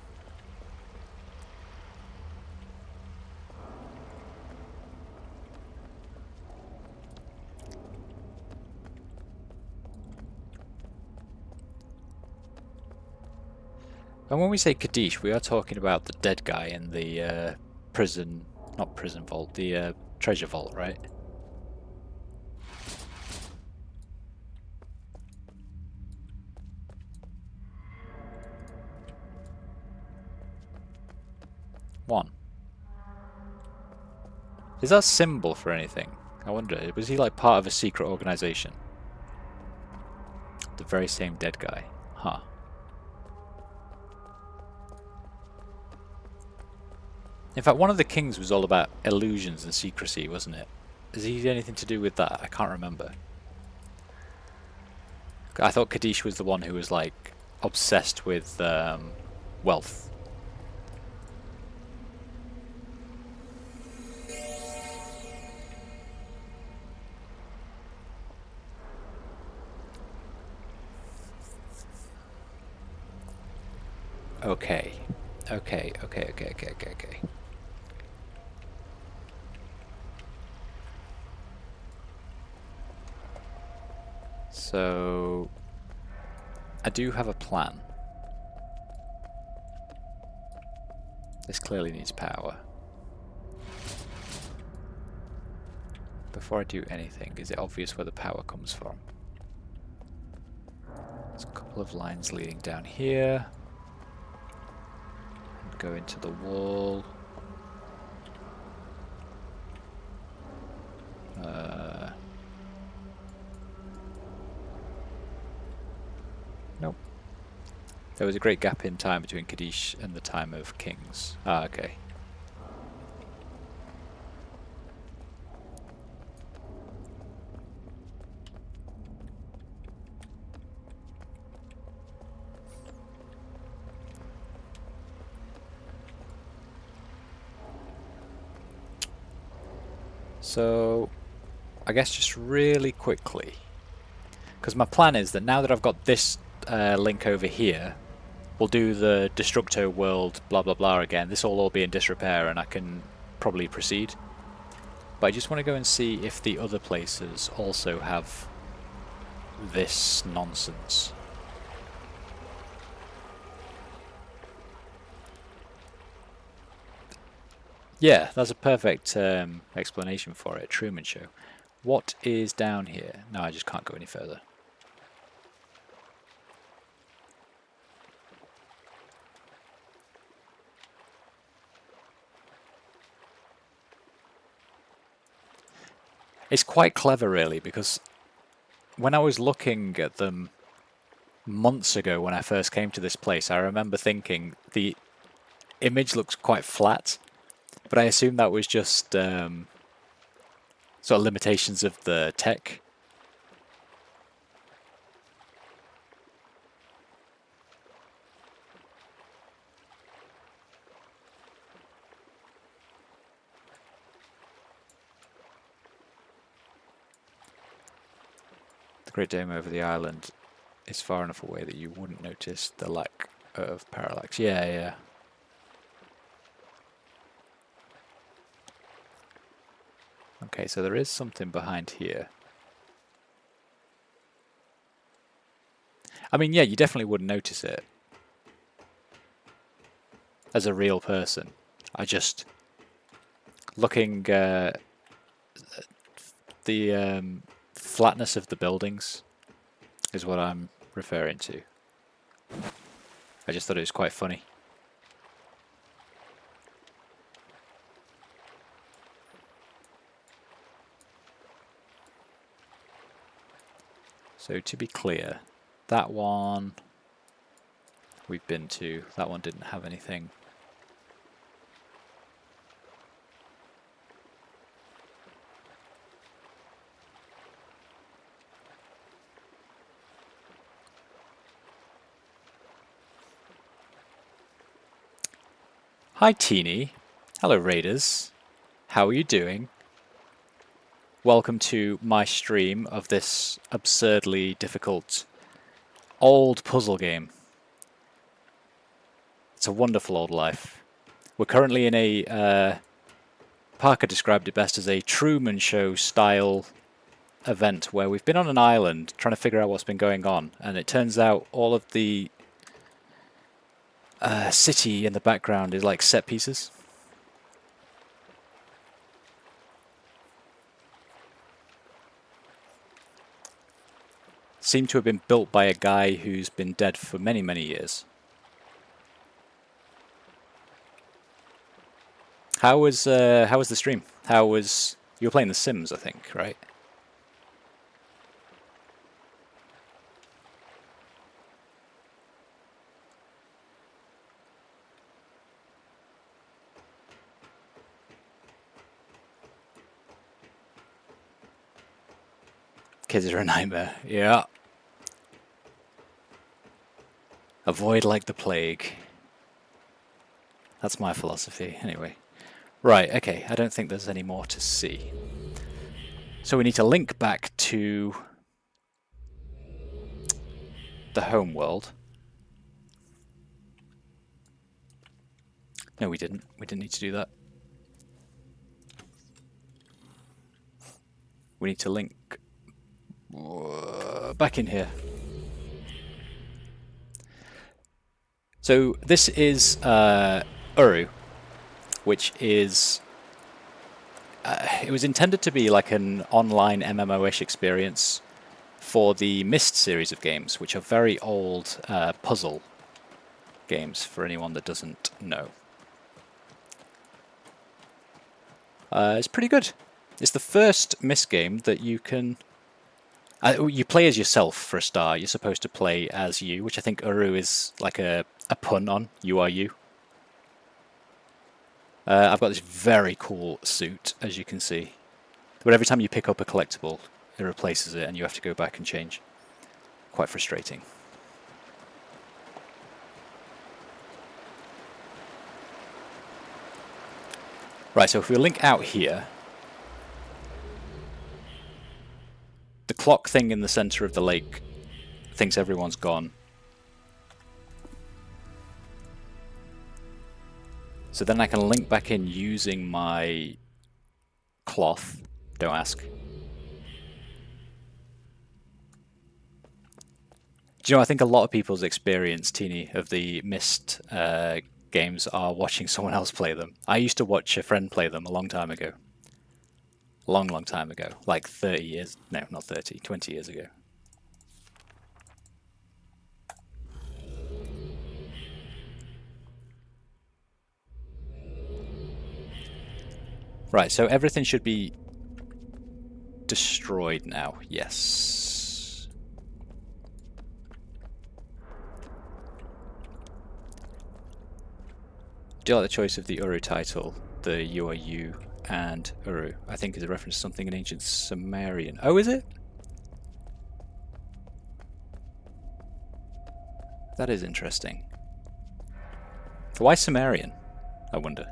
And when we say Kadish, we are talking about the dead guy in the prison, not prison vault, the treasure vault, right? One. Is that symbol for anything? I wonder, was he like part of a secret organization? The very same dead guy. Huh. In fact, one of the kings was all about illusions and secrecy, wasn't it? Is he anything to do with that? I can't remember. I thought Kadish was the one who was like obsessed with wealth. Okay. Okay. So, I do have a plan. This clearly needs power. before I do anything, is it obvious where the power comes from? There's a couple of lines leading down here. And go into the wall. Nope. There was a great gap in time between Kaddish and the time of kings. Ah, okay. So, I guess just really quickly, because my plan is that now that I've got this link over here, we'll do the Destructo world blah blah blah again. This will all be in disrepair and I can probably proceed. But I just want to go and see if the other places also have this nonsense. Yeah, that's a perfect explanation for it. Truman Show. What is down here? No, I just can't go any further. It's quite clever, really, because when I was looking at them months ago when I first came to this place, I remember thinking the image looks quite flat, but I assume that was just sort of limitations of the tech. The Great Dome over the island is far enough away that you wouldn't notice the lack of parallax. Yeah, yeah. Okay, so there is something behind here. I mean, yeah, you definitely wouldn't notice it as a real person. I just looking the flatness of the buildings is what I'm referring to. I just thought it was quite funny. So to be clear, that one we've been to, that one didn't have anything. Hi Teeny. Hello Raiders. How are you doing? Welcome to my stream of this absurdly difficult old puzzle game. It's a wonderful old life. We're currently in a Parker described it best as a Truman Show style event where we've been on an island trying to figure out what's been going on, and it turns out all of the city in the background is like set pieces. Seem to have been built by a guy who's been dead for many, many years. How was the stream? You were playing The Sims, I think, right? Kids are a nightmare. Yeah. Avoid like the plague. That's my philosophy, anyway. Right, okay, I don't think there's any more to see. So we need to link back to the home world. No, we didn't. We didn't need to do that. We need to link back in here. So this is URU, which is it was intended to be like an online MMO-ish experience for the Myst series of games, which are very old puzzle games for anyone that doesn't know. It's pretty good. It's the first Myst game that you can... you play as yourself for a start. You're supposed to play as you, which I think URU is like a pun on URU. I've got this very cool suit, as you can see. But every time you pick up a collectible, it replaces it and you have to go back and change. Quite frustrating. Right, so if we link out here, the clock thing in the center of the lake thinks everyone's gone. So then I can link back in using my cloth. Don't ask. Do you know, I think a lot of people's experience, Teeny, of the Myst games are watching someone else play them. I used to watch a friend play them a long time ago. Long time ago. Like 30 years. No, not 30. 20 years ago. Right, so everything should be destroyed now. Yes. Do you like the choice of the URU title? The URU and URU, I think, is a reference to something in ancient Sumerian. Oh, is it? That is interesting. Why Sumerian, I wonder?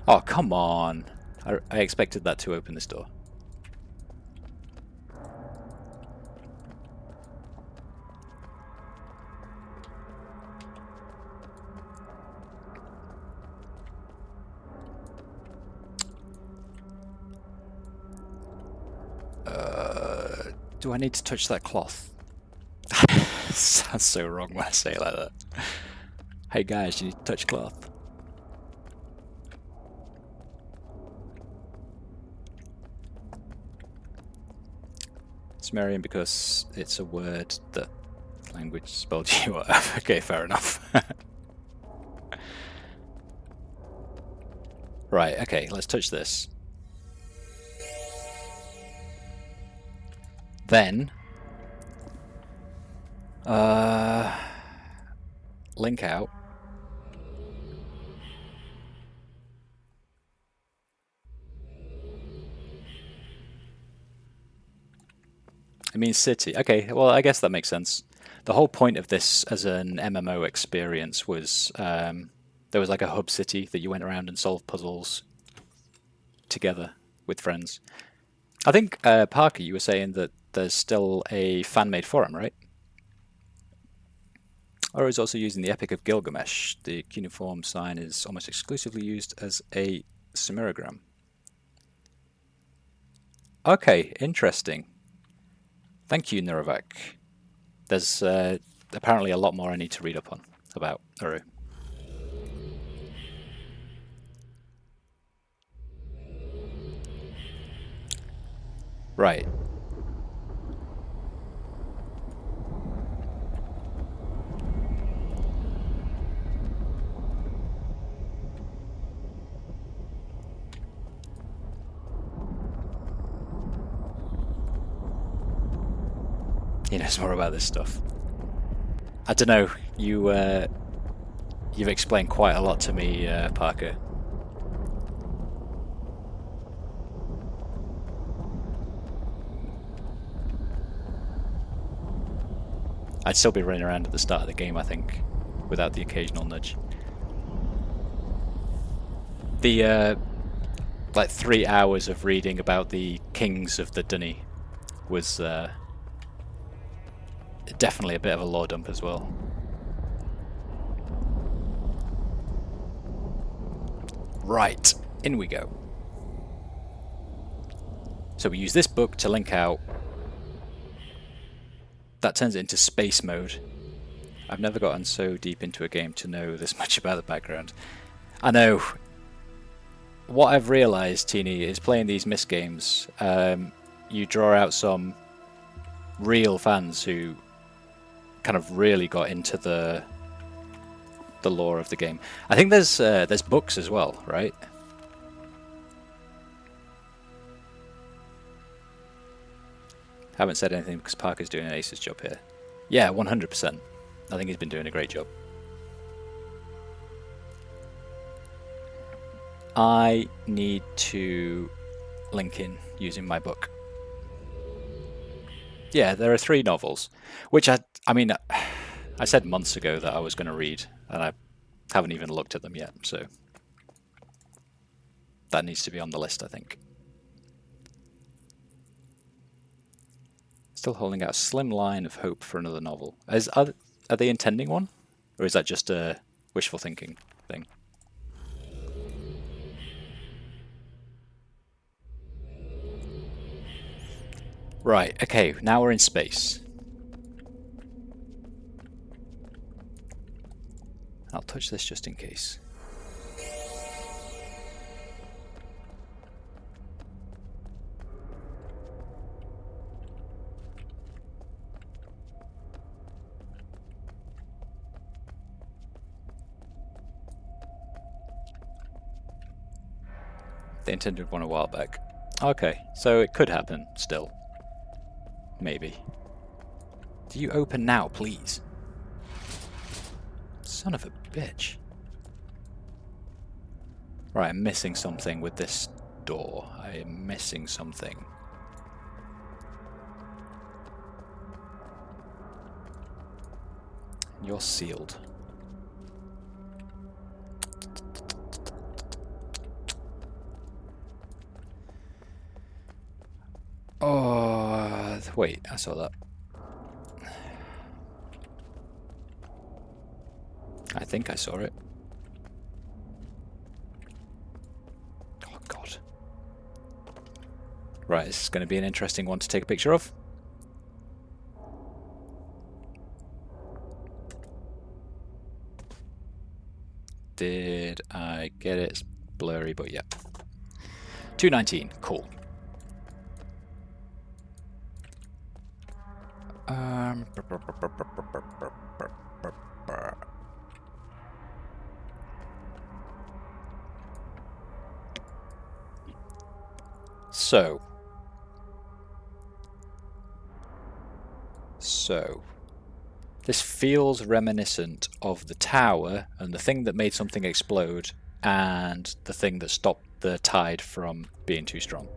Oh, come on. I expected that to open this door. Do I need to touch that cloth? Sounds so wrong when I say it like that. Hey guys, you need to touch cloth. Sumerian because it's a word that language spelled you out. Okay, fair enough. Right, okay, let's touch this. Then link out. It means city. Okay, well, I guess that makes sense. The whole point of this as an MMO experience was there was like a hub city that you went around and solved puzzles together with friends. I think, Parker, you were saying that there's still a fan-made forum, right? Or is also using the Epic of Gilgamesh. The cuneiform sign is almost exclusively used as a sumeragram. Okay, interesting. Thank you, Nuravak. There's apparently a lot more I need to read up on about URU. Right. He knows more about this stuff. I don't know. You've explained quite a lot to me, Parker. I'd still be running around at the start of the game, I think, without the occasional nudge. The like 3 hours of reading about the kings of the Dunny was definitely a bit of a lore dump as well. Right, in we go. So we use this book to link out. That turns it into space mode. I've never gotten so deep into a game to know this much about the background. I know. What I've realised, Teeny, is playing these Myst games, you draw out some real fans who kind of really got into the lore of the game. I think there's books as well, right? Haven't said anything because Parker's doing an ace's job here. Yeah, 100%. I think he's been doing a great job. I need to link in using my book. Yeah, there are 3 novels, which I mean, I said months ago that I was going to read, and I haven't even looked at them yet, so that needs to be on the list, I think. Still holding out a slim line of hope for another novel. Are they intending one? Or is that just a wishful thinking thing? Right, okay, now we're in space. I'll touch this just in case. They intended one a while back. Okay, so it could happen still. Maybe. Do you open now, please? Son of a bitch. Right, I'm missing something with this door. I am missing something. You're sealed. Oh, wait, I saw that. I think I saw it. Oh, God. Right, this is going to be an interesting one to take a picture of. Did I get it? It's blurry, but yeah. 219, cool. So, this feels reminiscent of the tower and the thing that made something explode and the thing that stopped the tide from being too strong.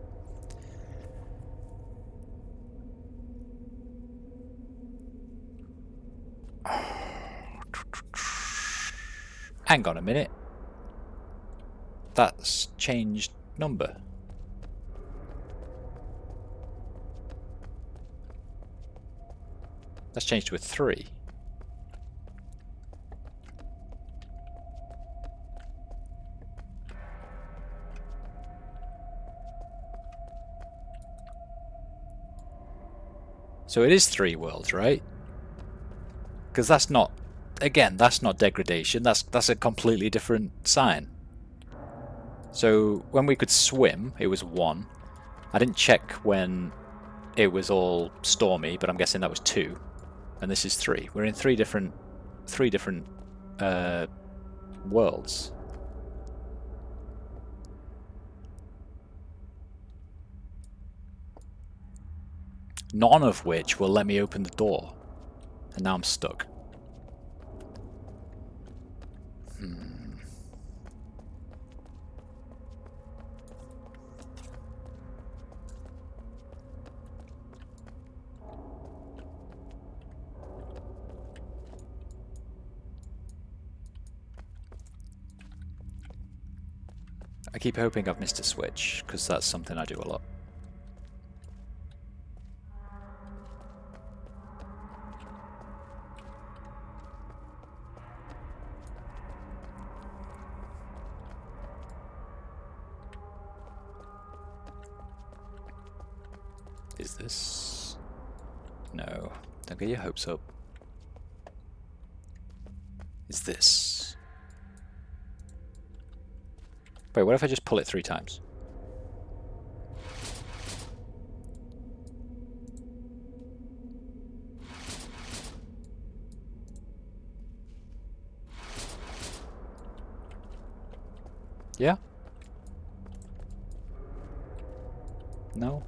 Hang on a minute. That's changed number. That's changed to a 3. So it is 3 worlds, right? Because that's not, again, that's not degradation. That's a completely different sign. So when we could swim, it was 1. I didn't check when it was all stormy, but I'm guessing that was 2. And this is 3. We're in three different worlds. None of which will let me open the door. And now I'm stuck. I keep hoping I've missed a switch, because that's something I do a lot. Is this... No. Don't get your hopes up. is this. Wait, what if I just pull it 3 times? Yeah? No?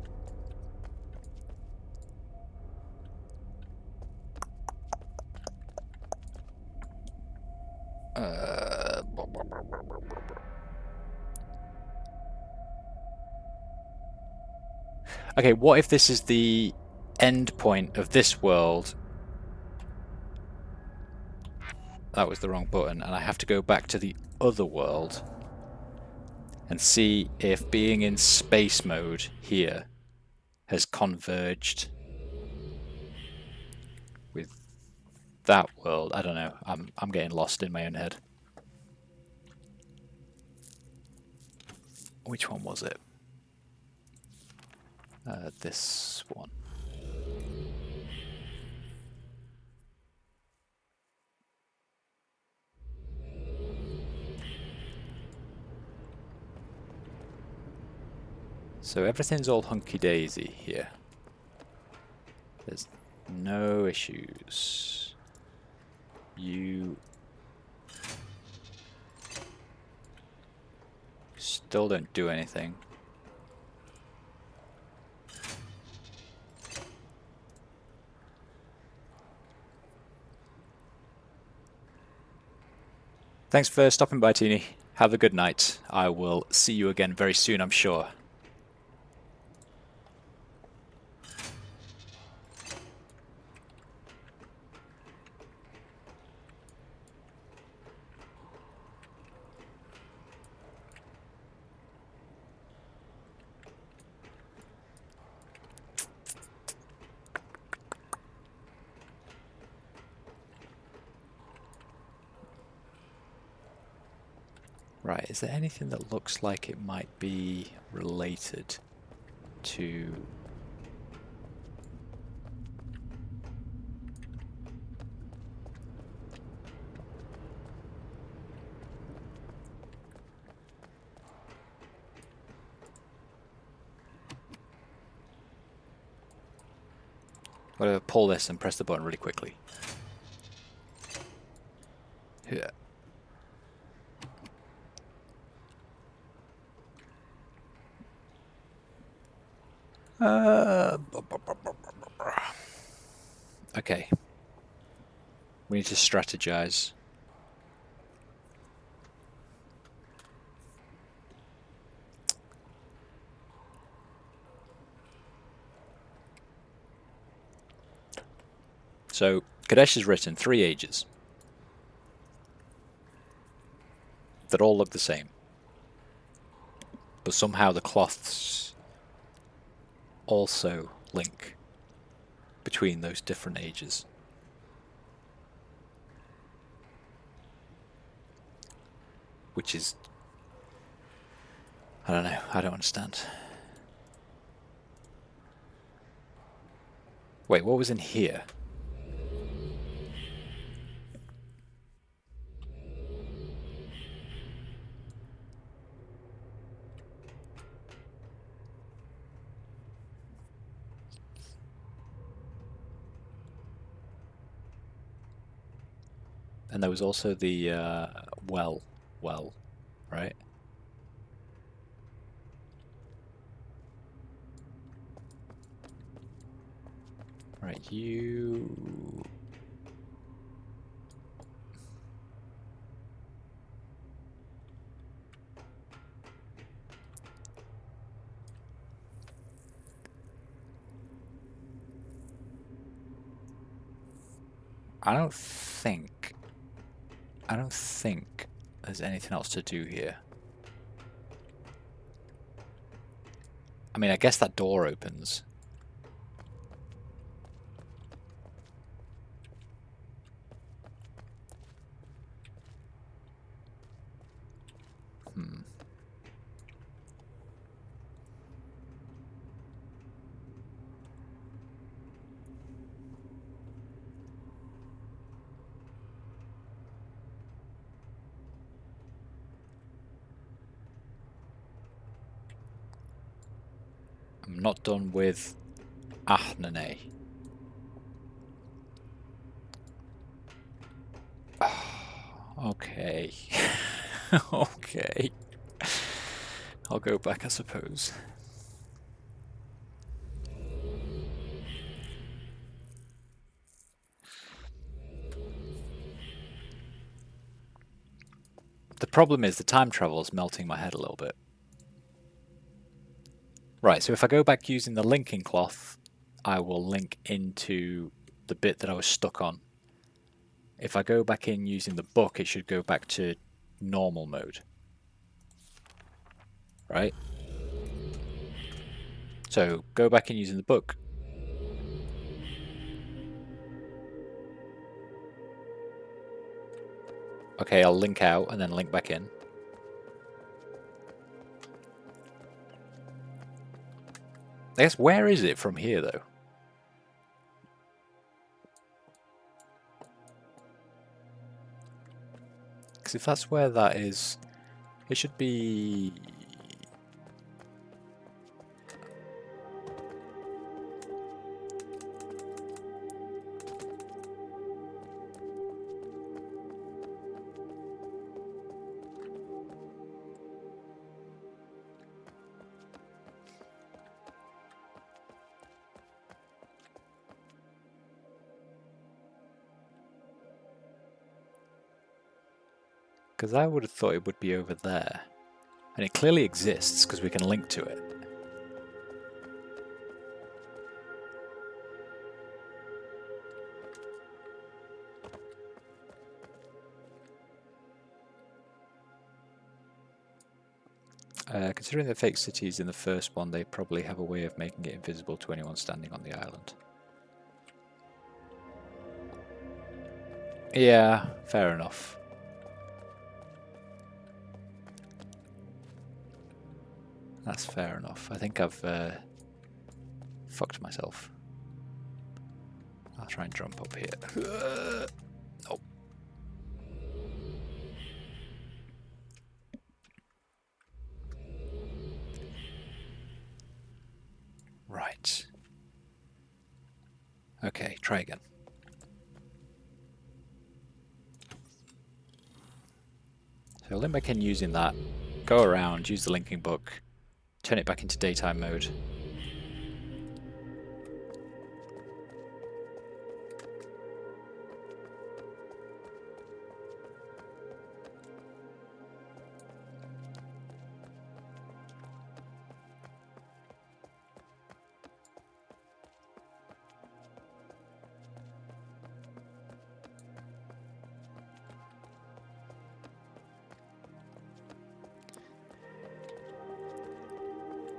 Okay, what if this is the end point of this world? That was the wrong button, and I have to go back to the other world and see if being in space mode here has converged with that world. I don't know. I'm getting lost in my own head. Which one was it? This one. So everything's all hunky-daisy here. There's no issues. You still don't do anything. Thanks for stopping by, Teeny. Have a good night. I will see you again very soon, I'm sure. Right, is there anything that looks like it might be related to... I'm going to pull this and press the button really quickly. Yeah. Okay. We need to strategize. So, Kadesh has written 3 ages that all look the same. But somehow the cloths also link between those different ages. Which is... I don't know, I don't understand. Wait, what was in here? And there was also the well, right? Right, you... I don't think there's anything else to do here. I mean, I guess that door opens. I'm not done with Ahnane. Okay. Okay. I'll go back, I suppose. The problem is the time travel is melting my head a little bit. Right, so if I go back using the linking cloth, I will link into the bit that I was stuck on. If I go back in using the book, it should go back to normal mode. Right? So go back in using the book. Okay, I'll link out and then link back in. I guess where is it from here though? Because if that's where that is, it should be... Because I would have thought it would be over there. And it clearly exists because we can link to it. Considering the fake cities in the first one, they probably have a way of making it invisible to anyone standing on the island. Yeah, fair enough. That's fair enough. I think I've fucked myself. I'll try and jump up here. Oh. Right. Okay, try again. So link back in using that. Go around, use the linking book, turn it back into daytime mode.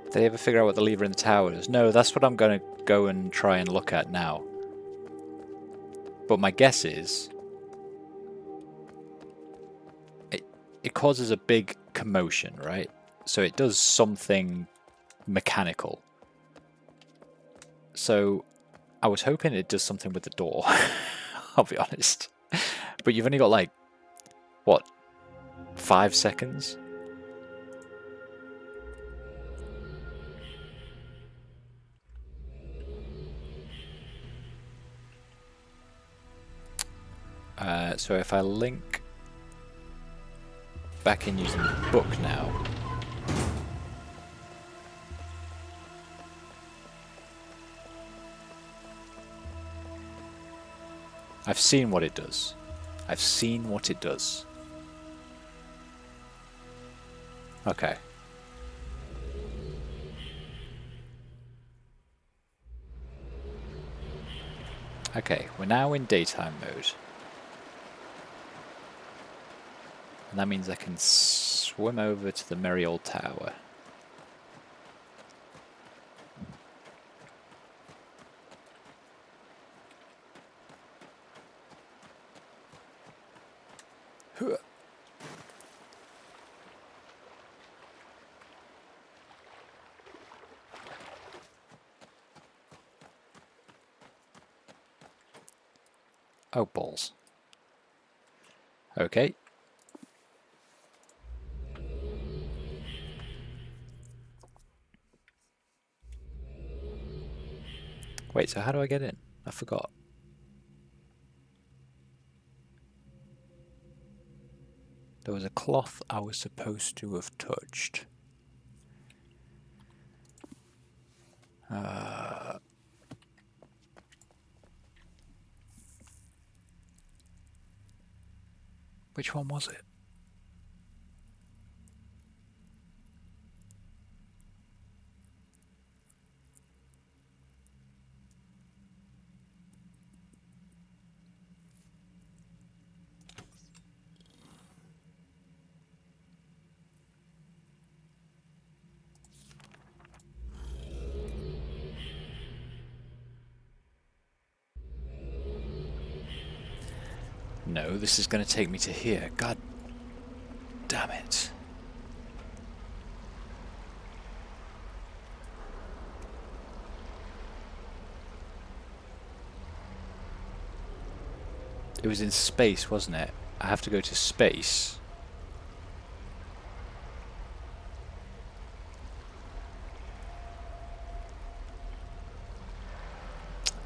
Did they ever figure out what the lever in the tower is? No, that's what I'm going to go and try and look at now. But my guess is it causes a big commotion, right? So it does something mechanical. So I was hoping it does something with the door. I'll be honest. But you've only got like, what, 5 seconds? So if I link back in using the book now, I've seen what it does. I've seen what it does. Okay. Okay, we're now in daytime mode. And that means I can swim over to the merry old tower. Oh, balls. Okay. Wait, so how do I get in? I forgot. There was a cloth I was supposed to have touched. Which one was it? No, this is going to take me to here. God damn it. It was in space, wasn't it? I have to go to space.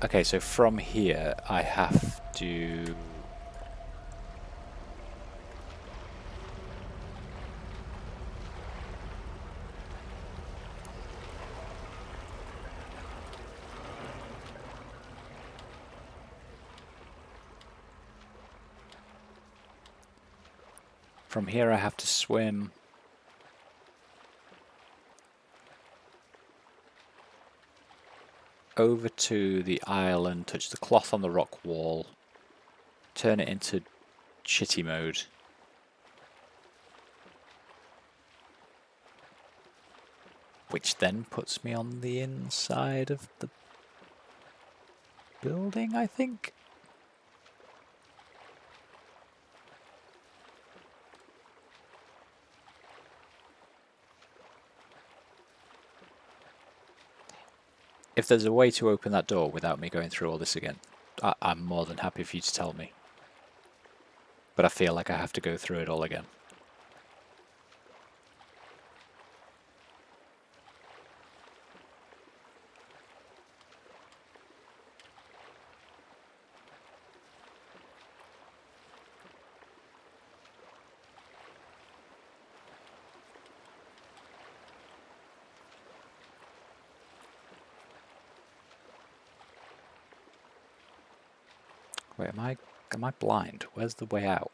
Okay, so from here I have to... From here I have to swim over to the island, touch the cloth on the rock wall, turn it into shitty mode. Which then puts me on the inside of the building, I think? If there's a way to open that door without me going through all this again, I'm more than happy for you to tell me. But I feel like I have to go through it all again. Wait, am I blind? Where's the way out?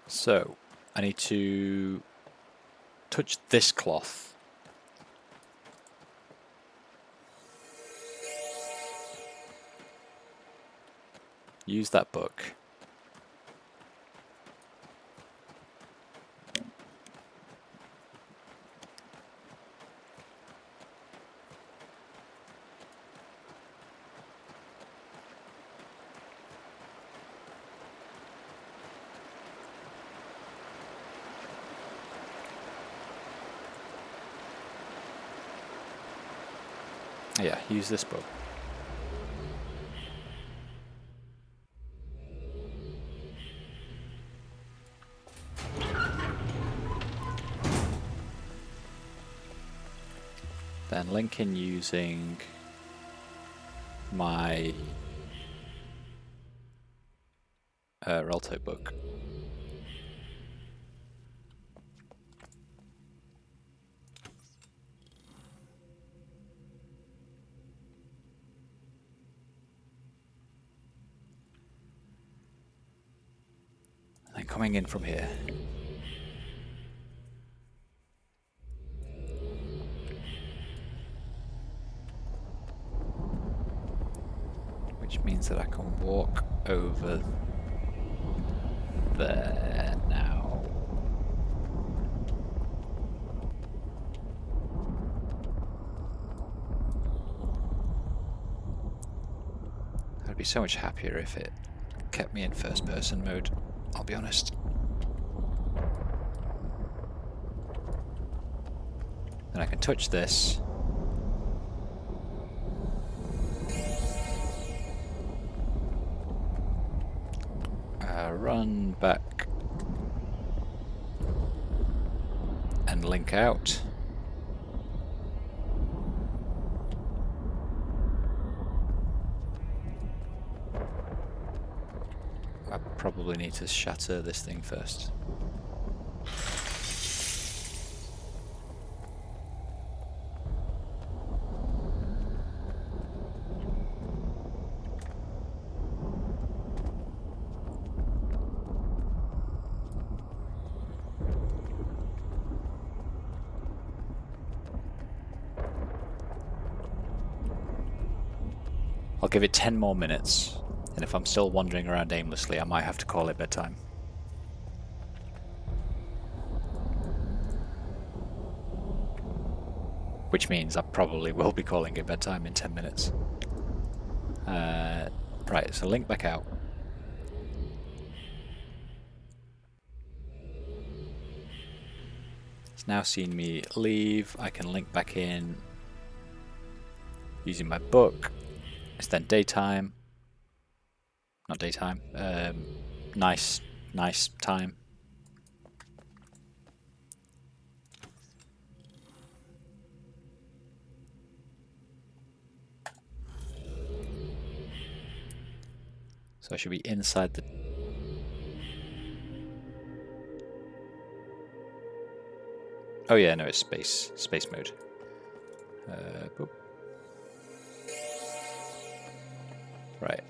So, I need to touch this cloth. Use that book. Yeah, use this book. Then link in using my Relto book. And then coming in from here. Which means that I can walk over there now. I'd be so much happier if it kept me in first person mode, I'll be honest. Then I can touch this. Run back and link out. I probably need to shatter this thing first. I'll give it 10 more minutes, and if I'm still wandering around aimlessly, I might have to call it bedtime. Which means I probably will be calling it bedtime in 10 minutes. Right, so link back out. It's now seen me leave. I can link back in using my book. It's then daytime. Not daytime. Nice time. So I should be inside the... Oh yeah, no, it's space mode. Boop. Right.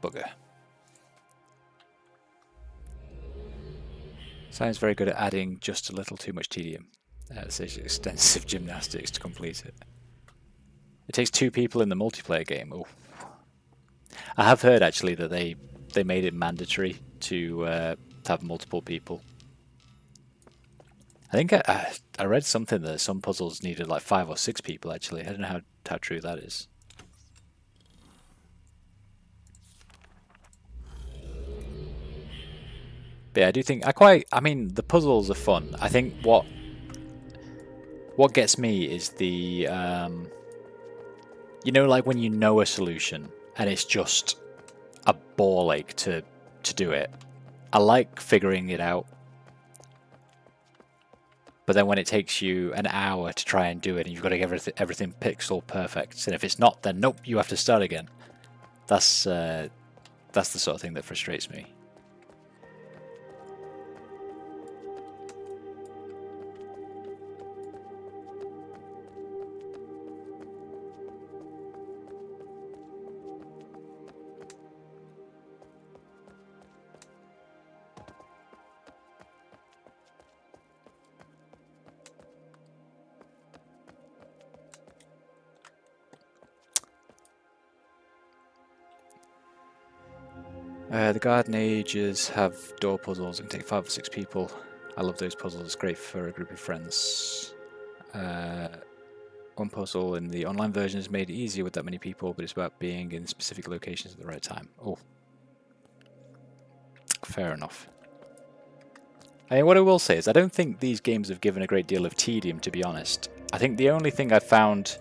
Bugger. Sounds very good at adding just a little too much tedium. It's extensive gymnastics to complete it. It takes 2 people in the multiplayer game. Oh. I have heard actually that they made it mandatory to have multiple people. I think I read something that some puzzles needed like 5 or 6 people actually. I don't know how true that is. But yeah, I do think I mean the puzzles are fun. I think what gets me is the you know, like when you know a solution and it's just a ball ache to do it. I like figuring it out. But then when it takes you an hour to try and do it and you've got to get everything pixel perfect, and if it's not, then nope, you have to start again. That's the sort of thing that frustrates me. The Garden Ages have door puzzles. It can take 5 or 6 people. I love those puzzles. It's great for a group of friends. One puzzle in the online version is made easier with that many people, but it's about being in specific locations at the right time. Oh. Fair enough. I mean, what I will say is I don't think these games have given a great deal of tedium, to be honest. I think the only thing I've found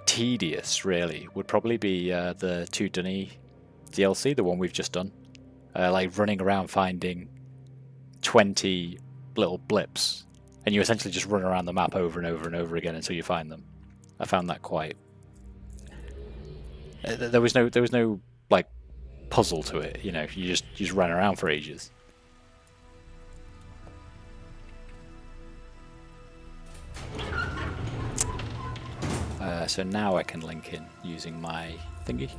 tedious, really, would probably be the 2 Dunny DLC, the one we've just done. Like running around finding 20 little blips, and you essentially just run around the map over and over and over again until you find them. I found that quite... There was no like puzzle to it, you know. You just ran around for ages. So now I can link in using my thingy.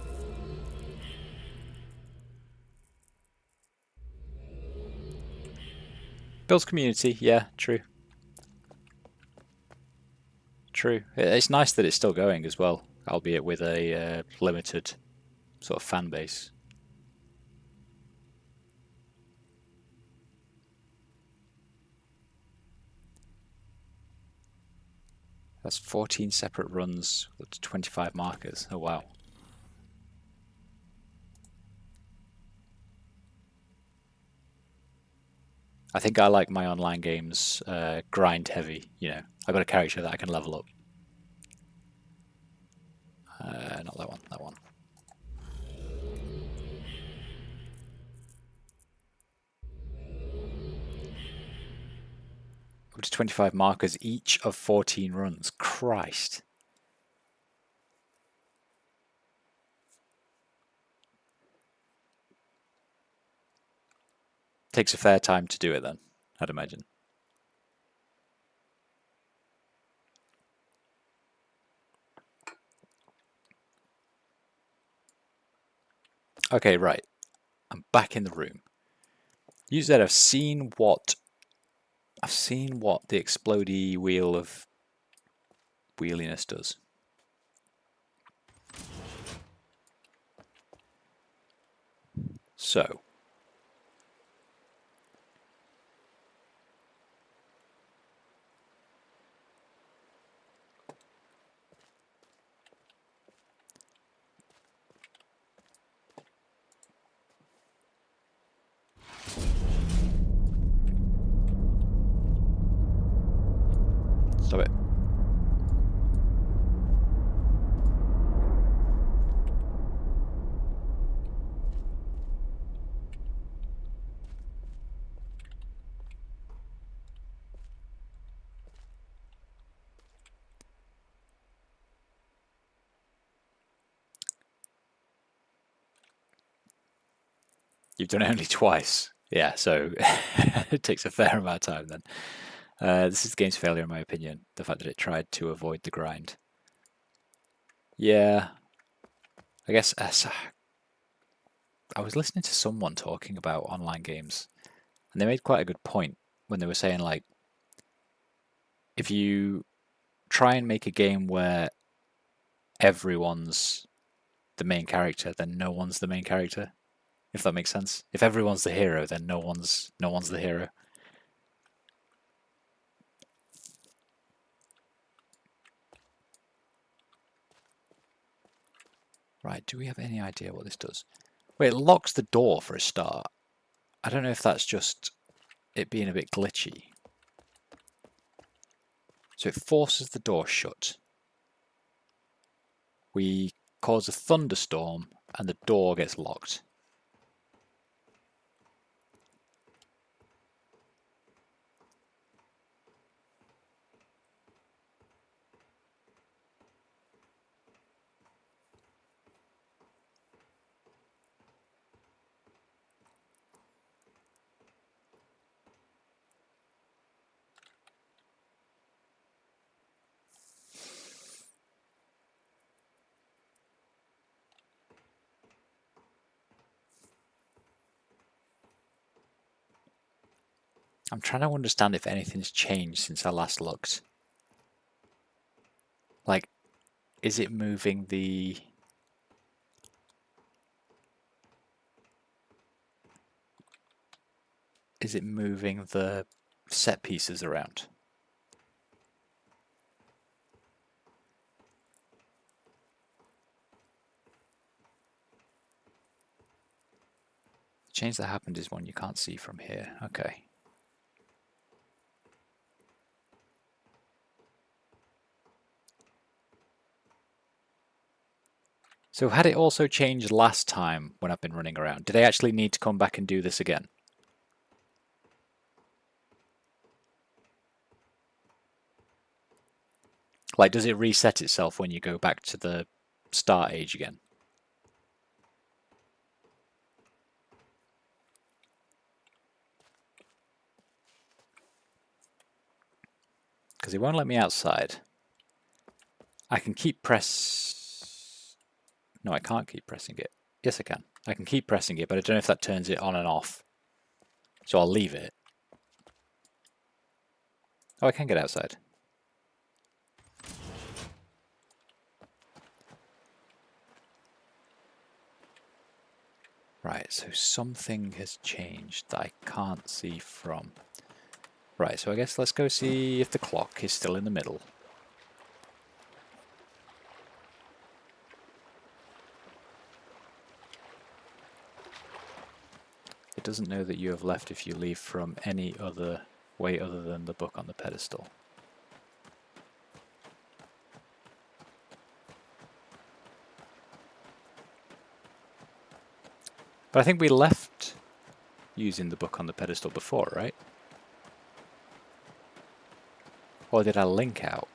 Builds community, yeah, true. True. It's nice that it's still going as well, albeit with a limited sort of fan base. That's 14 separate runs with 25 markers. Oh wow. I think I like my online games grind heavy, you know. I've got a character that I can level up. Not that one, that one. Up to 25 markers each of 14 runs. Christ. Takes a fair time to do it then, I'd imagine. Okay, right. I'm back in the room. You said I've seen what the explodey wheel of wheeliness does. So stop it. You've done it only twice. Yeah, so it takes a fair amount of time then. This is the game's failure in my opinion, the fact that it tried to avoid the grind. Yeah, I guess I was listening to someone talking about online games, and they made quite a good point when they were saying, like, if you try and make a game where everyone's the main character, then no one's the main character. If that makes sense. If everyone's the hero, then no one's the hero. Right, do we have any idea what this does? Wait, it locks the door for a start. I don't know if that's just it being a bit glitchy. So it forces the door shut. We cause a thunderstorm and the door gets locked. I'm trying to understand if anything's changed since I last looked. Like, is it moving the... Is it moving the set pieces around? The change that happened is one you can't see from here. Okay. So had it also changed last time when I've been running around? Did I actually need to come back and do this again? Like, does it reset itself when you go back to the start age again? Because it won't let me outside. I can keep press... No, I can't keep pressing it. Yes, I can. I can keep pressing it, but I don't know if that turns it on and off. So I'll leave it. Oh, I can get outside. Right, so something has changed that I can't see from. Right, so I guess let's go see if the clock is still in the middle. It doesn't know that you have left if you leave from any other way other than the book on the pedestal. But I think we left using the book on the pedestal before, right? Or did I link out?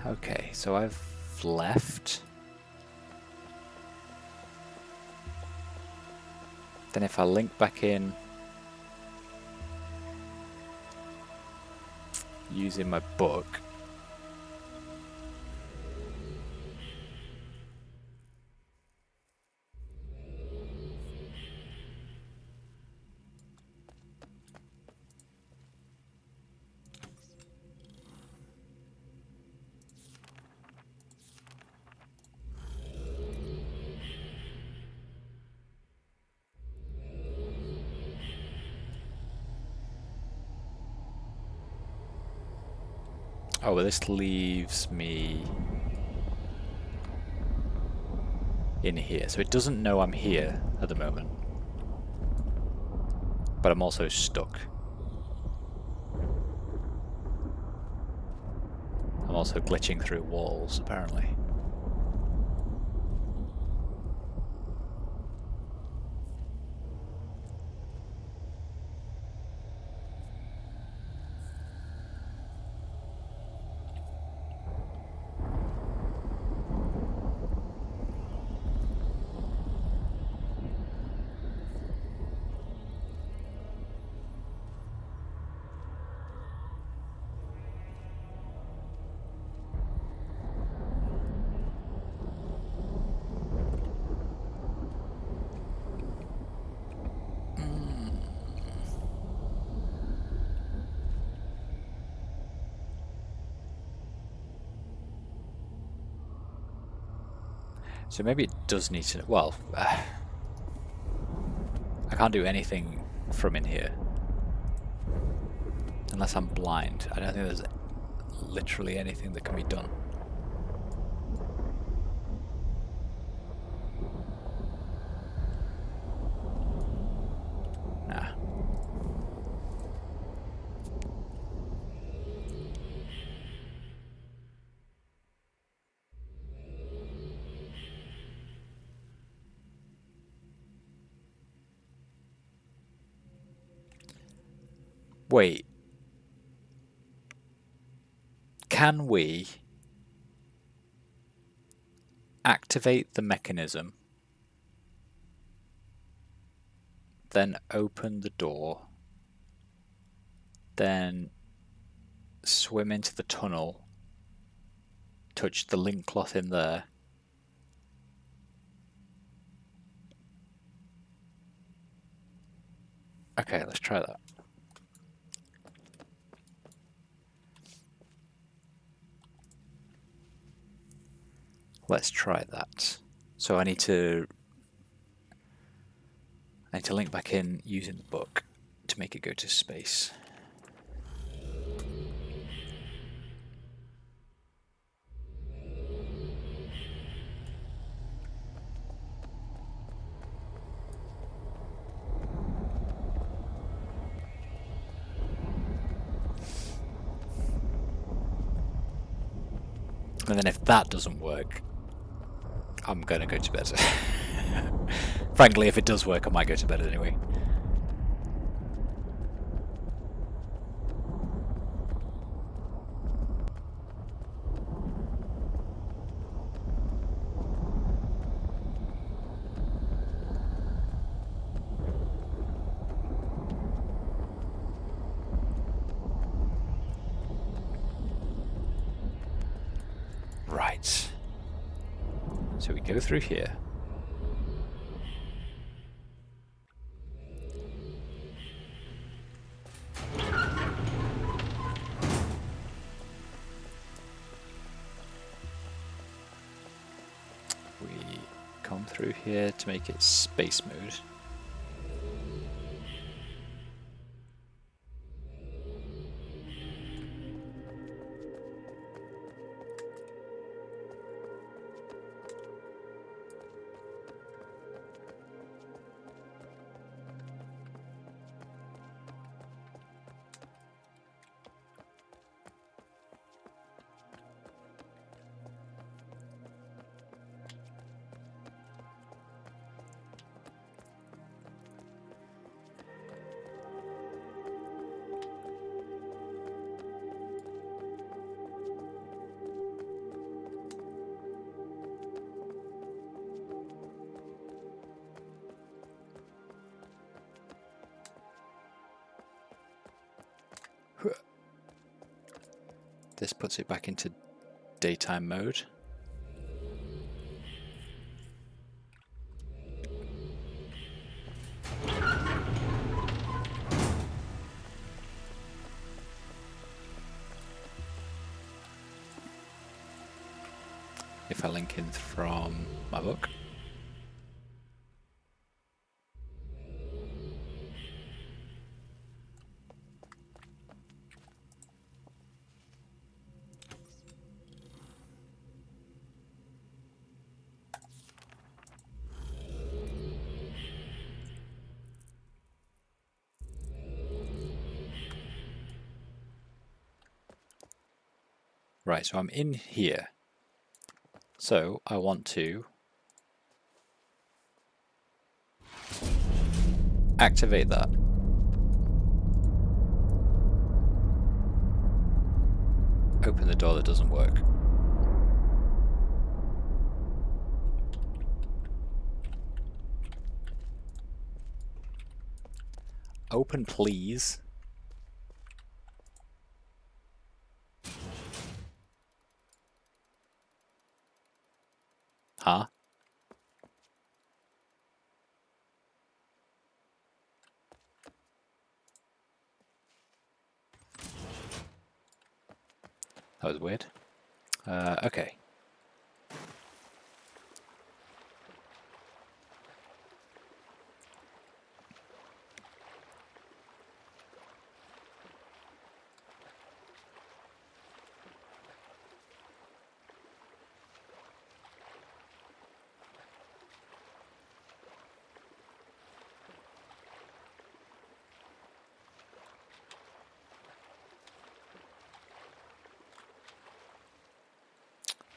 Okay, so I've left. Then if I link back in using my book, oh, well, this leaves me in here. So it doesn't know I'm here at the moment. But I'm also stuck. I'm also glitching through walls, apparently. So maybe it does need to... Well, I can't do anything from in here. Unless I'm blind. I don't think there's literally anything that can be done. Nah. Wait. Can we activate the mechanism, then open the door, then swim into the tunnel, touch the link cloth in there, okay, let's try that. Let's try that. So I need to link back in using the book to make it go to space. And then if that doesn't work, I'm gonna go to bed. Frankly, if it does work, I might go to bed anyway. Right. So we go through here. come through here to make it space mode. This puts it back into daytime mode. If I link in from my book. Right, so I'm in here. So I want to activate that. Open the door that doesn't work. Open, please. Huh? That was weird. Okay.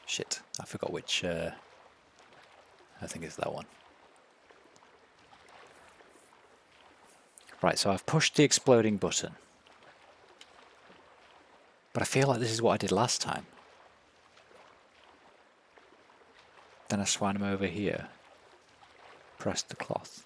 Shit, I forgot which, I think it's that one. Right, so I've pushed the exploding button. But I feel like this is what I did last time. Then I swam him over here. Pressed the cloth.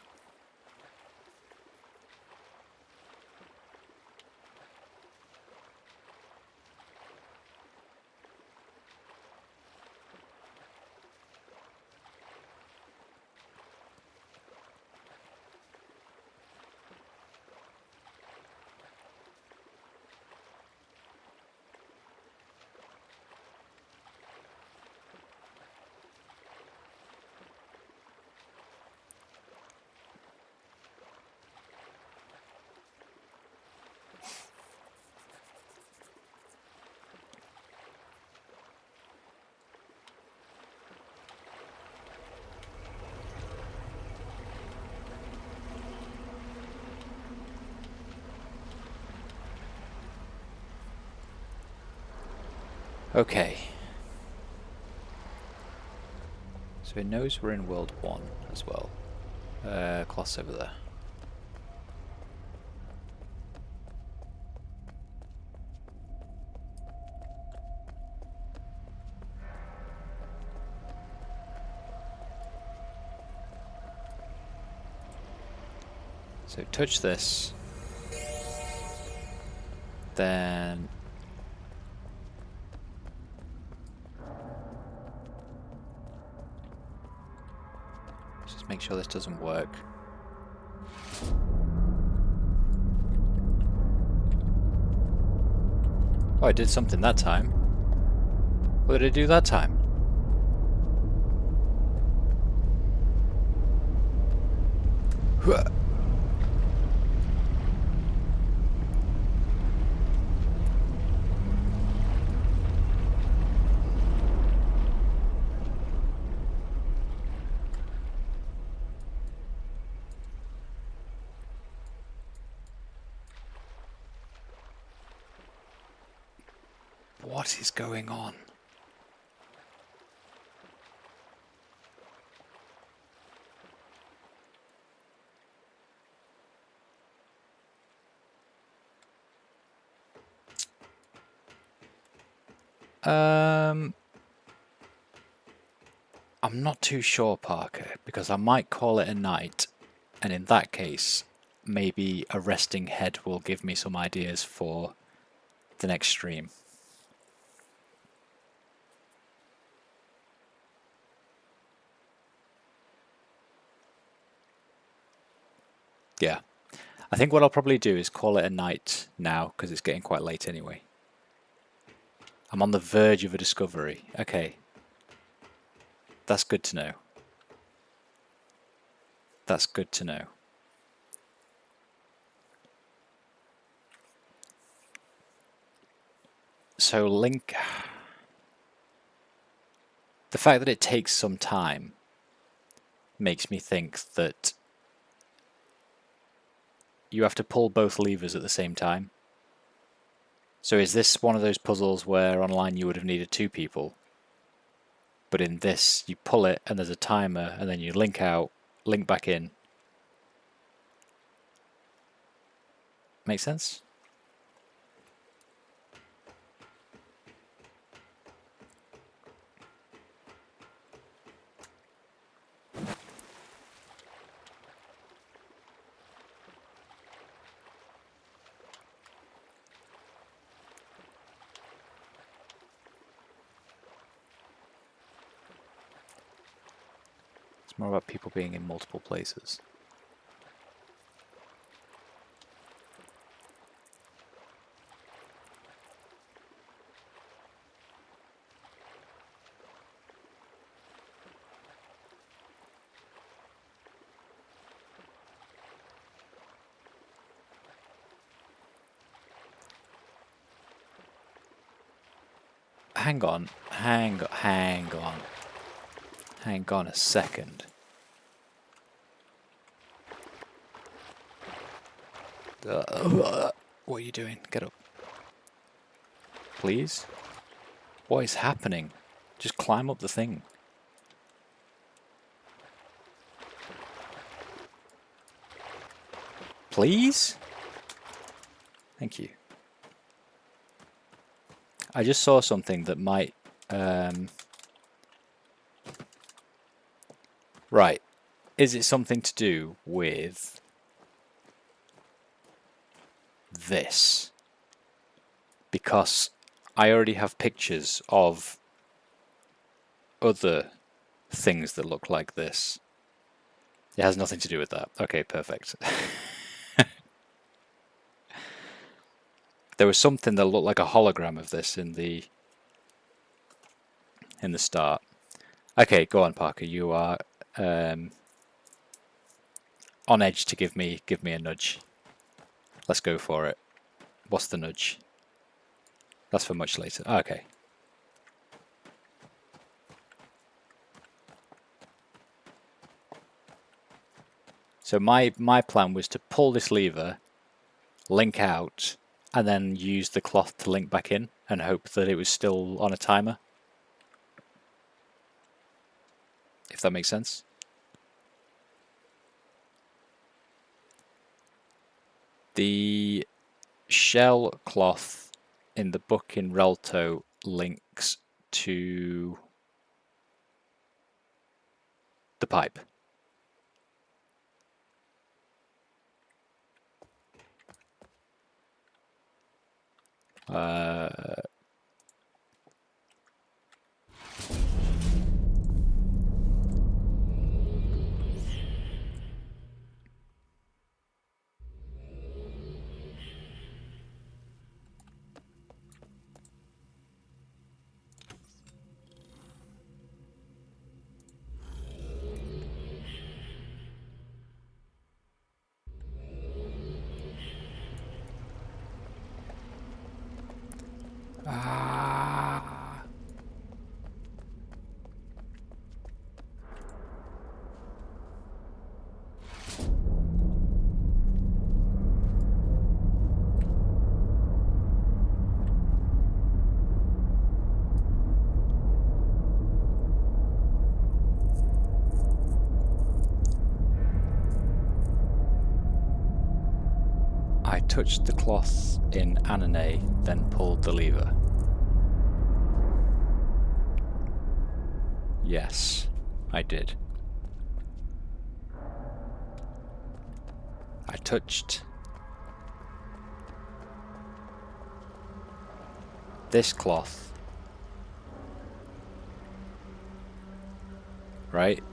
Okay. So it knows we're in World 1 as well. Cloth's over there. So touch this. Then just make sure this doesn't work. Oh, I did something that time. What did I do that time? What is going on? I'm not too sure, Parker, because I might call it a night, and in that case, maybe a resting head will give me some ideas for the next stream. Yeah. I think what I'll probably do is call it a night now, because it's getting quite late anyway. I'm on the verge of a discovery. Okay. That's good to know. That's good to know. So Link... The fact that it takes some time makes me think that you have to pull both levers at the same time. So is this one of those puzzles where online you would have needed 2 people? But in this, you pull it and there's a timer and then you link out, link back in. Make sense? It's more about people being in multiple places. Hang on a second. What are you doing? Get up. Please? What is happening? Just climb up the thing. Please? Thank you. I just saw something that might... Right. Is it something to do with this? Because I already have pictures of other things that look like this. It has nothing to do with that. Okay, perfect. There was something that looked like a hologram of this in the start. Okay, go on, Parker. You are on edge to give me a nudge. Let's go for it. What's the nudge? That's for much later. Okay. So my plan was to pull this lever, link out, and then use the cloth to link back in and hope that it was still on a timer. If that makes sense. The shell cloth in the book in Relto links to the pipe. I touched the cloth in Anane, then pulled the lever? Yes, I did. I touched this cloth, right?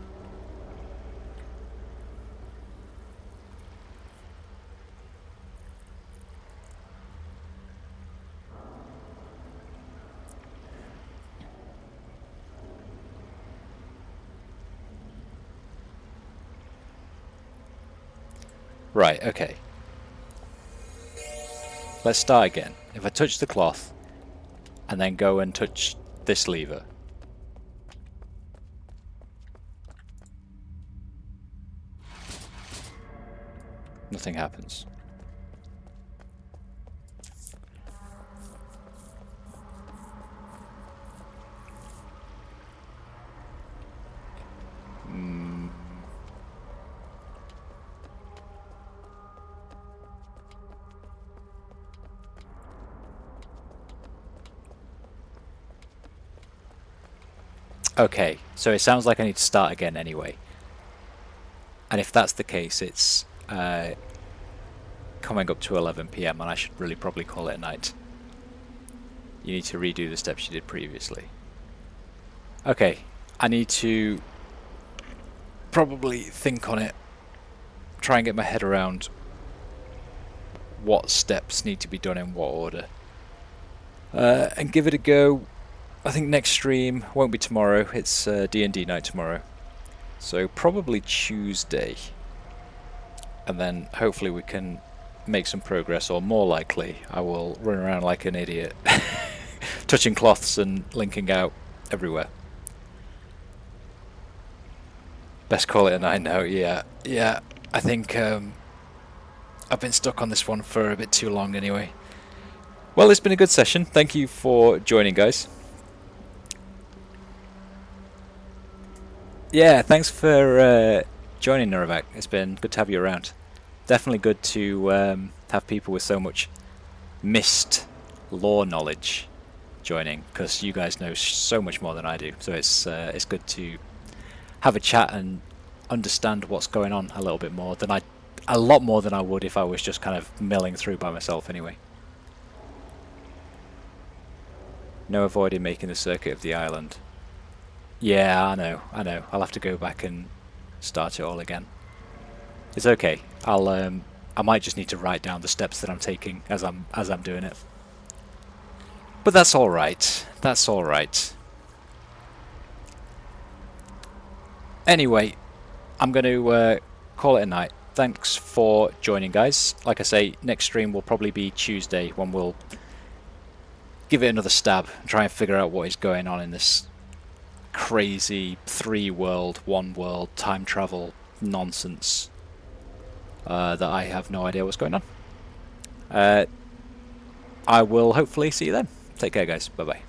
Right, okay. Let's start again. If I touch the cloth and then go and touch this lever, nothing happens. Okay, so it sounds like I need to start again anyway. And if that's the case, it's coming up to 11 PM and I should really probably call it a night. You need to redo the steps you did previously. Okay, I need to probably think on it, try and get my head around what steps need to be done in what order, and give it a go. I think next stream won't be tomorrow, it's D&D night tomorrow, so probably Tuesday, and then hopefully we can make some progress, or more likely I will run around like an idiot touching cloths and linking out everywhere. Best call it a night now. Yeah, I think I've been stuck on this one for a bit too long anyway. Well, it's been a good session, thank you for joining, guys. Yeah, thanks for joining, Nuravak. It's been good to have you around. Definitely good to have people with so much missed lore knowledge joining, because you guys know so much more than I do. So it's good to have a chat and understand what's going on a little bit more than a lot more than I would if I was just kind of milling through by myself anyway. No avoiding making the circuit of the island. Yeah, I know. I'll have to go back and start it all again. It's okay. I might just need to write down the steps that I'm taking as I'm doing it. But that's all right. That's all right. Anyway, I'm going to call it a night. Thanks for joining, guys. Like I say, next stream will probably be Tuesday, when we'll give it another stab and try and figure out what is going on in this crazy 3-world, 1-world time travel nonsense that I have no idea what's going on. I will hopefully see you then. Take care, guys. Bye bye.